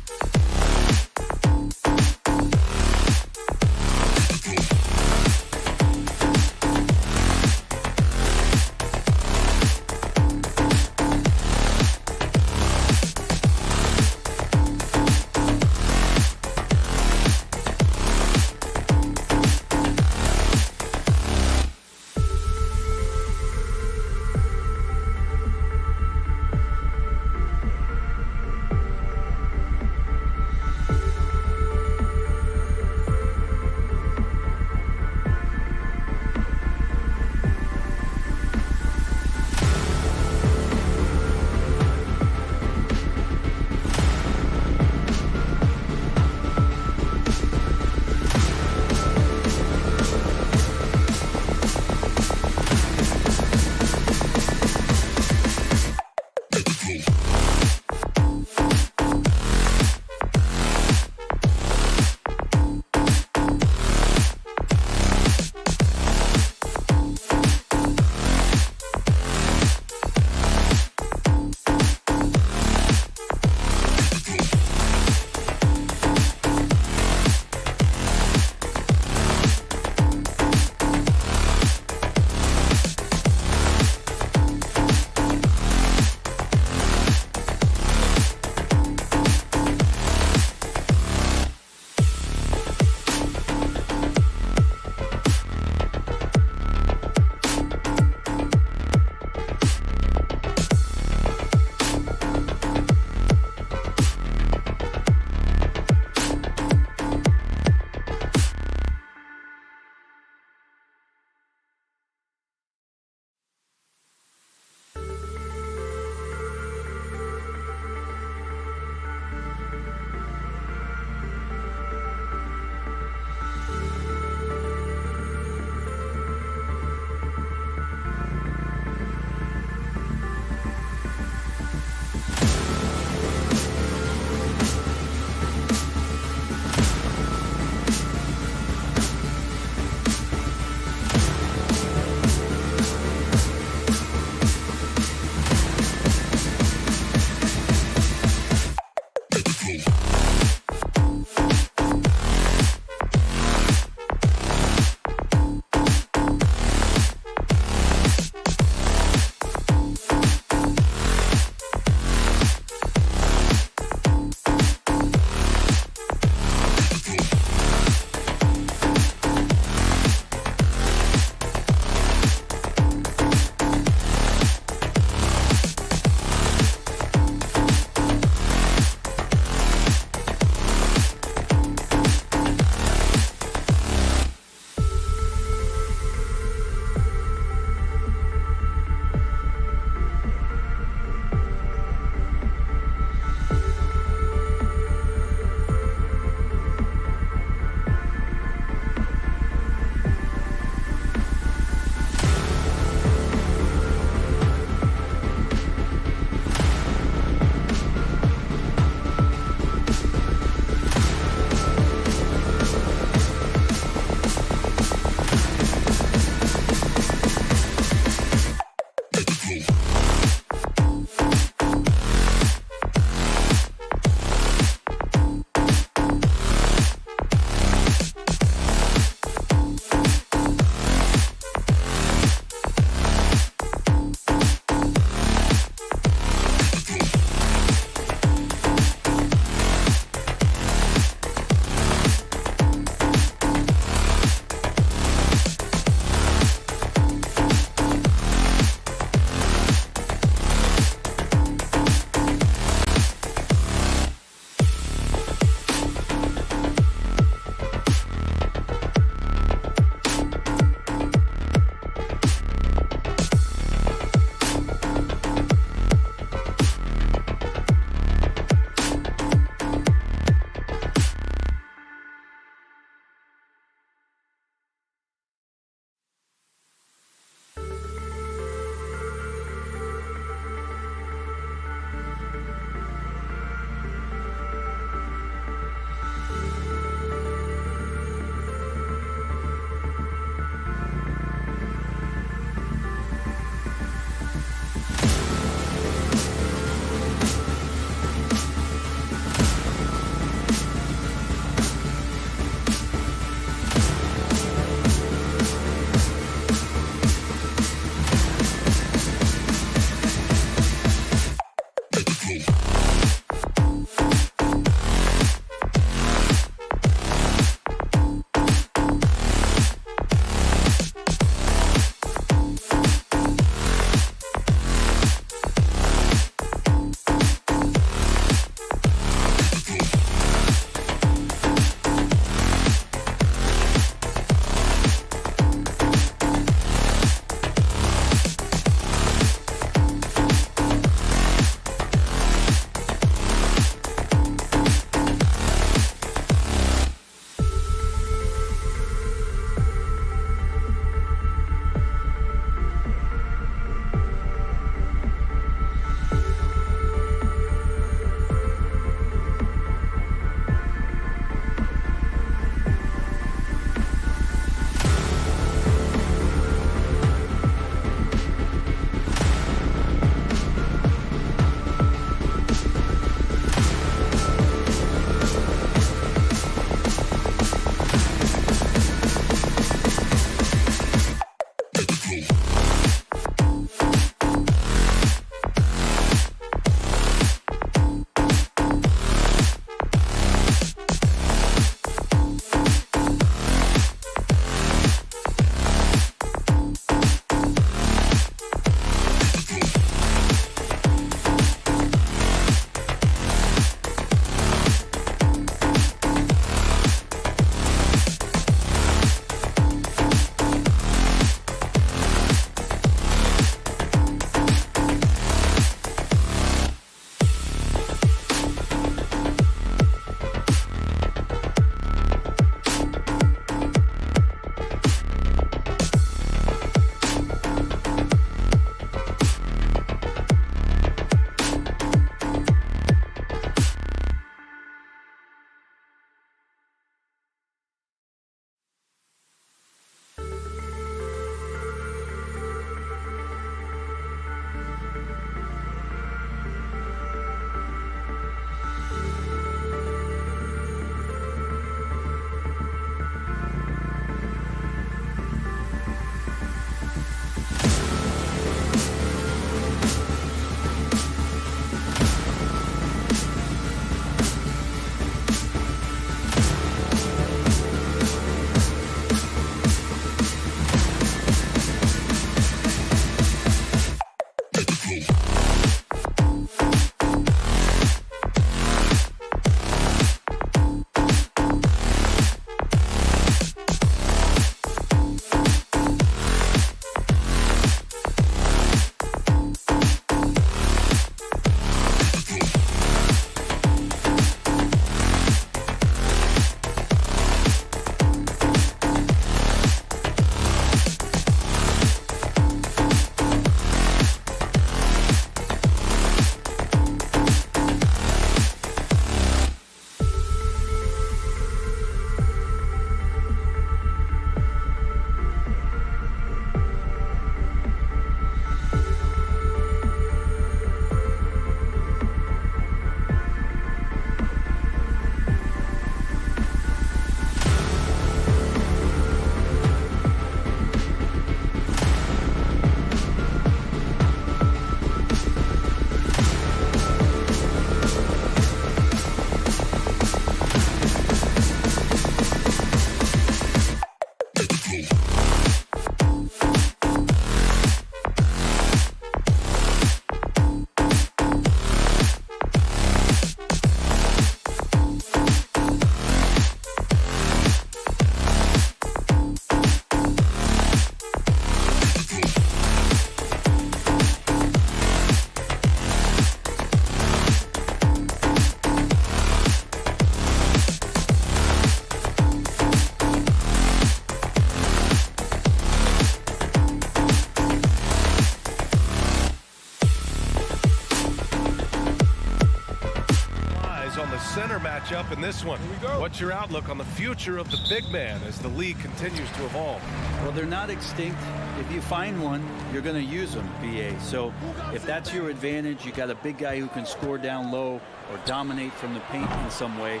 matchup in this one. What's your outlook on the future of the big man as the league continues to evolve? Well, they're not extinct. If you find one, you're going to use them, BA. So if that's your advantage, you got a big guy who can score down low or dominate from the paint in some way,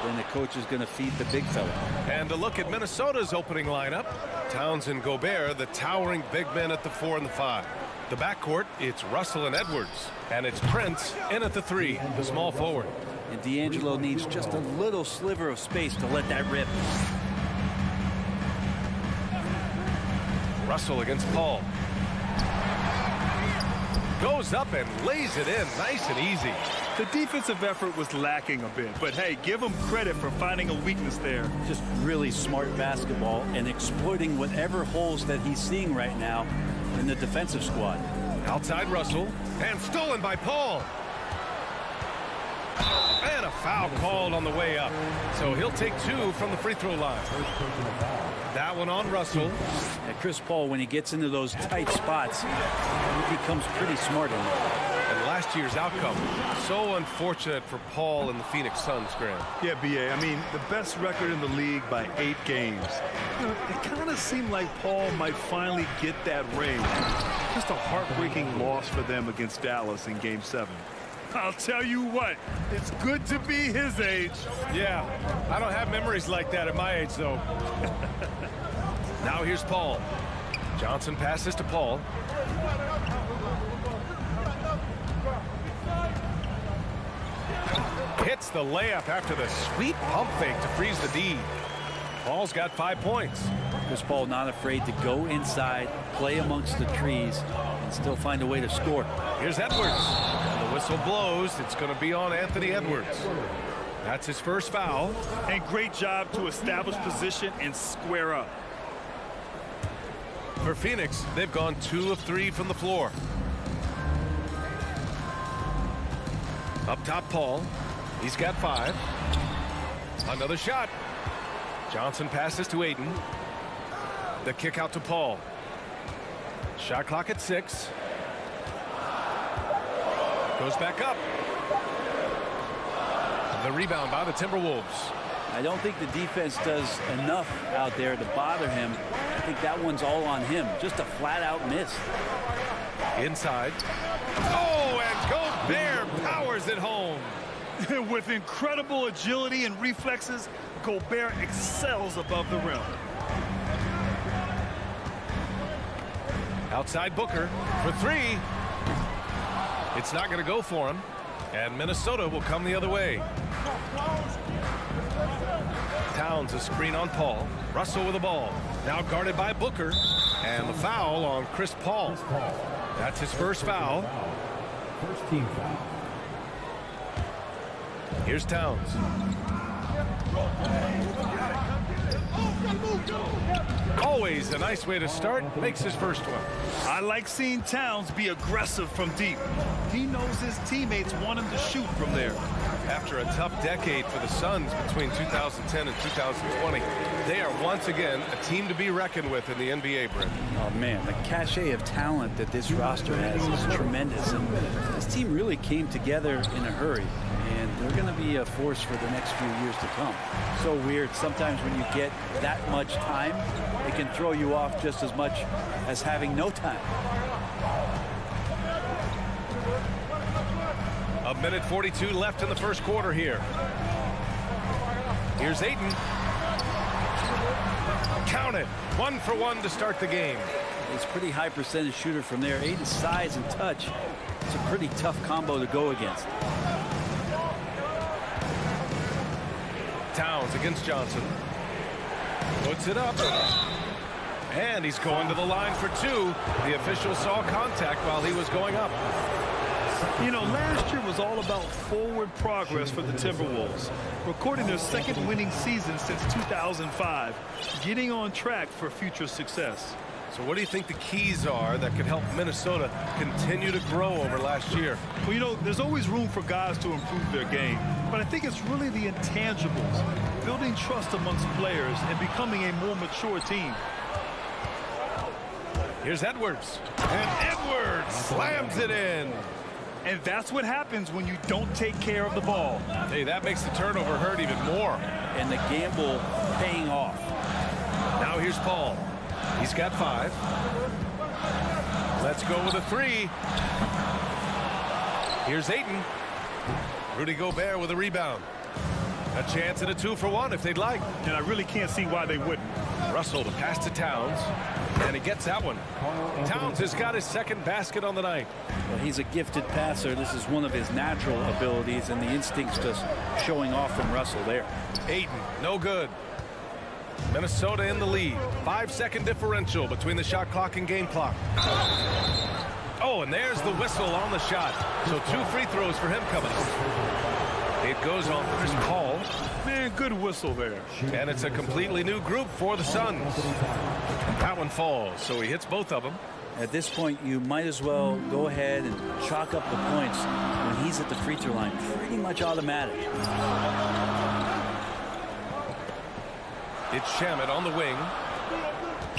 then the coach is going to feed the big fella. And a look at Minnesota's opening lineup. Towns and Gobert, the towering big men at the 4 and the 5. The backcourt, it's Russell and Edwards. And it's Prince in at the 3, the small forward. And D'Angelo needs just a little sliver of space to let that rip. Russell against Paul. Goes up and lays it in nice and easy. The defensive effort was lacking a bit, but hey, give him credit for finding a weakness there. Just really smart basketball and exploiting whatever holes that he's seeing right now in the defensive squad. Outside Russell, and stolen by Paul. And a foul called on the way up. So he'll take 2 from the free throw line. That one on Russell. And Chris Paul, when he gets into those tight spots, he becomes pretty smart in there. And last year's outcome, so unfortunate for Paul and the Phoenix Suns, Graham. Yeah, BA, I mean, the best record in the league by 8 games. You know, it kind of seemed like Paul might finally get that ring. Just a heartbreaking loss for them against Dallas in Game 7. I'll tell you what, it's good to be his age. Yeah, I don't have memories like that at my age, though. Now here's Paul. Johnson passes to Paul. Hits the layup after the sweet pump fake to freeze the D. Paul's got 5 points. Chris Paul not afraid to go inside, play amongst the trees, and still find a way to score. Here's Edwards. And the whistle blows. It's going to be on Anthony Edwards. That's his first foul. And great job to establish position and square up. For Phoenix, they've gone 2 of 3 from the floor. Up top, Paul. He's got 5. Another shot. Johnson passes to Ayton. The kick out to Paul. Shot clock at 6. Goes back up. The rebound by the Timberwolves. I don't think the defense does enough out there to bother him. I think that one's all on him. Just a flat-out miss. Inside. Oh, and Gobert powers it home. With incredible agility and reflexes, Gobert excels above the rim. Outside Booker for 3. It's not going to go for him. And Minnesota will come the other way. Towns a screen on Paul. Russell with the ball. Now guarded by Booker. And the foul on Chris Paul. That's his first foul. First team foul. Here's Towns. Always a nice way to start. Makes his first one. I like seeing Towns be aggressive from deep. He knows his teammates want him to shoot from there. After a tough decade for the Suns between 2010 and 2020, they are once again a team to be reckoned with in the NBA, Brent. Oh, man, the cachet of talent that this roster has is tremendous. And this team really came together in a hurry. And they're going to be a force for the next few years to come. So weird. Sometimes when you get that much time, it can throw you off just as much as having no time. A minute 42 left in the first quarter here. Here's Ayton. Count it. 1 for 1 to start the game. He's a pretty high percentage shooter from there. Ayton's size and touch. It's a pretty tough combo to go against. Towns against Johnson. Puts it up. And he's going to the line for 2. The official saw contact while he was going up. You know, last year was all about forward progress for the Timberwolves, recording their second winning season since 2005, getting on track for future success. So what do you think the keys are that could help Minnesota continue to grow over last year? Well, you know, there's always room for guys to improve their game, but I think it's really the intangibles, building trust amongst players and becoming a more mature team. Here's Edwards. And Edwards slams it in. And that's what happens when you don't take care of the ball. Hey, that makes the turnover hurt even more. And the gamble paying off. Now here's Paul. He's got 5. Let's go with a 3. Here's Ayton. Rudy Gobert with a rebound. A chance at a 2-for-1 if they'd like. And I really can't see why they wouldn't. Russell to pass to Towns. And he gets that one. Towns has got his second basket on the night. Well, he's a gifted passer. This is one of his natural abilities, and the instincts just showing off from Russell there. Ayton, no good. Minnesota in the lead. 5-second differential between the shot clock and game clock. Oh, and there's the whistle on the shot. So 2 free throws for him coming up. It goes on Chris Paul. Man, good whistle there. And it's a completely new group for the Suns. That one falls, so he hits both of them. At this point, you might as well go ahead and chalk up the points when he's at the free throw line. Pretty much automatic. It's Shamet on the wing.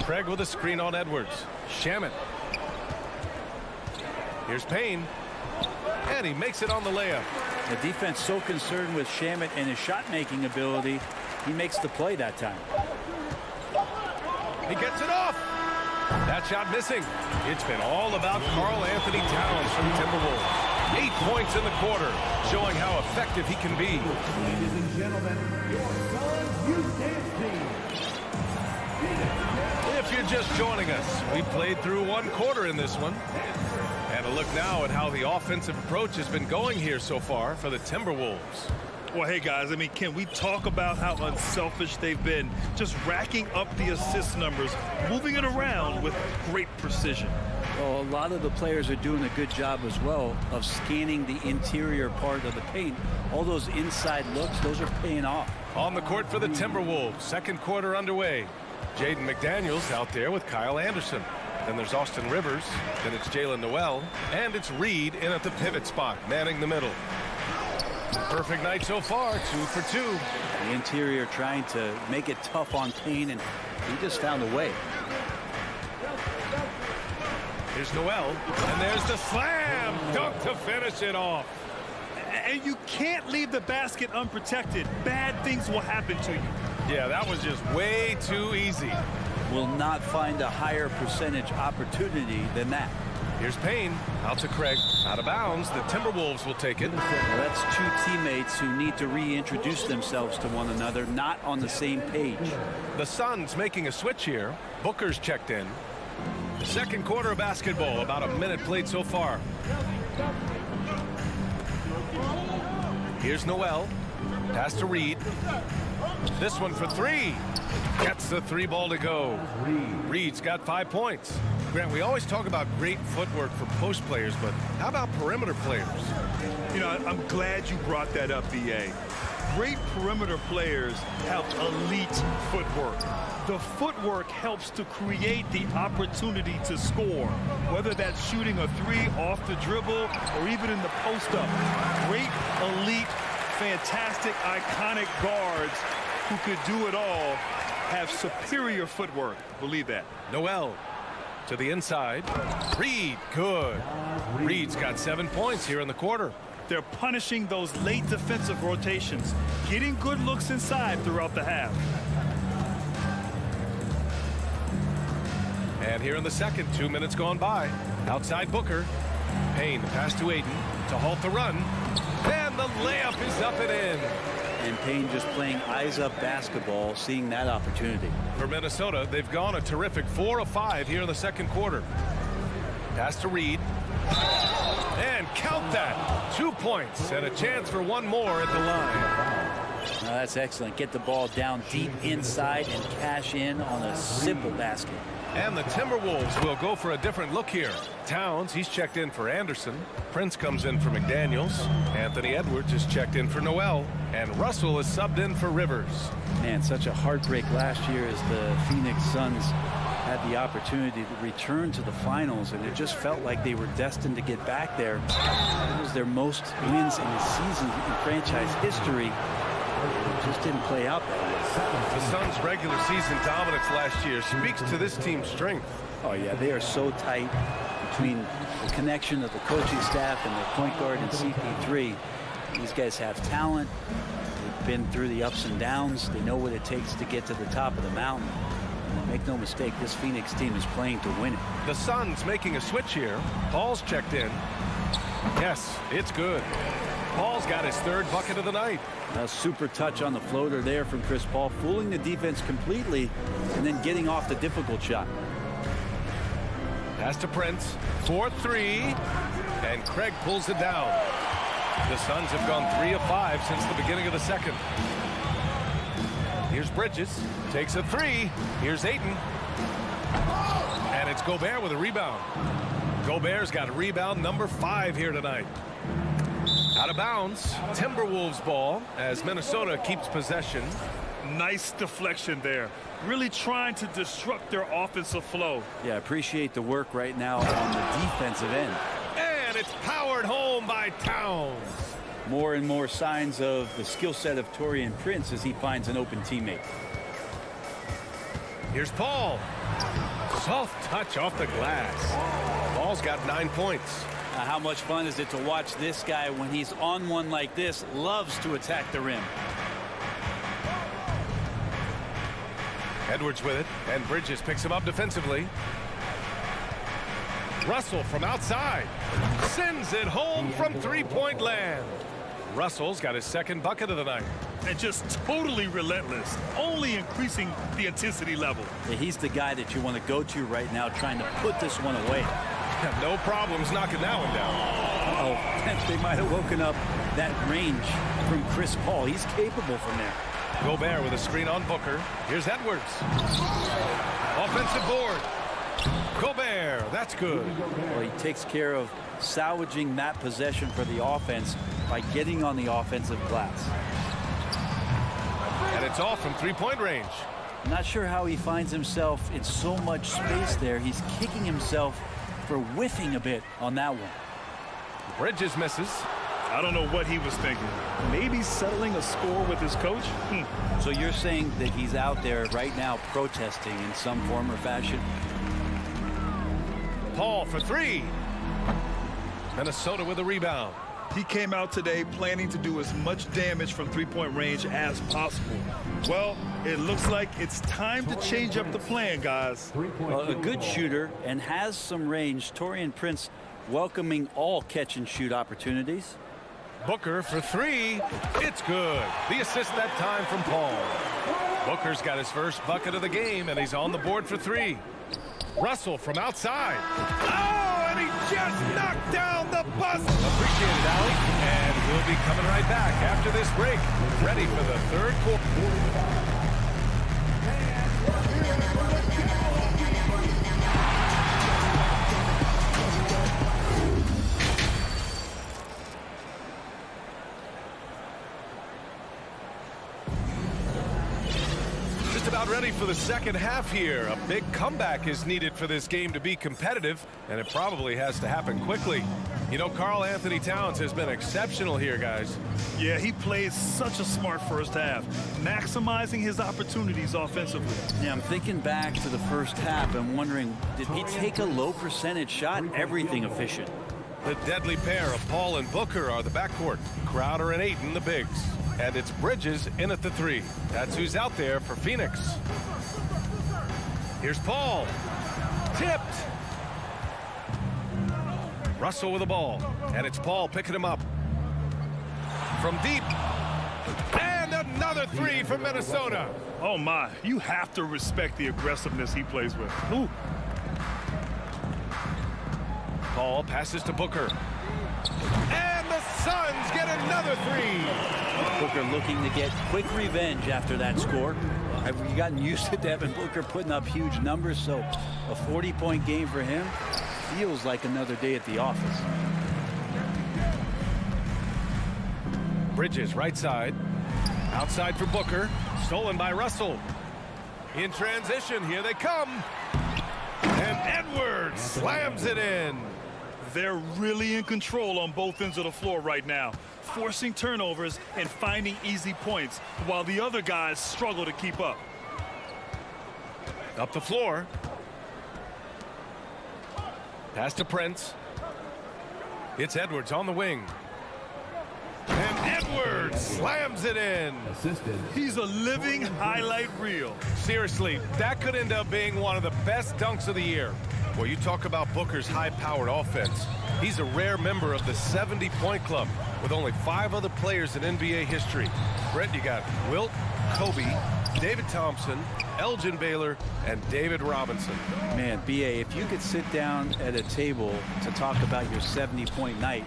Craig with a screen on Edwards. Shamet. Here's Payne. And he makes it on the layup. The defense so concerned with Shamet and his shot-making ability, he makes the play that time. He gets it off. That shot missing. It's been all about Karl Anthony Towns from Timberwolves. 8 points in the quarter, showing how effective he can be. Ladies and gentlemen, your Suns Youth Dance Team. If you're just joining us, we played through 1 quarter in this one. And a look now at how the offensive approach has been going here so far for the Timberwolves. Well, hey, guys, I mean, can we talk about how unselfish they've been? Just racking up the assist numbers, moving it around with great precision. Well, a lot of the players are doing a good job as well of scanning the interior part of the paint. All those inside looks, those are paying off. On the court for the Timberwolves, 2nd quarter underway. Jaden McDaniels out there with Kyle Anderson. Then there's Austin Rivers. Then it's Jalen Noel. And it's Reed in at the pivot spot, manning the middle. Perfect night so far, 2 for 2. The interior trying to make it tough on Payne, and he just found a way. Here's Noel, and there's the slam dunk to finish it off. And you can't leave the basket unprotected. Bad things will happen to you. Yeah, that was just way too easy. Will not find a higher percentage opportunity than that. Here's Payne, out to Craig, out of bounds. The Timberwolves will take it. Well, that's 2 teammates who need to reintroduce themselves to one another, not on the same page. The Suns making a switch here. Booker's checked in. 2nd quarter of basketball, about a minute played so far. Here's Noel, pass to Reed. This one for 3. Gets the 3 ball to go. Reed's got 5 points. Grant, we always talk about great footwork for post players, but how about perimeter players? You know, I'm glad you brought that up, B.A. Great perimeter players have elite footwork. The footwork helps to create the opportunity to score, whether that's shooting a 3 off the dribble or even in the post-up. Great, elite, fantastic, iconic guards who could do it all have superior footwork. Believe that. Noel to the inside. Reed, good. Reed's got 7 points here in the quarter. They're punishing those late defensive rotations, getting good looks inside throughout the half. And here in the second, 2 minutes gone by. Outside Booker. Payne, pass to Ayton to halt the run. And the layup is up and in. And Payne just playing eyes-up basketball, seeing that opportunity. For Minnesota, they've gone a terrific 4 of 5 here in the 2nd quarter. Pass to Reed. And count that. 2 points and a chance for 1 more at the line. That's excellent. Get the ball down deep inside and cash in on a simple basket. And the Timberwolves will go for a different look here. Towns, he's checked in for Anderson. Prince comes in for McDaniels. Anthony Edwards is checked in for Noel. And Russell is subbed in for Rivers. Man, such a heartbreak last year as the Phoenix Suns had the opportunity to return to the finals, and it just felt like they were destined to get back there. It was their most wins in a season in franchise history. It just didn't play out that way. The Suns' regular season dominance last year speaks to this team's strength. Oh, yeah, they are so tight. between the connection of the coaching staff and their point guard and CP3. These guys have talent. They've been through the ups and downs. They know what it takes to get to the top of the mountain. And make no mistake, this Phoenix team is playing to win it. The Suns making a switch here. Paul's checked in. Yes, it's good. Paul's got his third bucket of the night. A super touch on the floater there from Chris Paul, fooling the defense completely and then getting off the difficult shot. Pass to Prince. 4-3. And Craig pulls it down. The Suns have gone 3 of 5 since the beginning of the second. Here's Bridges. Takes a 3. Here's Ayton. And it's Gobert with a rebound. Gobert's got a rebound number 5 here tonight. Out of bounds. Timberwolves ball as Minnesota keeps possession. Nice deflection there. Really trying to disrupt their offensive flow. Yeah, appreciate the work right now on the defensive end. And it's powered home by Towns. More and more signs of the skill set of Taurean Prince as he finds an open teammate. Here's Paul. Soft touch off the glass. Paul's got 9 points. How much fun is it to watch this guy when he's on one like this? Loves to attack the rim. Edwards with it, and Bridges picks him up defensively. Russell from outside. Sends it home from three-point land. Russell's got his second bucket of the night. And just totally relentless, only increasing the intensity level. Yeah, he's the guy that you want to go to right now, trying to put this one away. No problems knocking that one down. Uh-oh, they might have woken up that range from Chris Paul. He's capable from there. Gobert with a screen on Booker. Here's Edwards. Offensive board. Gobert, that's good. Well, he takes care of salvaging that possession for the offense by getting on the offensive glass. And it's off from three-point range. I'm not sure how he finds himself in so much space there. He's kicking himself for whiffing a bit on that one. Bridges misses. I don't know what he was thinking. Maybe settling a score with his coach? So you're saying that he's out there right now protesting in some form or fashion? Paul for 3. Minnesota with a rebound. He came out today planning to do as much damage from three-point range as possible. Well, it looks like it's time to change up the plan, guys. Well, a good shooter and has some range. Taurean Prince welcoming all catch-and-shoot opportunities. Booker for 3. It's good. The assist that time from Paul. Booker's got his first bucket of the game, and he's on the board for 3. Russell from outside. Oh, and he just knocked down the bus. Appreciate it, Allie. And we'll be coming right back after this break. Ready for the third quarter. About ready for the second half here. A big comeback is needed for this game to be competitive, and it probably has to happen quickly. You know, Karl Anthony Towns has been exceptional here, guys. Yeah, he plays such a smart first half, maximizing his opportunities offensively. Yeah, I'm thinking back to the first half and wondering, did he take a low percentage shot? Everything efficient. The deadly pair of Paul and Booker are the backcourt. Crowder and Ayton the bigs. And it's Bridges in at the 3. That's who's out there for Phoenix. Here's Paul. Tipped. Russell with the ball. And it's Paul picking him up. From deep. And another 3 from Minnesota. Oh, my. You have to respect the aggressiveness he plays with. Ooh. Paul passes to Booker. And the Suns get another 3. Booker looking to get quick revenge after that score. Have we gotten used to Devin Booker putting up huge numbers, so a 40-point game for him feels like another day at the office. Bridges right side. Outside for Booker. Stolen by Russell. In transition, here they come. And Edwards slams it in. They're really in control on both ends of the floor right now, forcing turnovers and finding easy points while the other guys struggle to keep up. Up the floor. Pass to Prince. It's Edwards on the wing. And Edwards slams it in. He's a living highlight reel. Seriously, that could end up being one of the best dunks of the year. Well, you talk about Booker's high-powered offense. He's a rare member of the 70-point club with only 5 other players in NBA history. Brett, you got Wilt, Kobe, David Thompson, Elgin Baylor, and David Robinson. Man, B.A., if you could sit down at a table to talk about your 70-point night,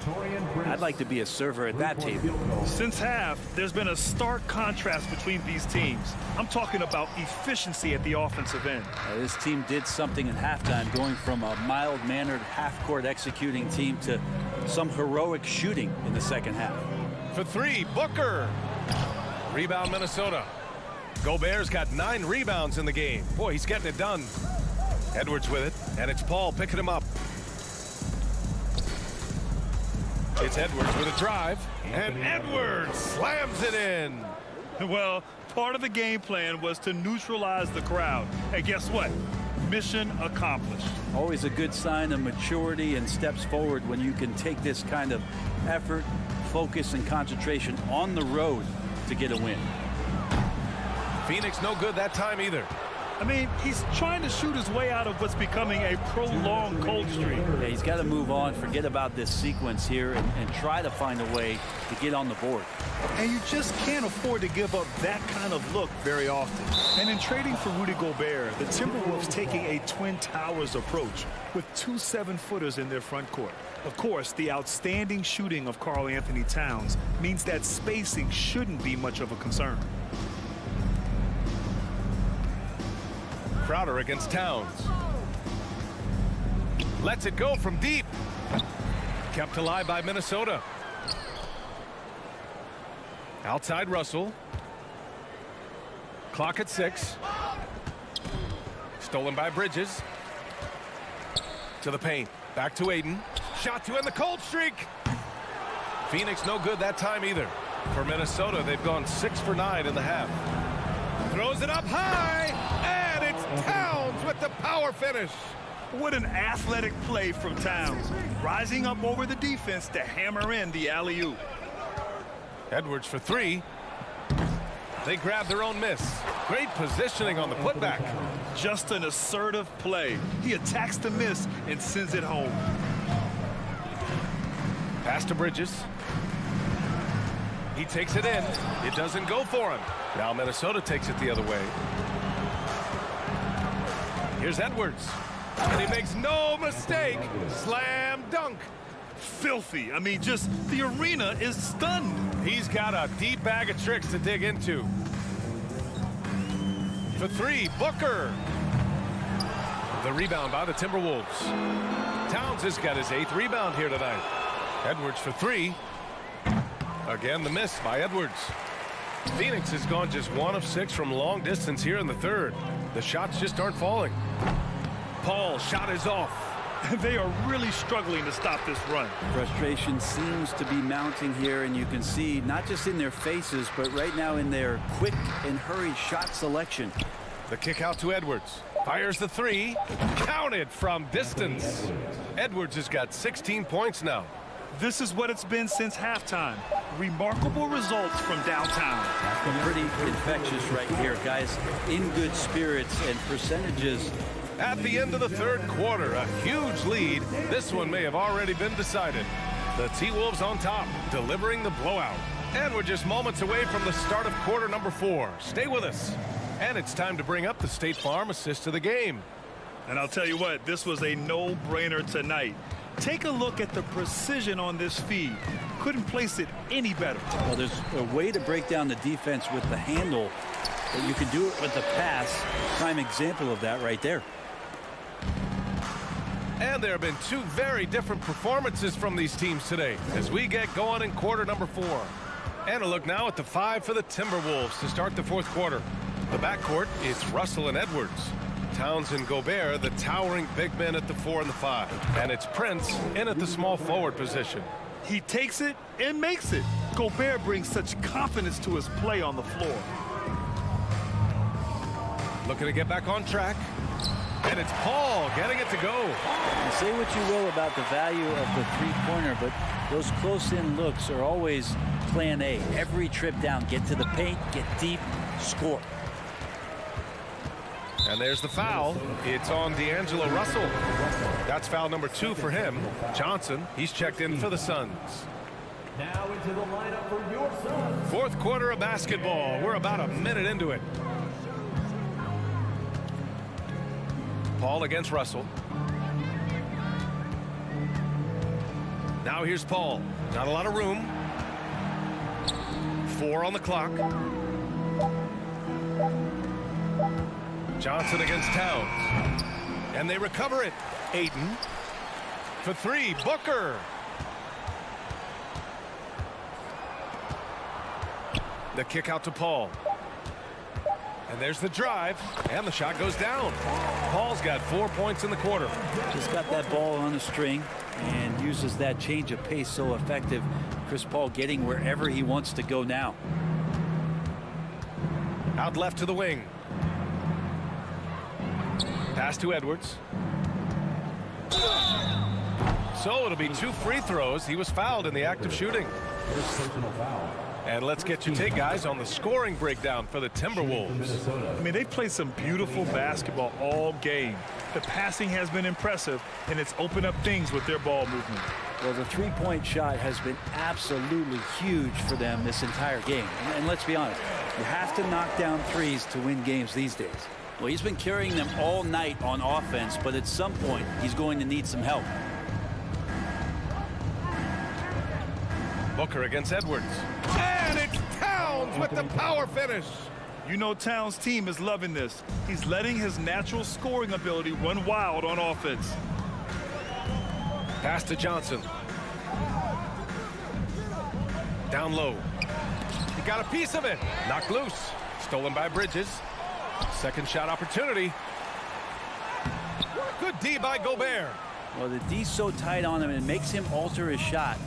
I'd like to be a server at that table. Since half, there's been a stark contrast between these teams. I'm talking about efficiency at the offensive end. This team did something in halftime, going from a mild-mannered half-court executing team to some heroic shooting in the second half. For 3, Booker. Rebound, Minnesota. Gobert's got 9 rebounds in the game. Boy, he's getting it done. Edwards with it, and it's Paul picking him up. It's Edwards with a drive, and Edwards slams it in. Well, part of the game plan was to neutralize the crowd. And guess what? Mission accomplished. Always a good sign of maturity and steps forward when you can take this kind of effort, focus, and concentration on the road to get a win. Phoenix no good that time either. I mean, he's trying to shoot his way out of what's becoming a prolonged cold streak. Yeah, he's got to move on, forget about this sequence here, and try to find a way to get on the board. And you just can't afford to give up that kind of look very often. And in trading for Rudy Gobert, the Timberwolves taking a Twin Towers approach with 2 7-footers in their front court. Of course, the outstanding shooting of Karl Anthony Towns means that spacing shouldn't be much of a concern. Crowder against Towns. Lets it go from deep. Kept alive by Minnesota. Outside Russell. Clock at 6. Stolen by Bridges. To the paint. Back to Aiden. Shot to end the cold streak. Phoenix no good that time either. For Minnesota, they've gone 6 for 9 in the half. Throws it up high. And it's Towns with the power finish. What an athletic play from Towns. Rising up over the defense to hammer in the alley-oop. Edwards for 3. They grab their own miss. Great positioning on the putback. Just an assertive play. He attacks the miss and sends it home. Pass to Bridges. He takes it in. It doesn't go for him. Now Minnesota takes it the other way. Here's Edwards. And he makes no mistake. Slam dunk. Filthy. I mean, just the arena is stunned. He's got a deep bag of tricks to dig into. For 3, Booker. The rebound by the Timberwolves. Towns has got his 8th rebound here tonight. Edwards for 3. Again, the miss by Edwards. Phoenix has gone just 1 of 6 from long distance here in the 3rd. The shots just aren't falling. Paul shot is off. They are really struggling to stop this run. Frustration seems to be mounting here, and you can see not just in their faces, but right now in their quick and hurried shot selection. The kick out to Edwards. Fires the 3. Counted from distance. Edwards has got 16 points now. This is what it's been since halftime. Remarkable results from downtown. Pretty infectious right here, guys. In good spirits and percentages. At the end of the 3rd quarter, a huge lead. This one may have already been decided. The T-Wolves on top, delivering the blowout. And we're just moments away from the start of quarter number 4. Stay with us. And it's time to bring up the State Farm assist of the game. And I'll tell you what, this was a no-brainer tonight. Take a look at the precision on this feed. Couldn't place it any better. Well, there's a way to break down the defense with the handle, but you can do it with the pass. Prime example of that right there. And there have been 2 very different performances from these teams today as we get going in quarter number 4. And a look now at the 5 for the Timberwolves to start the 4th quarter. The backcourt, it's Russell and Edwards. Towns and Gobert, the towering big men at the 4 and the 5. And it's Prince in at the small forward position. He takes it and makes it. Gobert brings such confidence to his play on the floor. Looking to get back on track. And it's Paul getting it to go. And say what you will about the value of the three-pointer, but those close-in looks are always plan A. Every trip down, get to the paint, get deep, score. And there's the foul. It's on D'Angelo Russell. That's foul number 2 for him. Johnson, he's checked in for the Suns. Now into the lineup for your Suns. Fourth quarter of basketball. We're about a minute into it. Paul against Russell. Now here's Paul. Not a lot of room. 4 on the clock. Johnson against Towns. And they recover it. Ayton. For 3, Booker. The kick out to Paul. And there's the drive. And the shot goes down. Paul's got 4 points in the quarter. Just got that ball on a string and uses that change of pace so effective. Chris Paul getting wherever he wants to go now. Out left to the wing. Pass to Edwards. So it'll be 2 free throws. He was fouled in the act of shooting. And let's get your take, guys, on the scoring breakdown for the Timberwolves. I mean, they've played some beautiful basketball all game. The passing has been impressive, and it's opened up things with their ball movement. Well, the three-point shot has been absolutely huge for them this entire game. And let's be honest, you have to knock down threes to win games these days. Well, he's been carrying them all night on offense, but at some point, he's going to need some help. Booker against Edwards. And it's Towns with the power finish. You know Towns' team is loving this. He's letting his natural scoring ability run wild on offense. Pass to Johnson. Down low. He got a piece of it. Knocked loose. Stolen by Bridges. Second shot opportunity. Good D by Gobert. Well, the D's so tight on him, it makes him alter his shot.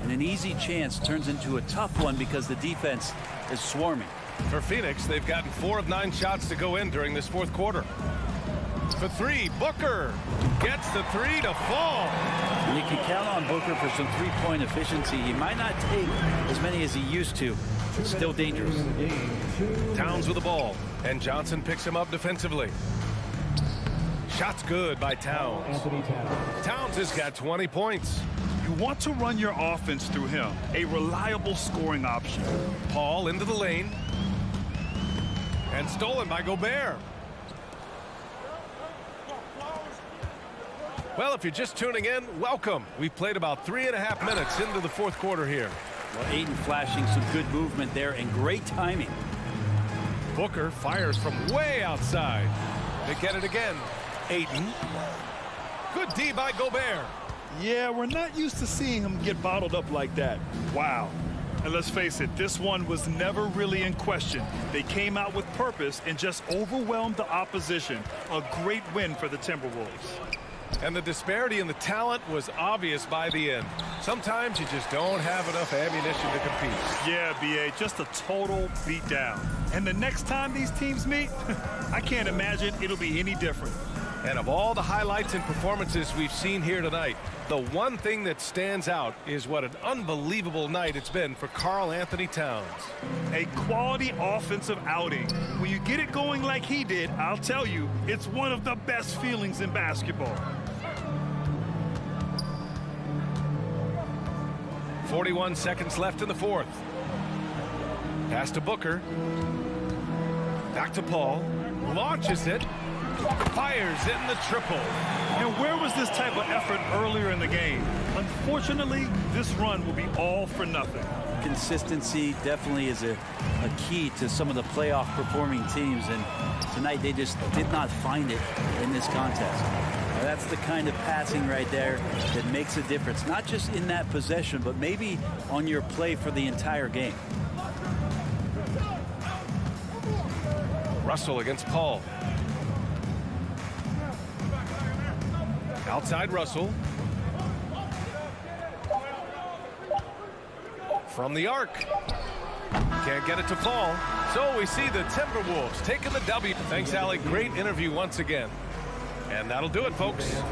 And an easy chance turns into a tough one because the defense is swarming. For Phoenix, they've gotten 4 of 9 shots to go in during this fourth quarter. For 3, Booker gets the 3 to fall. And you can count on Booker for some three-point efficiency. He might not take as many as he used to. It's still dangerous. Towns with the ball, and Johnson picks him up defensively. Shot's good by Towns. Towns has got 20 points. You want to run your offense through him, a reliable scoring option. Paul into the lane. And stolen by Gobert. Well, if you're just tuning in, welcome. We've played about 3.5 minutes into the fourth quarter here. Well, Ayton flashing some good movement there and great timing. Booker fires from way outside. They get it again. Ayton. Good D by Gobert. Yeah, we're not used to seeing him get bottled up like that. Wow. And let's face it, this one was never really in question. They came out with purpose and just overwhelmed the opposition. A great win for the Timberwolves. And the disparity in the talent was obvious by the end. Sometimes you just don't have enough ammunition to compete. Yeah, B.A., just a total beatdown. And the next time these teams meet, I can't imagine it'll be any different. And of all the highlights and performances we've seen here tonight, the one thing that stands out is what an unbelievable night it's been for Karl Anthony Towns. A quality offensive outing. When you get it going like he did, I'll tell you, it's one of the best feelings in basketball. 41 seconds left in the fourth. Pass to Booker. Back to Paul. Launches it. Fires in the triple. And where was this type of effort earlier in the game? Unfortunately, this run will be all for nothing. Consistency definitely is a key to some of the playoff performing teams, and tonight they just did not find it in this contest. Now, that's the kind of passing right there that makes a difference, not just in that possession, but maybe on your play for the entire game. Russell against Paul. Outside Russell. From the arc. Can't get it to fall. So we see the Timberwolves taking the W. Thanks, Allie. Great interview once again. And that'll do it, folks.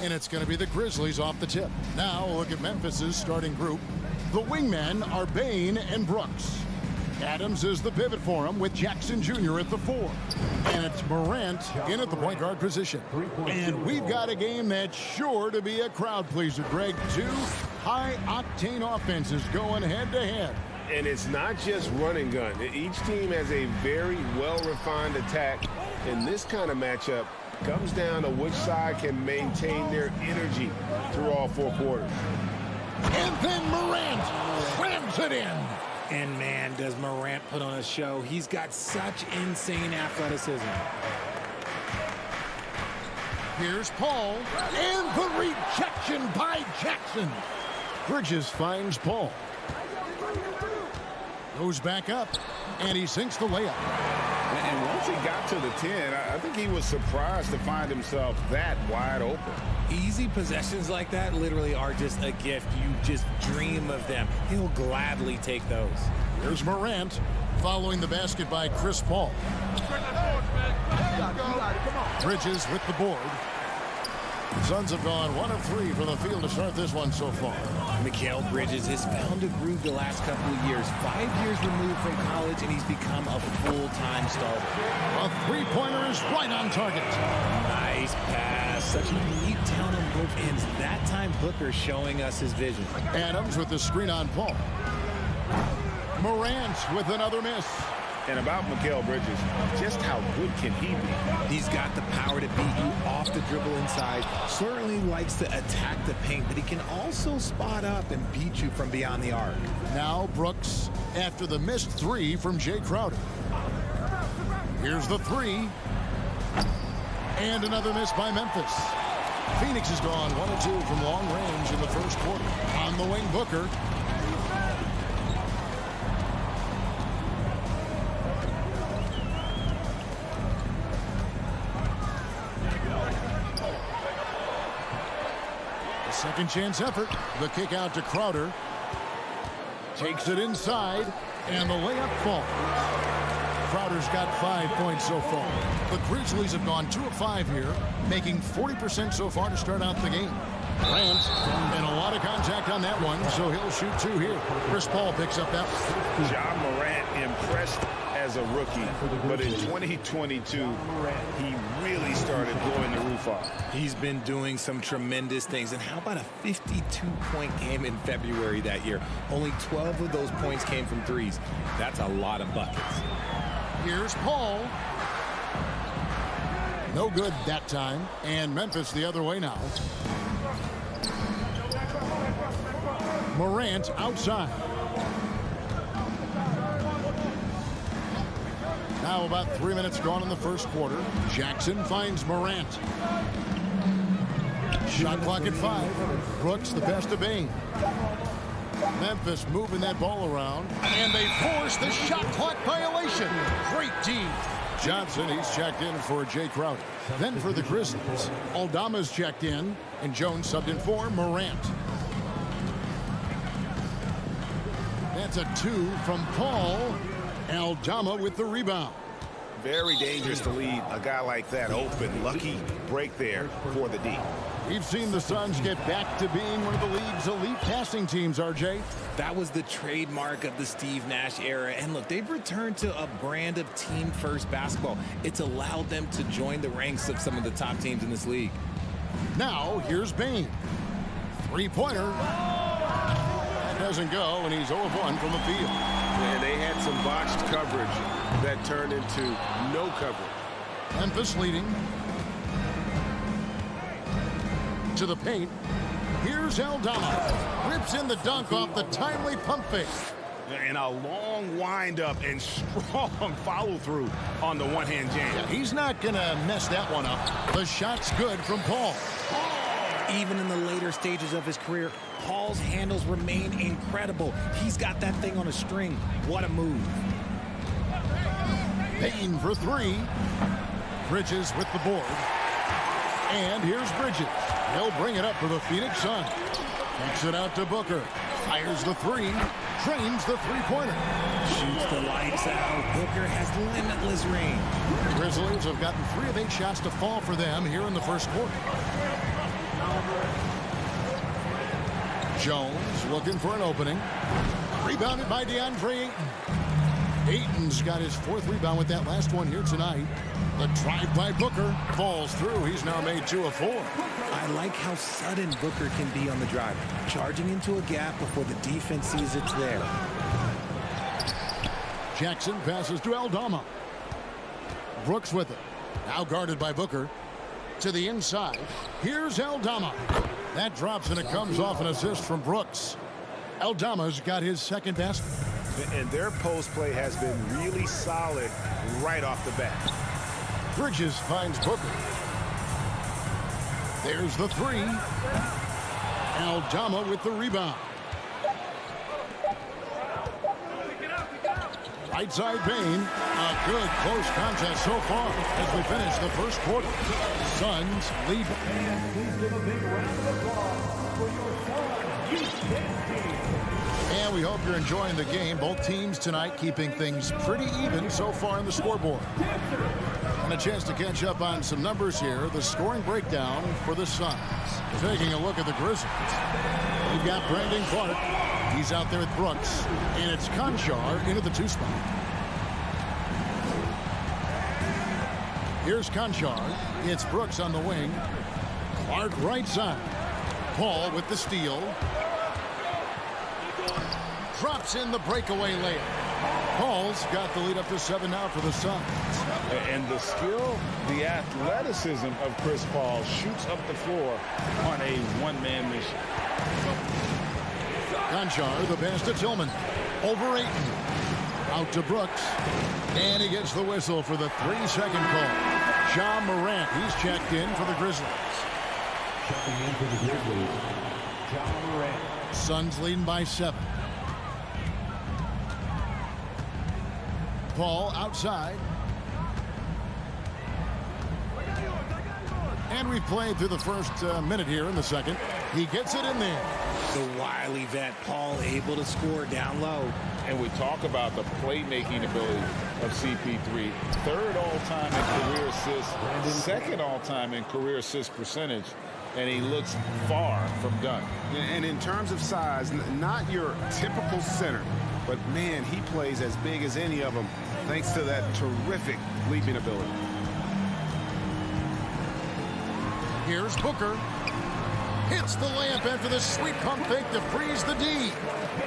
And it's going to be the Grizzlies off the tip. Now look at Memphis's starting group. The wingmen are Bain and Brooks. Adams is the pivot for him with Jackson Jr. at the 4. And it's Morant in at the point guard position. And we've got a game that's sure to be a crowd pleaser, Greg. 2 high-octane offenses going head-to-head. And it's not just run and gun. Each team has a very well-refined attack. In this kind of matchup, comes down to which side can maintain their energy through all 4 quarters. And then Morant slams it in. And man, does Morant put on a show. He's got such insane athleticism. Here's Paul, and the rejection by Jackson. Bridges finds Paul. Goes back up, and he sinks the layup. And once he got to the 10, I think he was surprised to find himself that wide open. Easy possessions like that literally are just a gift. You just dream of them. He'll gladly take those. Here's Morant following the basket by Chris Paul. Bridges with the board. The Suns have gone 1 of 3 from the field to start this one so far. Mikal Bridges has found a groove the last couple of years. 5 years removed from college, and he's become a full-time starter. A three-pointer is right on target. Nice pass. Such unique talent on both ends. That time, Booker showing us his vision. Adams with the screen on Paul. Morant with another miss. And about Mikal Bridges, just how good can he be? He's got the power to beat you off the dribble inside. Certainly likes to attack the paint, but he can also spot up and beat you from beyond the arc. Now Brooks after the missed 3 from Jay Crowder. Here's the 3. And another miss by Memphis. Phoenix has gone 1 of 2 from long range in the first quarter. On the wing, Booker. Second chance effort. The kick out to Crowder. Takes it inside, and the layup falls. Crowder's got 5 points so far. The Grizzlies have gone 2 of 5 here, making 40% so far to start out the game. Grant, and a lot of contact on that one, so he'll shoot 2 here. Chris Paul picks up that one. Ja Morant impressed as a rookie, but in 2022, he really started blowing the roof off. He's been doing some tremendous things. And how about a 52-point game in February that year? Only 12 of those points came from threes. That's a lot of buckets. Here's Paul. No good that time. And Memphis the other way now. Morant outside. Now about 3 minutes gone in the first quarter. Jackson finds Morant. Shot clock at 5. Brooks the pass to Bain. Memphis moving that ball around. And they force the shot clock violation. Great D. Johnson, he's checked in for Jay Crowder. Then for the Grizzlies, Aldama's checked in, and Jones subbed in for Morant. That's a 2 from Paul. Aldama with the rebound. Very dangerous to leave a guy like that open. Lucky break there for the D. We've seen the Suns get back to being one of the league's elite passing teams, RJ. That was the trademark of the Steve Nash era. And look, they've returned to a brand of team-first basketball. It's allowed them to join the ranks of some of the top teams in this league. Now, here's Bain. Three-pointer. That doesn't go, and he's 0 of 1 from the field. And they had some botched coverage that turned into no coverage. Memphis leading. To the paint. Here's Aldama. Rips in the dunk off the timely pump fake. And a long wind-up and strong follow-through on the one-hand jam. Yeah, he's not going to mess that one up. The shot's good from Paul. Even in the later stages of his career, Paul's handles remain incredible. He's got that thing on a string. What a move. Bain for 3. Bridges with the board. And here's Bridges. He'll bring it up for the Phoenix Suns. Kicks it out to Booker. Fires the 3. Trains the three-pointer. Shoots the lights out. Booker has limitless range. The Grizzlies have gotten 3 of 8 shots to fall for them here in the first quarter. Jones looking for an opening. Rebounded by DeAndre Ayton. Ayton's got his 4th rebound with that last one here tonight. The drive by Booker falls through. He's now made 2 of 4. I like how sudden Booker can be on the drive, charging into a gap before the defense sees it's there. Jackson passes to Aldama. Brooks with it. Now guarded by Booker. To the inside. Here's Aldama. That drops and it comes off an assist from Brooks. Aldama's got his 2nd basket. And their post play has been really solid right off the bat. Bridges finds Booker. There's the 3. Aldama with the rebound. Right side Bain. A good close contest so far as we finish the first quarter. Suns lead. Please give a big round of applause for your And we hope you're enjoying the game. Both teams tonight keeping things pretty even so far on the scoreboard. And a chance to catch up on some numbers here. The scoring breakdown for the Suns. Taking a look at the Grizzlies. We've got Brandon Clark. He's out there with Brooks. And it's Conchar into the 2 spot. Here's Conchar. It's Brooks on the wing. Clark right side. Paul with the steal. Drops in the breakaway layup. Paul's got the lead up to 7 now for the Suns. And the skill, the athleticism of Chris Paul shoots up the floor on a one-man mission. Conchar, the pass to Tillman. Over Ayton. Out to Brooks. And he gets the whistle for the 3-second call. John Morant, he's checked in for the Grizzlies. Checking in for the Grizzlies, John Morant. Suns leading by 7. Paul outside. And we've played through the first minute here in the second. He gets it in there. The wily vet, Paul, able to score down low. And we talk about the playmaking ability of CP3. 3rd all-time in career assists, 2nd all-time in career assist percentage. And he looks far from done. And in terms of size, not your typical center, but man, he plays as big as any of them thanks to that terrific leaping ability. Here's Booker. Hits the layup after the sweet pump fake to freeze the D.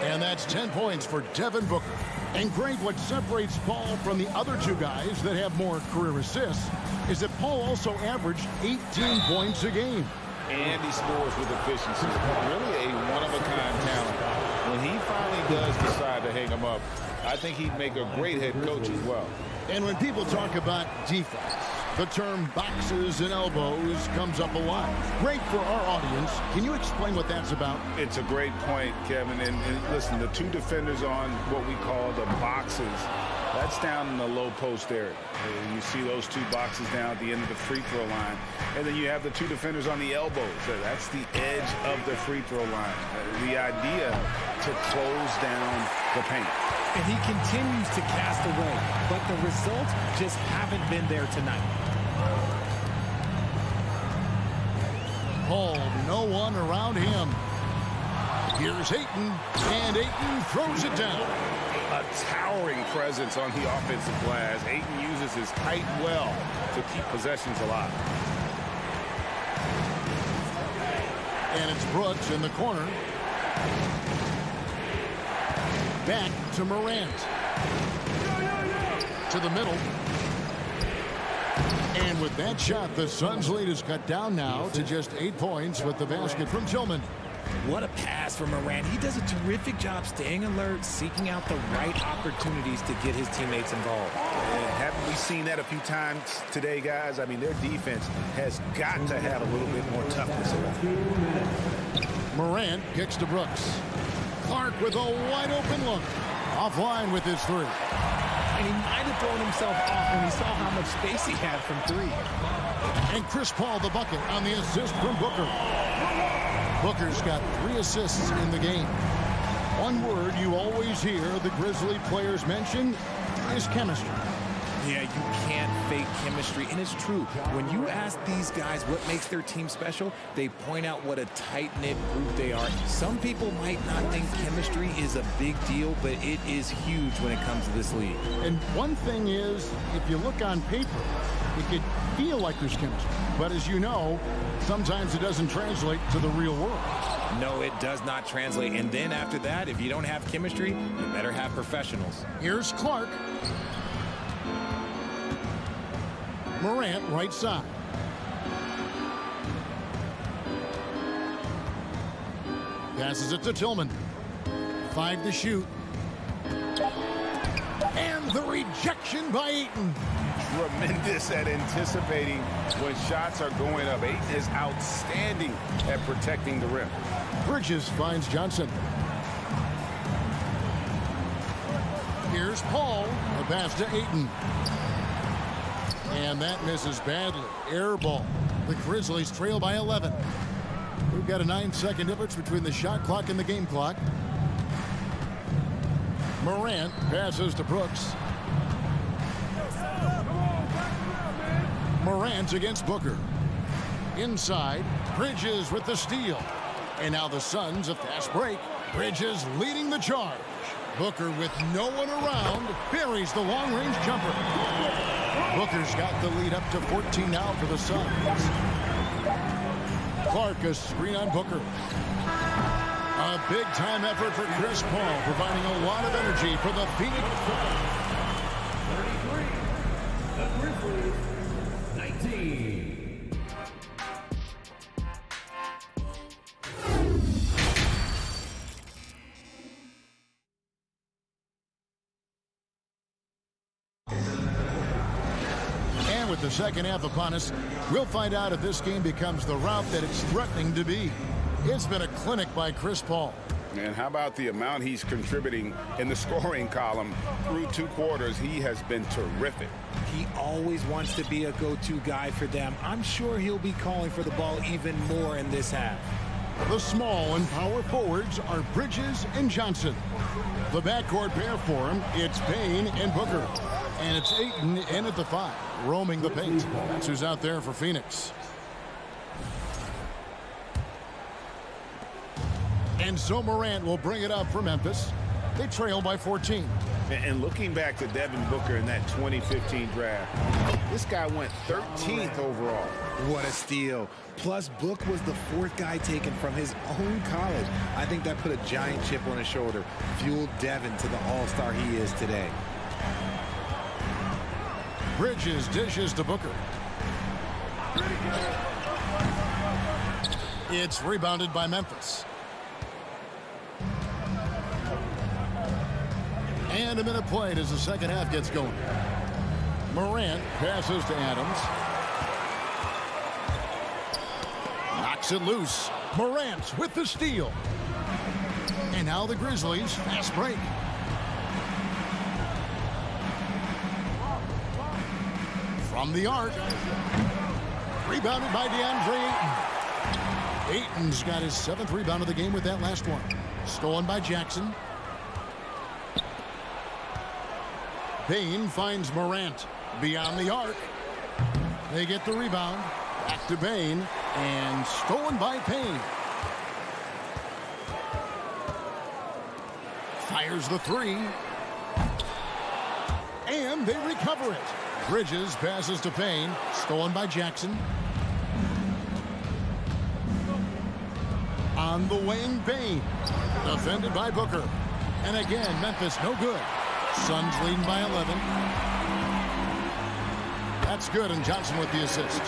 And that's 10 points for Devin Booker. And Greg, what separates Paul from the other 2 guys that have more career assists is that Paul also averaged 18 points a game. And he scores with efficiency. Really a one-of-a-kind talent. When he finally does decide to hang him up, I think he'd make a great head coach as well. And when people talk about defense, the term boxes and elbows comes up a lot. Great for our audience. Can you explain what that's about? It's a great point, Kevin. And listen, the 2 defenders on what we call the boxes, that's down in the low post area. You see those 2 boxes down at the end of the free throw line. And then you have the 2 defenders on the elbows. That's the edge of the free throw line. The idea to close down the paint. And he continues to cast away, but the results just haven't been there tonight. Paul, no one around him. Here's Ayton, and Ayton throws it down. A towering presence on the offensive glass. Ayton uses his height well to keep possessions alive. And it's Brooks in the corner. Back to Morant. To the middle. And with that shot, the Suns' lead is cut down now to just 8 points with the basket from Tillman. What a pass from Morant. He does a terrific job staying alert, seeking out the right opportunities to get his teammates involved. And haven't we seen that a few times today, guys? I mean, their defense has got to have a little bit more toughness about it. Morant kicks to Brooks. Clark with a wide open look. Offline with his 3. And he might have thrown himself off when he saw how much space he had from 3. And Chris Paul the bucket on the assist from Booker. Booker's got 3 assists in the game. One word you always hear the Grizzly players mention is chemistry. Yeah, you can't fake chemistry, and it's true. When you ask these guys what makes their team special, they point out what a tight-knit group they are. Some people might not think chemistry is a big deal, but it is huge when it comes to this league. And one thing is, if you look on paper, it could feel like there's chemistry. But as you know, sometimes it doesn't translate to the real world. No, it does not translate. And then after that, if you don't have chemistry, you better have professionals. Here's Clark. Morant, right side. Passes it to Tillman. 5 to shoot. And the rejection by Ayton. Tremendous at anticipating when shots are going up. Ayton is outstanding at protecting the rim. Bridges finds Johnson. Here's Paul. A pass to Ayton. And that misses badly. Air ball. The Grizzlies trail by 11. We've got a 9-second difference between the shot clock and the game clock. Morant passes to Brooks. Morant against Booker. Inside, Bridges with the steal. And now the Suns, a fast break. Bridges leading the charge. Booker with no one around buries the long-range jumper. Booker's got the lead up to 14 now for the Suns. Clark, a screen on Booker. A big-time effort for Chris Paul, providing a lot of energy for the Phoenix. 33, the Grizzlies, 19. And with the second half upon us, we'll find out if this game becomes the route that it's threatening to be. It's been a clinic by Chris Paul. And how about the amount he's contributing in the scoring column through 2 quarters? He has been terrific. He always wants to be a go-to guy for them. I'm sure he'll be calling for the ball even more in this half. The small and power forwards are Bridges and Johnson. The backcourt pair for him, it's Payne and Booker. And it's Ayton in at the 5, roaming the paint. That's who's out there for Phoenix. And so Morant will bring it up for Memphis. They trail by 14. And looking back to Devin Booker in that 2015 draft, this guy went 13th overall. What a steal. Plus, Book was the 4th guy taken from his own college. I think that put a giant chip on his shoulder, fueled Devin to the all-star he is today. Bridges dishes to Booker. It's rebounded by Memphis. And a minute played as the second half gets going. Morant passes to Adams. Knocks it loose. Morant with the steal. And now the Grizzlies fast break. From the arc. Rebounded by DeAndre Ayton. Ayton's got his 7th rebound of the game with that last one. Stolen by Jackson. Payne finds Morant beyond the arc. They get the rebound. Back to Payne. And stolen by Payne. Fires the 3. And they recover it. Bridges passes to Payne. Stolen by Jackson. On the wing, Payne. Defended by Booker. And again, Memphis no good. Suns leading by 11. That's good, and Johnson with the assist.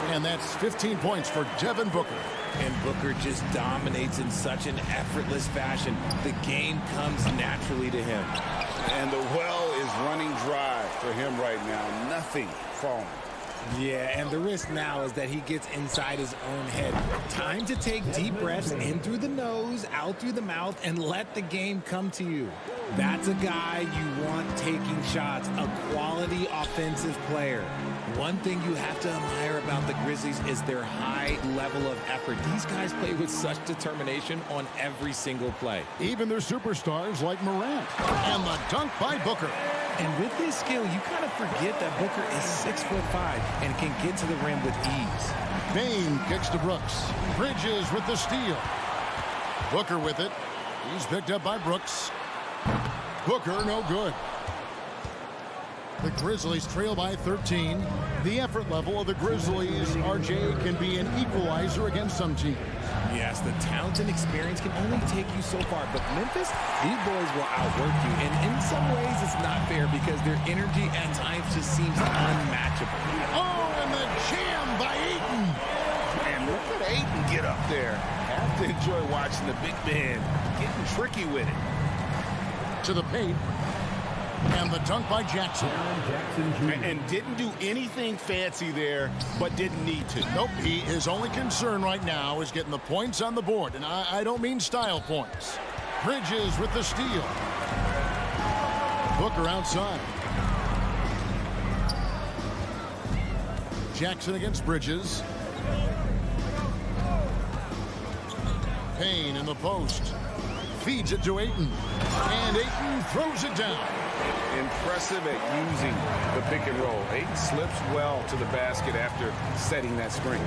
And that's 15 points for Devin Booker. And Booker just dominates in such an effortless fashion. The game comes naturally to him. And the well is running dry for him right now. Nothing falling. Yeah, and the risk now is that he gets inside his own head. Time to take deep breaths in through the nose, out through the mouth, and let the game come to you. That's a guy you want taking shots, a quality offensive player. One thing you have to admire about the Grizzlies is their high level of effort. These guys play with such determination on every single play. Even their superstars like Morant. And the dunk by Booker. And with his skill, you kind of forget that Booker is 6'5" and can get to the rim with ease. Bain kicks to Brooks. Bridges with the steal. Booker with it. He's picked up by Brooks. Booker, no good. The Grizzlies trail by 13. The effort level of the Grizzlies, RJ, can be an equalizer against some teams. Yes, the talent and experience can only take you so far, but Memphis, these boys will outwork you. And in some ways, it's not fair because their energy at times just seems unmatchable. Oh, and the jam by Ayton. And look at Ayton get up there. Have to enjoy watching the big man getting tricky with it. To the paint. And the dunk by Jackson. And didn't do anything fancy there, but didn't need to. Nope, his only concern right now is getting the points on the board. And I don't mean style points. Bridges with the steal. Booker outside. Jackson against Bridges. Payne in the post. Feeds it to Ayton. And Ayton throws it down. Impressive at using the pick and roll. Ayton slips well to the basket after setting that screen.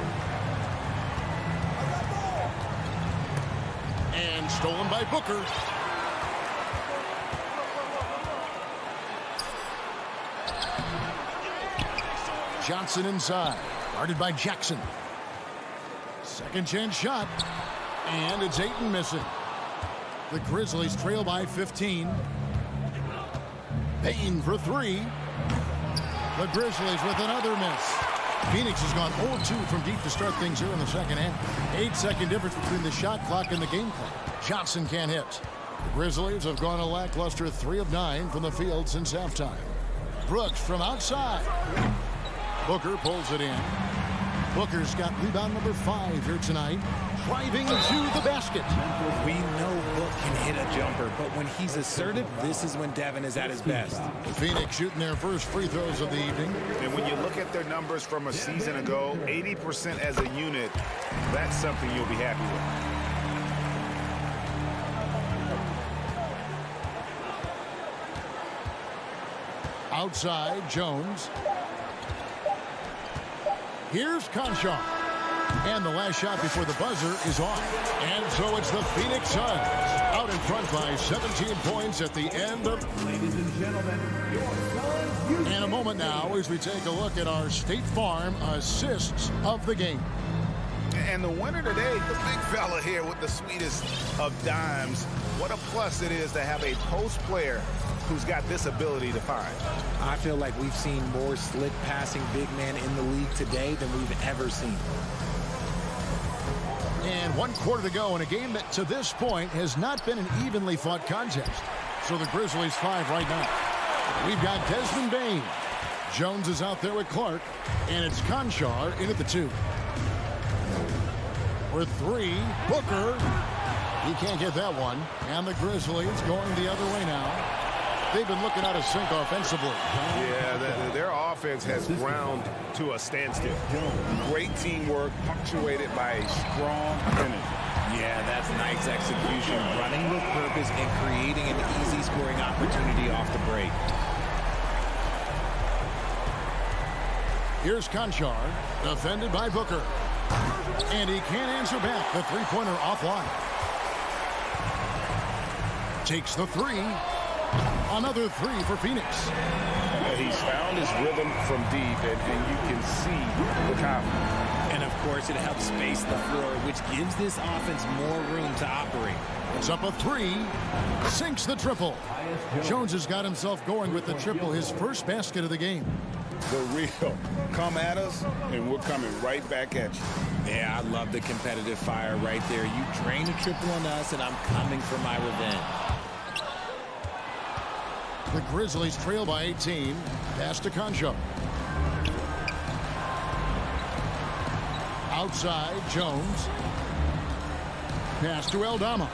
And stolen by Booker. Johnson inside. Guarded by Jackson. Second chance shot. And it's Ayton missing. The Grizzlies trail by 15. Payne for three. The Grizzlies with another miss. Phoenix has gone 0-2 from deep to start things here in the second half. 8-second difference between the shot clock and the game clock. Johnson can't hit. The Grizzlies have gone a lackluster 3 of 9 from the field since halftime. Brooks from outside. Booker pulls it in. Booker's got rebound number 5 here tonight. Driving to the basket. We know Book can hit a jumper, but when he's assertive, this is when Devin is at his best. Phoenix shooting their first free throws of the evening. And when you look at their numbers from a season ago, 80% as a unit, that's something you'll be happy with. Outside, Jones. Here's Conchar. And the last shot before the buzzer is off. And so it's the Phoenix Suns out in front by 17 points at the end of... Ladies and gentlemen, your Suns... And a moment now as we take a look at our State Farm assists of the game. And the winner today, the big fella here with the sweetest of dimes. What a plus it is to have a post player who's got this ability to find. I feel like we've seen more slick passing big men in the league today than we've ever seen. And 1 quarter to go in a game that to this point has not been an evenly fought contest. So the Grizzlies 5 right now. We've got Desmond Bain. Jones is out there with Clark. And it's Conchar in at the 2. For 3, Booker. He can't get that one. And the Grizzlies going the other way now. They've been looking out of sync offensively. Yeah, their offense has ground to a standstill. Great teamwork punctuated by a strong finish. Yeah, that's nice execution. Running with purpose and creating an easy scoring opportunity off the break. Here's Conchar, defended by Booker. And he can't answer back. The three-pointer offline. Takes the 3. Another 3 for Phoenix. He's found his rhythm from deep, and you can see the confidence. And, of course, it helps space the floor, which gives this offense more room to operate. It's up a 3. Sinks the triple. Jones has got himself going with the triple, his first basket of the game. The real. Come at us, and we're coming right back at you. Yeah, I love the competitive fire right there. You drain a triple on us, and I'm coming for my revenge. The Grizzlies trail by 18. Pass to Conchar. Outside, Jones. Pass to Aldama.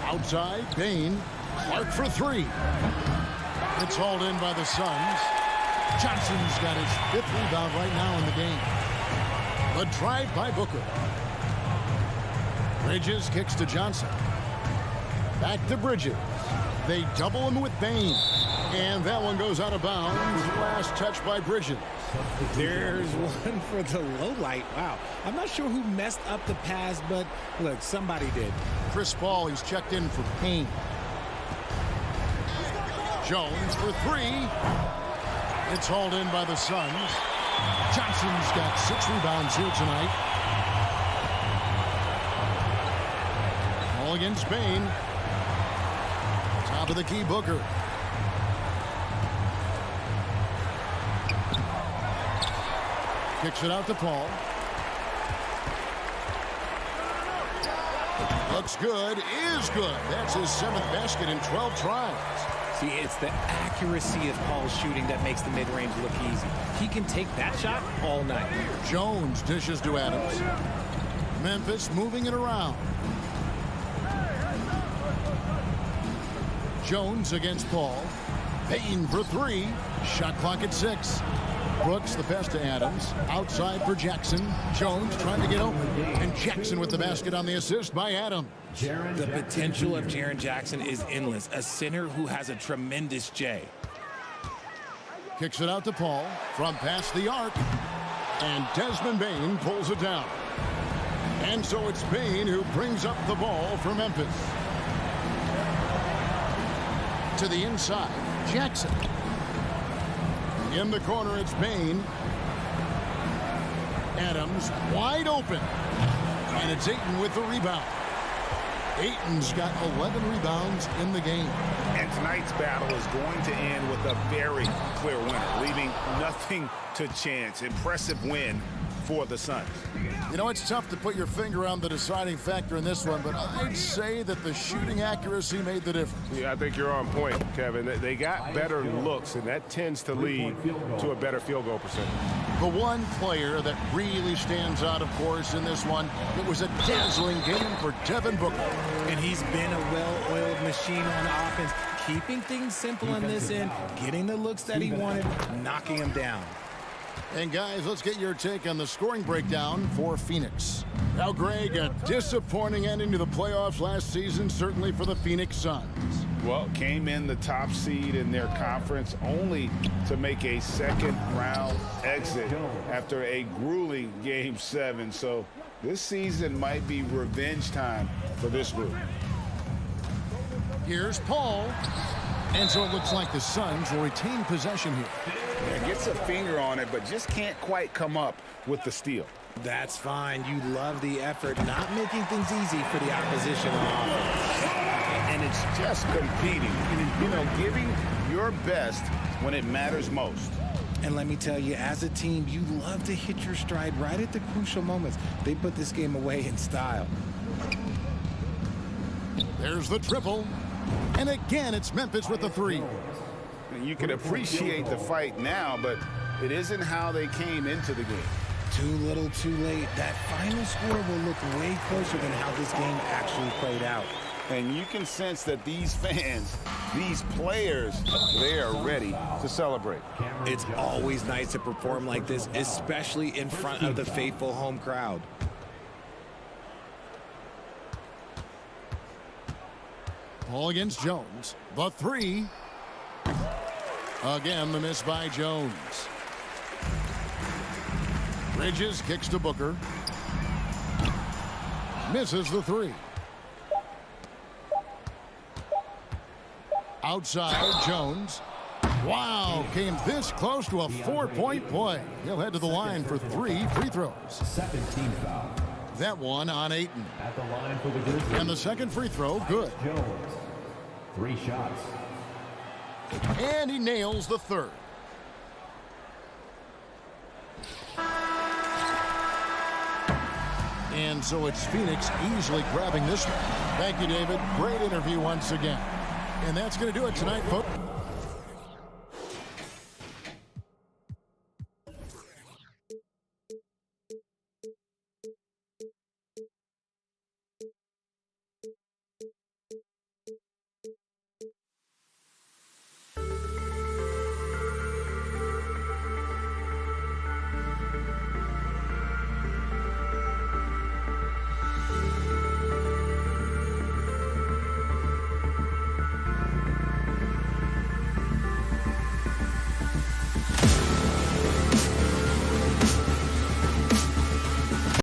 Outside, Bain. Clark for 3. It's hauled in by the Suns. Johnson's got his 5th rebound right now in the game. The drive by Booker. Bridges kicks to Johnson. Back to Bridges. They double him with Bain. And that one goes out of bounds. Last touch by Bridges. There's one for the low light. Wow. I'm not sure who messed up the pass, but look, somebody did. Chris Paul, he's checked in for Payne. Jones for three. It's hauled in by the Suns. Johnson's got 6 rebounds here tonight. All against Payne. Top of the key, Booker. Kicks it out to Paul. Looks good, is good. That's his 7th basket in 12 tries. See, it's the accuracy of Paul's shooting that makes the mid-range look easy. He can take that shot all night. Jones dishes to Adams. Memphis moving it around. Jones against Paul. Payne for 3. Shot clock at 6. Brooks, the pass to Adams. Outside for Jackson. Jones trying to get open. And Jackson with the basket on the assist by Adams. The potential of Jaren Jackson is endless. A center who has a tremendous J. Kicks it out to Paul from past the arc. And Desmond Bane pulls it down. And so it's Bane who brings up the ball for Memphis. To the inside, Jackson. In the corner, it's Bane. Adams wide open. And it's Ayton with the rebound. Ayton's got 11 rebounds in the game. And tonight's battle is going to end with a very clear winner, leaving nothing to chance. Impressive win for the Suns. You know, it's tough to put your finger on the deciding factor in this one, but I'd say that the shooting accuracy made the difference. Yeah, I think you're on point, Kevin. They got better looks, and that tends to lead to a better field goal percentage. The one player that really stands out, of course, in this one, it was a dazzling game for Devin Booker. And he's been a well-oiled machine on offense, keeping things simple on this end, getting the looks that he wanted, knocking them down. And guys, let's get your take on the scoring breakdown for Phoenix. Now, Greg, a disappointing ending to the playoffs last season, certainly for the Phoenix Suns. Well, came in the top seed in their conference only to make a second-round exit after a grueling Game 7. So this season might be revenge time for this group. Here's Paul. And so it looks like the Suns will retain possession here. Yeah, gets a finger on it, but just can't quite come up with the steal. That's fine. You love the effort, not making things easy for the opposition on offense. And it's just competing, you know, giving your best when it matters most. And let me tell you, as a team, you love to hit your stride right at the crucial moments. They put this game away in style. There's the triple. And again, it's Memphis with the 3. You can appreciate the fight now, but it isn't how they came into the game. Too little, too late. That final score will look way closer than how this game actually played out. And you can sense that these fans, these players, they are ready to celebrate. It's always nice to perform like this, especially in front of the faithful home crowd. Paul against Jones. The 3. Again, the miss by Jones. Bridges kicks to Booker. Misses the 3. Outside, Jones. Wow, came this close to a 4-point play. He'll head to the line for 3 free throws. Second team foul. That one on Ayton. At the line for the Grizzlies. And the second free throw, good. Jones. 3 shots. And he nails the 3rd. And so it's Phoenix easily grabbing this one. Thank you, David. Great interview once again. And that's going to do it tonight, folks.